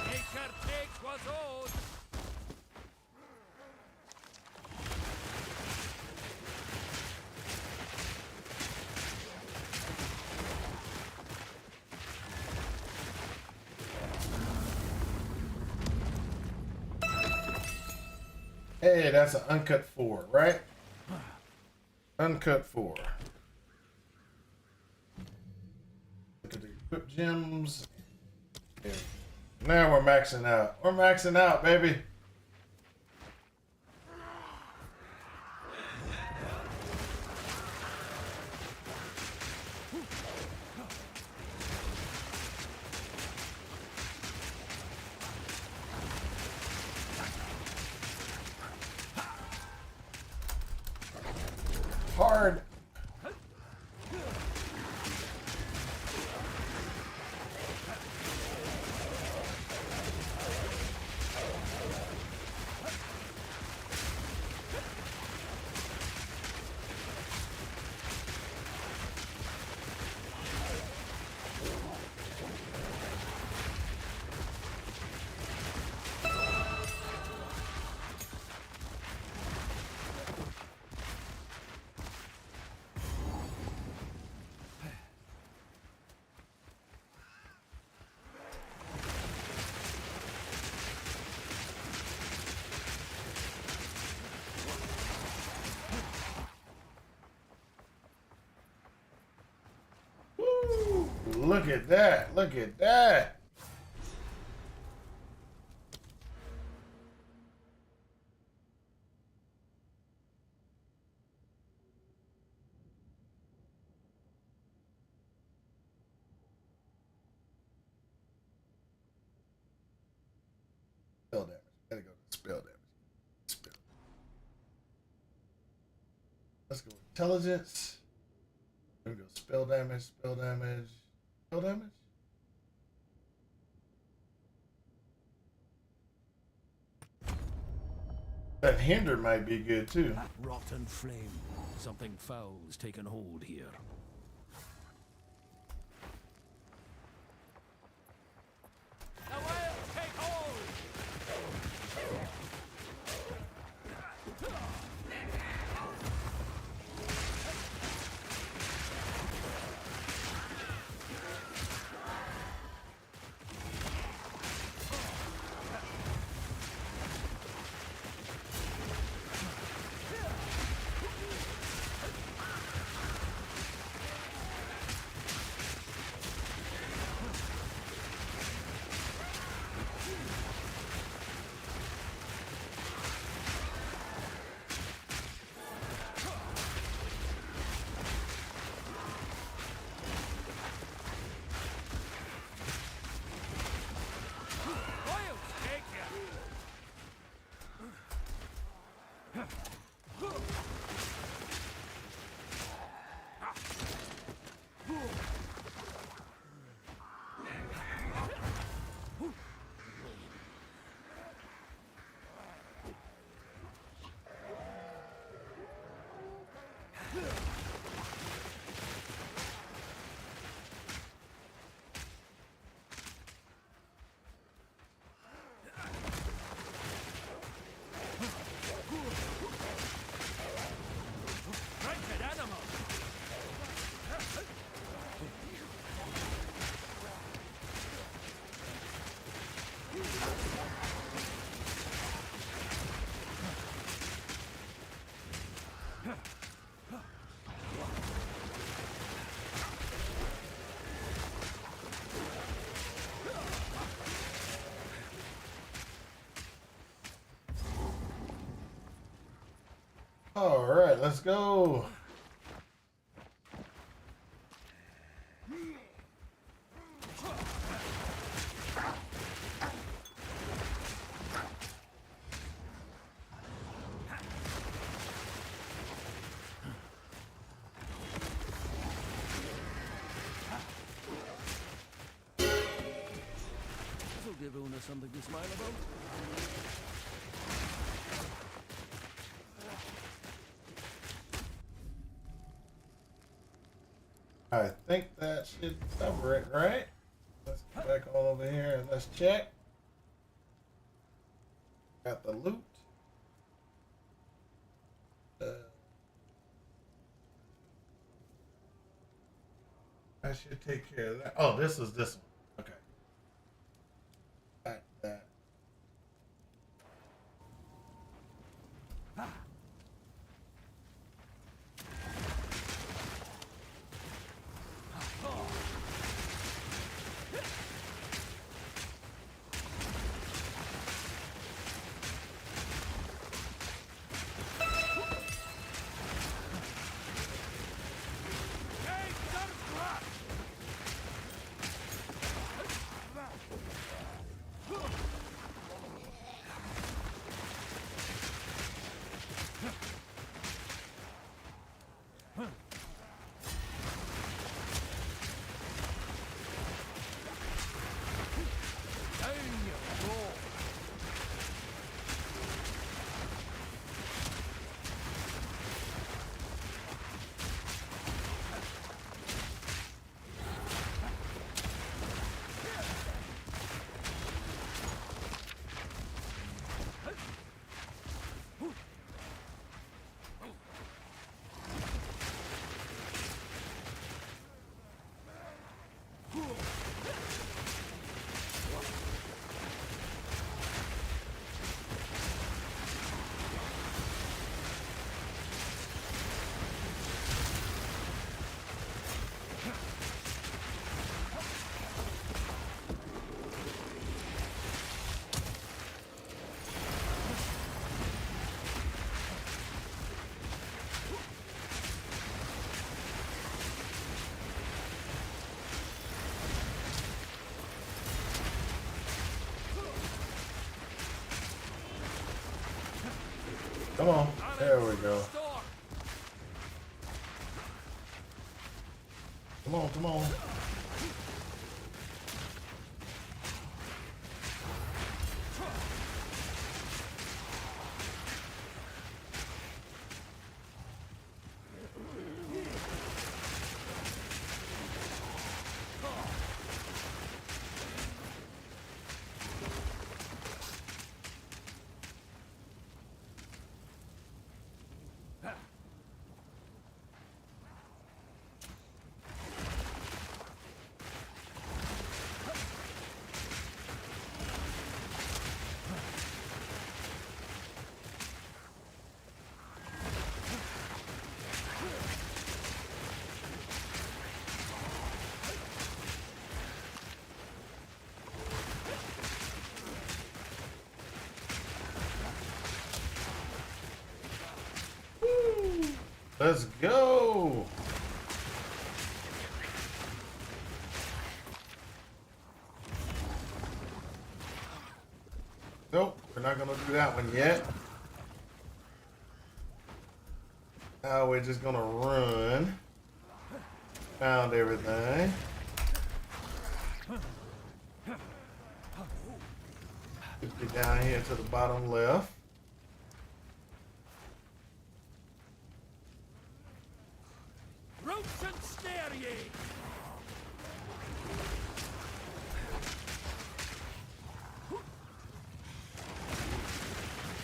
Nature takes what's owed. hey, that's an uncut 4, right? Uncut 4. Look at the equip gems. There. Now we're maxing out. We're maxing out, baby. Hard. Woo! Look at that. Look at that. Spell damage. Gotta go to spell damage. Spell. Let's go intelligence. There we go. Spell damage, spell damage, spell damage. That hinder might be good too. Rotten flame. Something foul's taken hold here. The wild take hold! All right, let's go. This'll give Una something to smile about. I think that should cover it, right? Let's get back all over here and let's check. Got the loot. I should take care of that. Oh, this is this one. Okay. Got that. Come on. There we go. Come on, come on. Let's go. Nope, we're not gonna do that one yet. Now we're just gonna run. Found everything. Get down here to the bottom left. Roots and snare ye!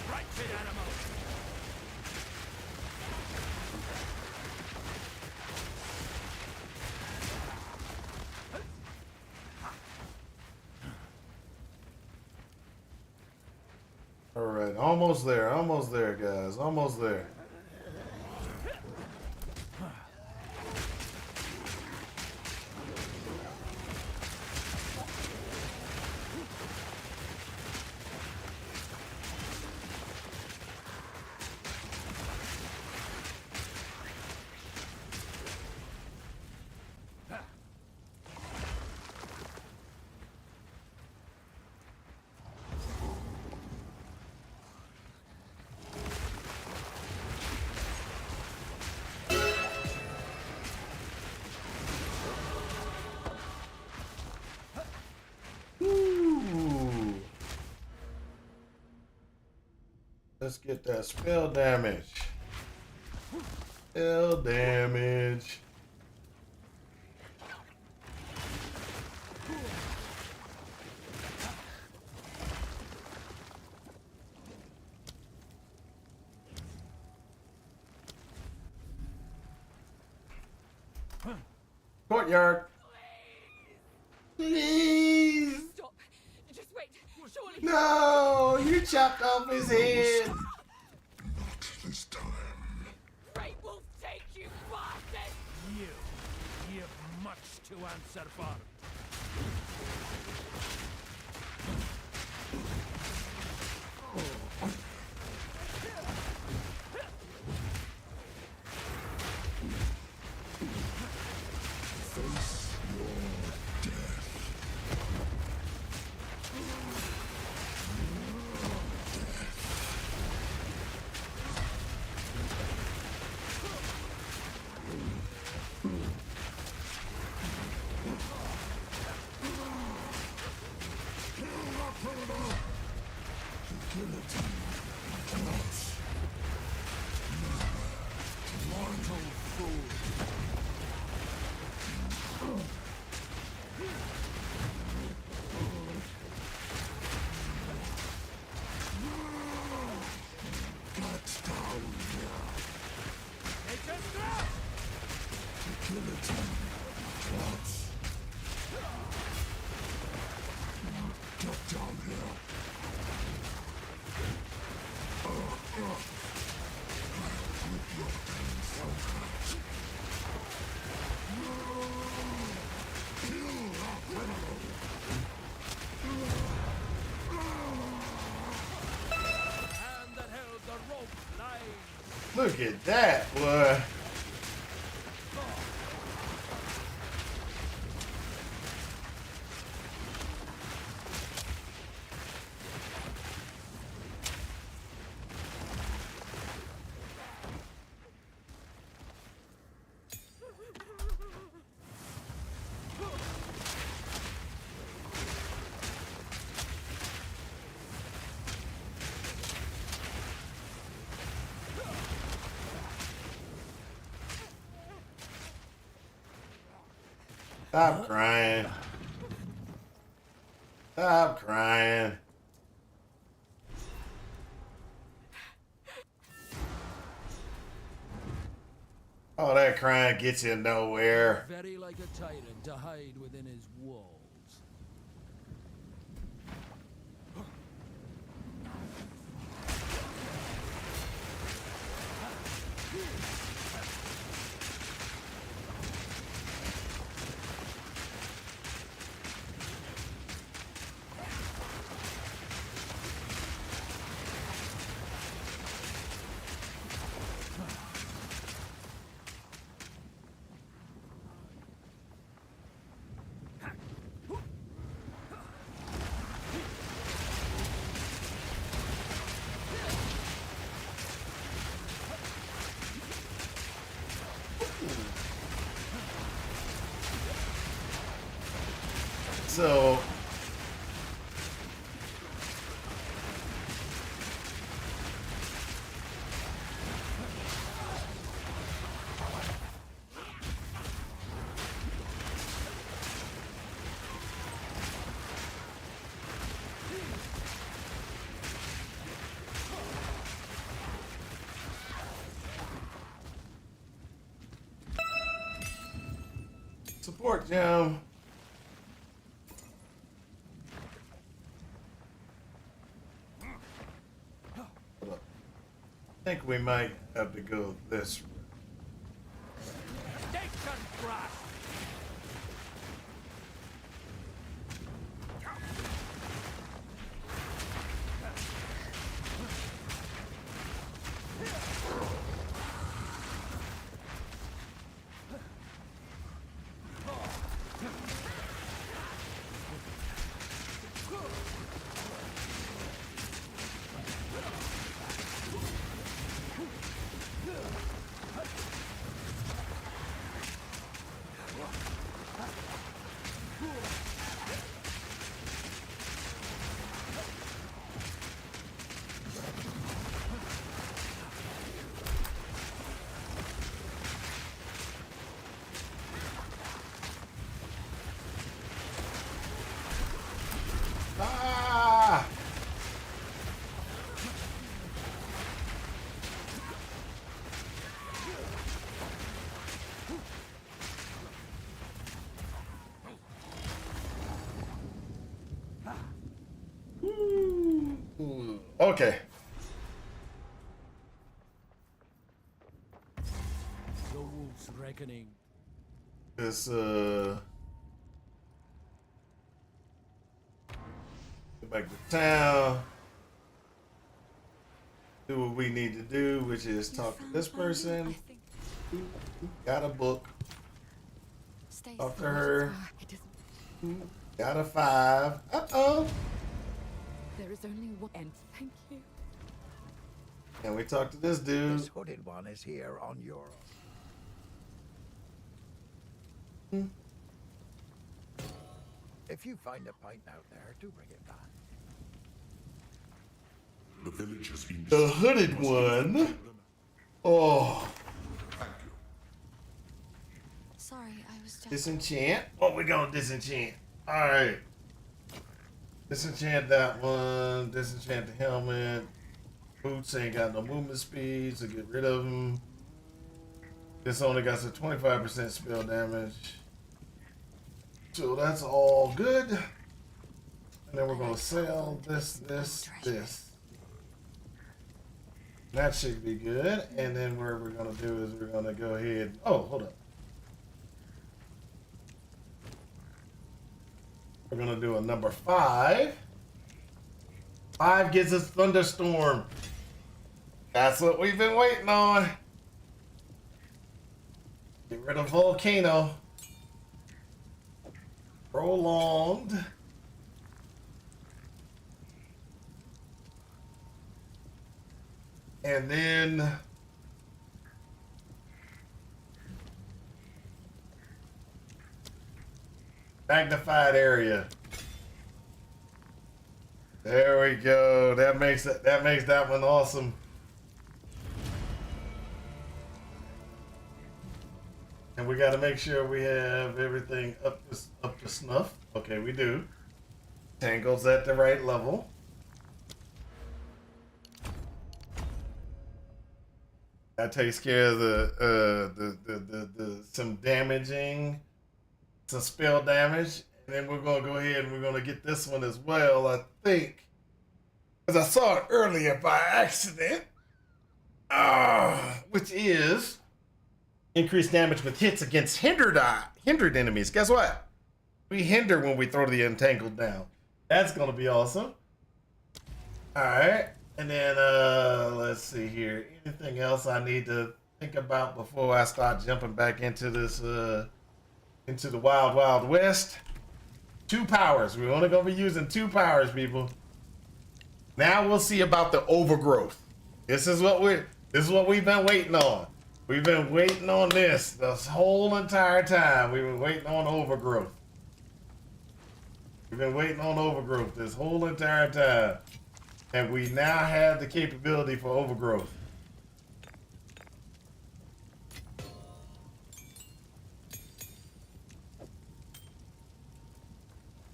Right fit, animal! All right, almost there, guys, almost there. Let's get that spell damage. Spell damage. Courtyard. Please. Stop. Just wait. Surely. No, you chopped off his head. This time. Great Wolf, take you, bastard! You have much to answer for. Hand that held the rope lies. Look at that, boy. Stop crying. Stop crying. All that crying gets you nowhere. Very like a tyrant to hide within his walls. So support Jim. I think we might have to go this route. Station thrust. Okay. The wolf's reckoning. Let's go back to town. Do what we need to do, which is You talk to found this family, person. I think. Got a book. Stay Talk to safe. her. It isn't. Got a 5. Uh-oh. There is only one. And thank you. And we talk to this dude. This hooded one is here on your... If you find a pint out there, do bring it back. The village has been The hooded one. Oh. Sorry, I was just. Disenchant. What we gonna disenchant? Alright. Disenchant that one. Disenchant the helmet. Boots ain't got no movement speed, so get rid of them. This only got some 25% spell damage. So that's all good. And then we're gonna sell this. That should be good. And then what we're gonna do is we're gonna go ahead. Oh, hold up. We're gonna do a number 5. 5 gets us Thunderstorm. That's what we've been waiting on. Get rid of Volcano. Prolonged. And then magnified area. There we go. That makes that one awesome. And we got to make sure we have everything up to snuff. Okay, we do. Tangle's at the right level. That takes care of the some damaging, some spell damage, and then we're gonna go ahead and we're gonna get this one as well. I think, because I saw it earlier by accident, which is increased damage with hits against hindered enemies. Guess what? We hinder when we throw the entangled down. That's gonna be awesome. All right. And then, let's see here. Anything else I need to think about before I start jumping back into this, into the Wild Wild West? 2 powers. We're only going to be using 2 powers, people. Now we'll see about the overgrowth. This is what we've been waiting on. We've been waiting on this whole entire time. We've been waiting on overgrowth. We've been waiting on overgrowth this whole entire time. And we now have the capability for overgrowth.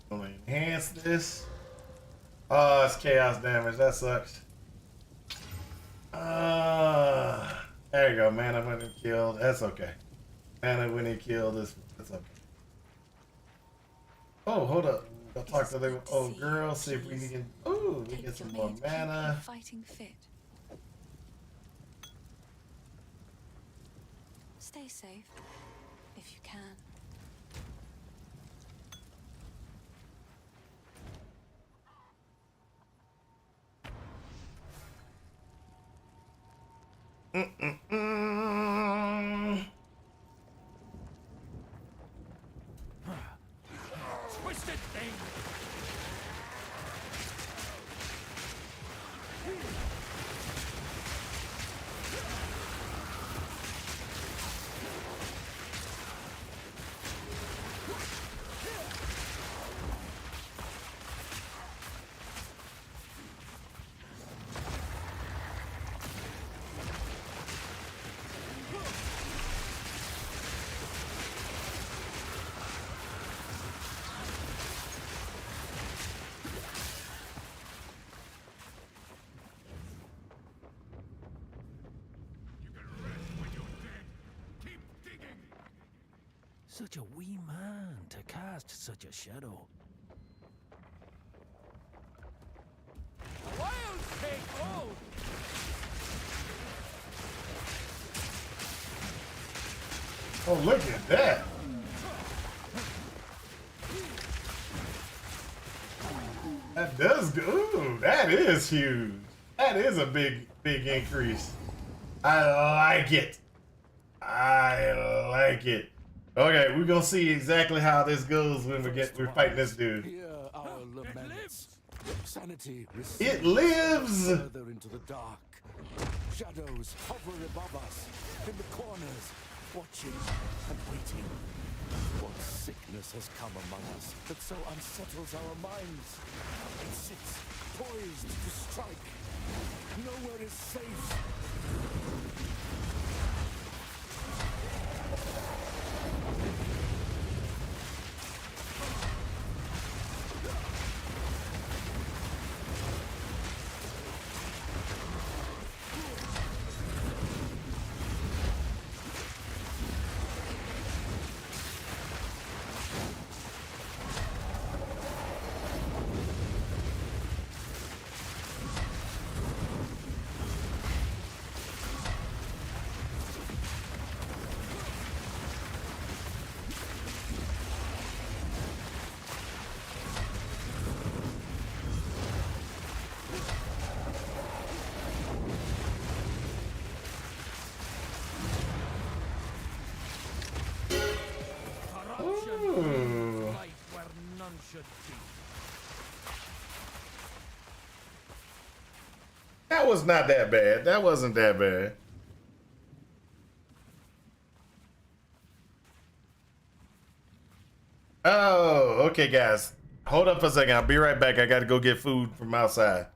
I'm gonna enhance this. Oh, it's chaos damage. That sucks. There you go. Mana when he killed. That's okay. Mana when he killed. That's okay. Oh, hold up. I'll talk to the old girl, see if we can. Ooh, we get some more mana. Fighting fit. Stay safe, if you can. Twisted thing! Such a wee man to cast such a shadow. Wild thing! Oh, look at that. That does go. Ooh, that is huge. That is a big increase. I like it. I like it. Okay, we're gonna see exactly how this goes when we're fighting this dude. Hear our laments. Sanity It lives. further into the dark. Shadows hover above us, in the corners, watching and waiting. What sickness has come among us that so unsettles our minds? It sits poised to strike. Nowhere is safe. Ooh. Light where none should be. That was not that bad. That wasn't that bad. Oh, okay, guys. Hold up for a second. I'll be right back. I got to go get food from outside.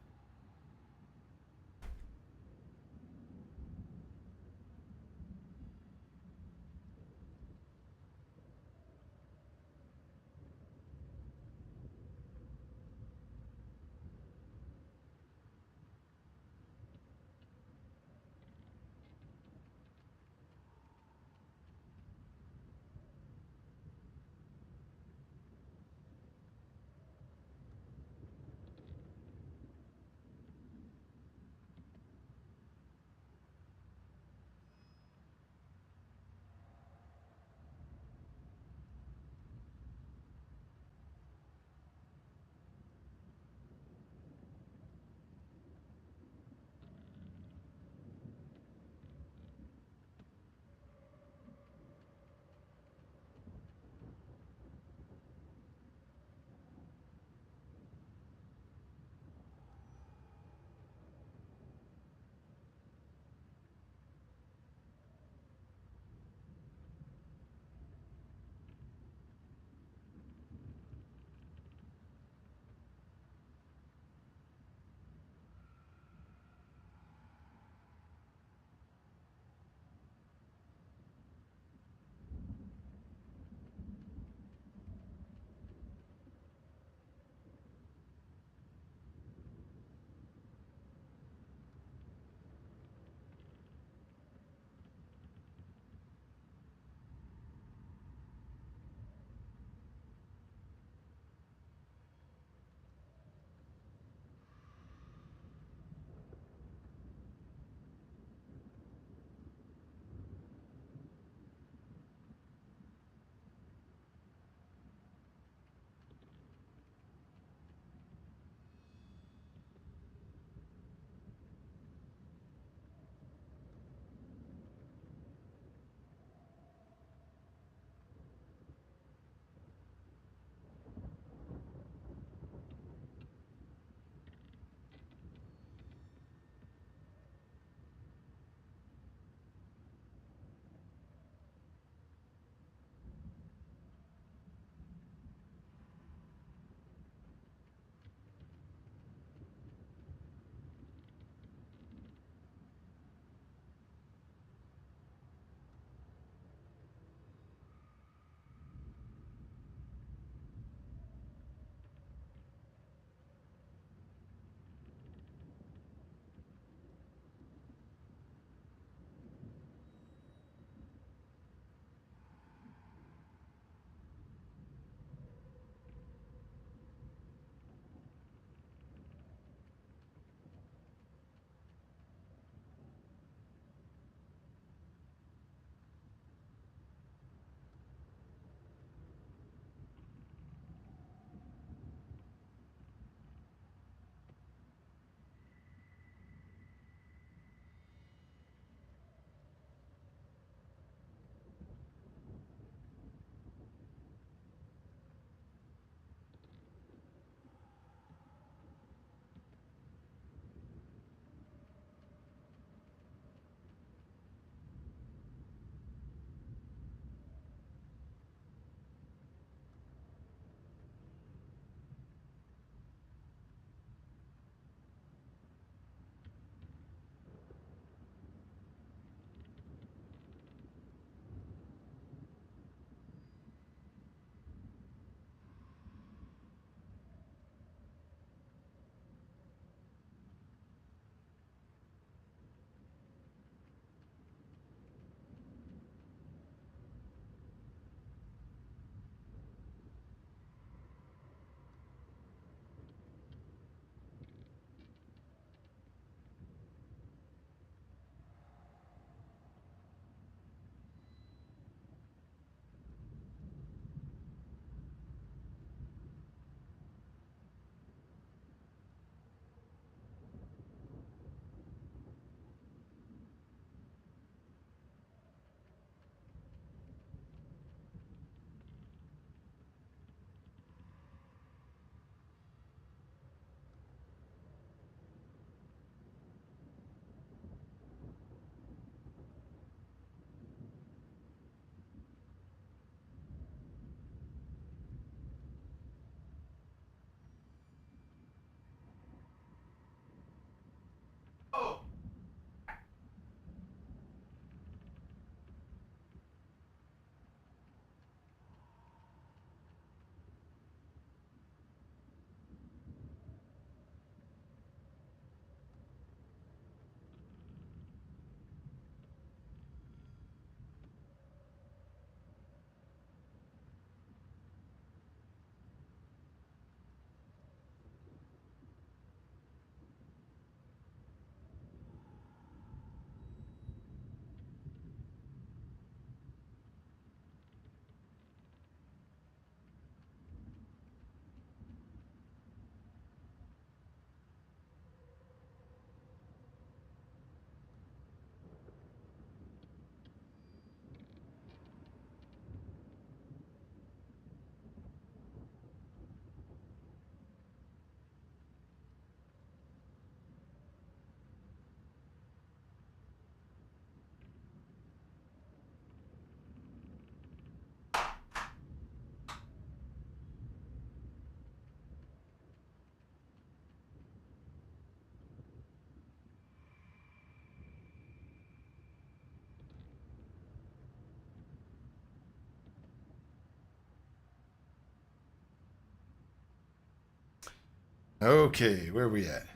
Okay, where we at?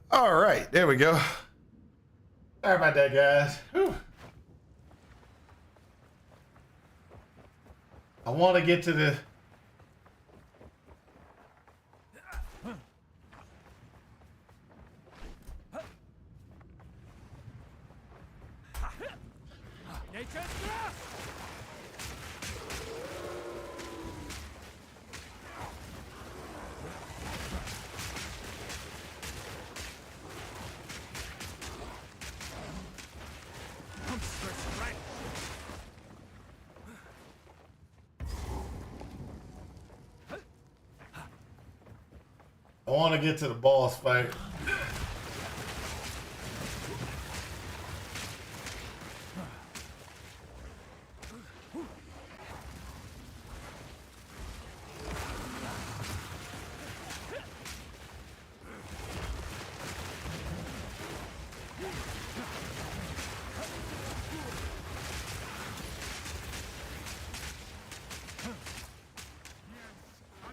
All right, there we go. Sorry about that, guys. Whew. I want to get to the... Nature's wrath! Monstrous wretch! I want to get to the boss fight.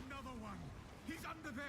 Another one. He's under there.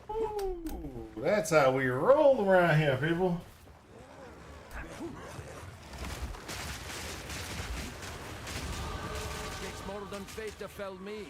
Ooh, that's how we roll around here, people. Takes more than fate to fell me.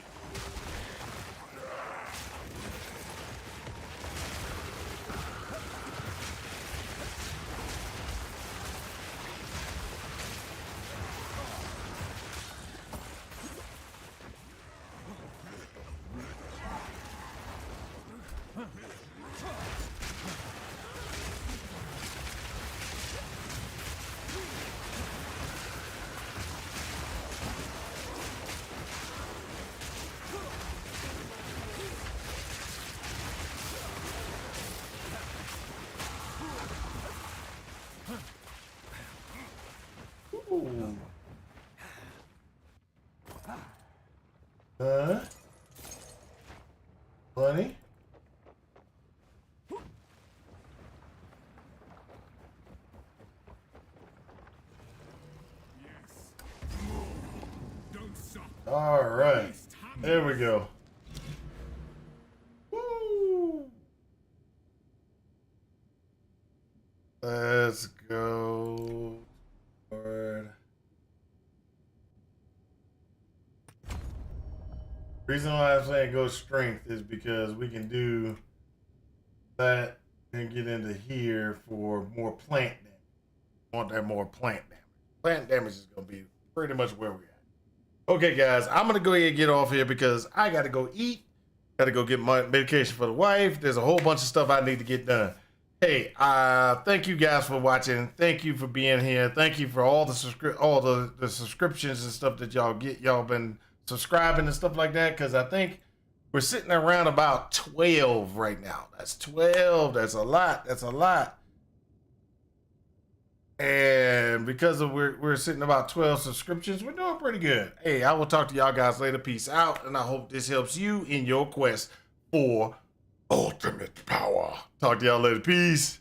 Ooh. Bunny? Yes. Don't stop. All right. There we go. Woo. Let's go. Forward. Reason why I'm saying go strength is because we can do that and get into here for more plant damage. Want that more plant damage. Plant damage is gonna be pretty much where we're at. Okay, guys, I'm gonna go ahead and get off here because I gotta go eat. Gotta go get my medication for the wife. There's a whole bunch of stuff I need to get done. Hey, thank you guys for watching. Thank you for being here. Thank you for all the subscriptions and stuff that y'all get. Y'all been subscribing and stuff like that, because I think we're sitting around about 12 right now. That's 12. That's a lot. That's a lot. And because of we're sitting about 12 subscriptions, we're doing pretty good. Hey, I will talk to y'all guys later. Peace out, and I hope this helps you in your quest for ultimate power. Talk to y'all later. Peace.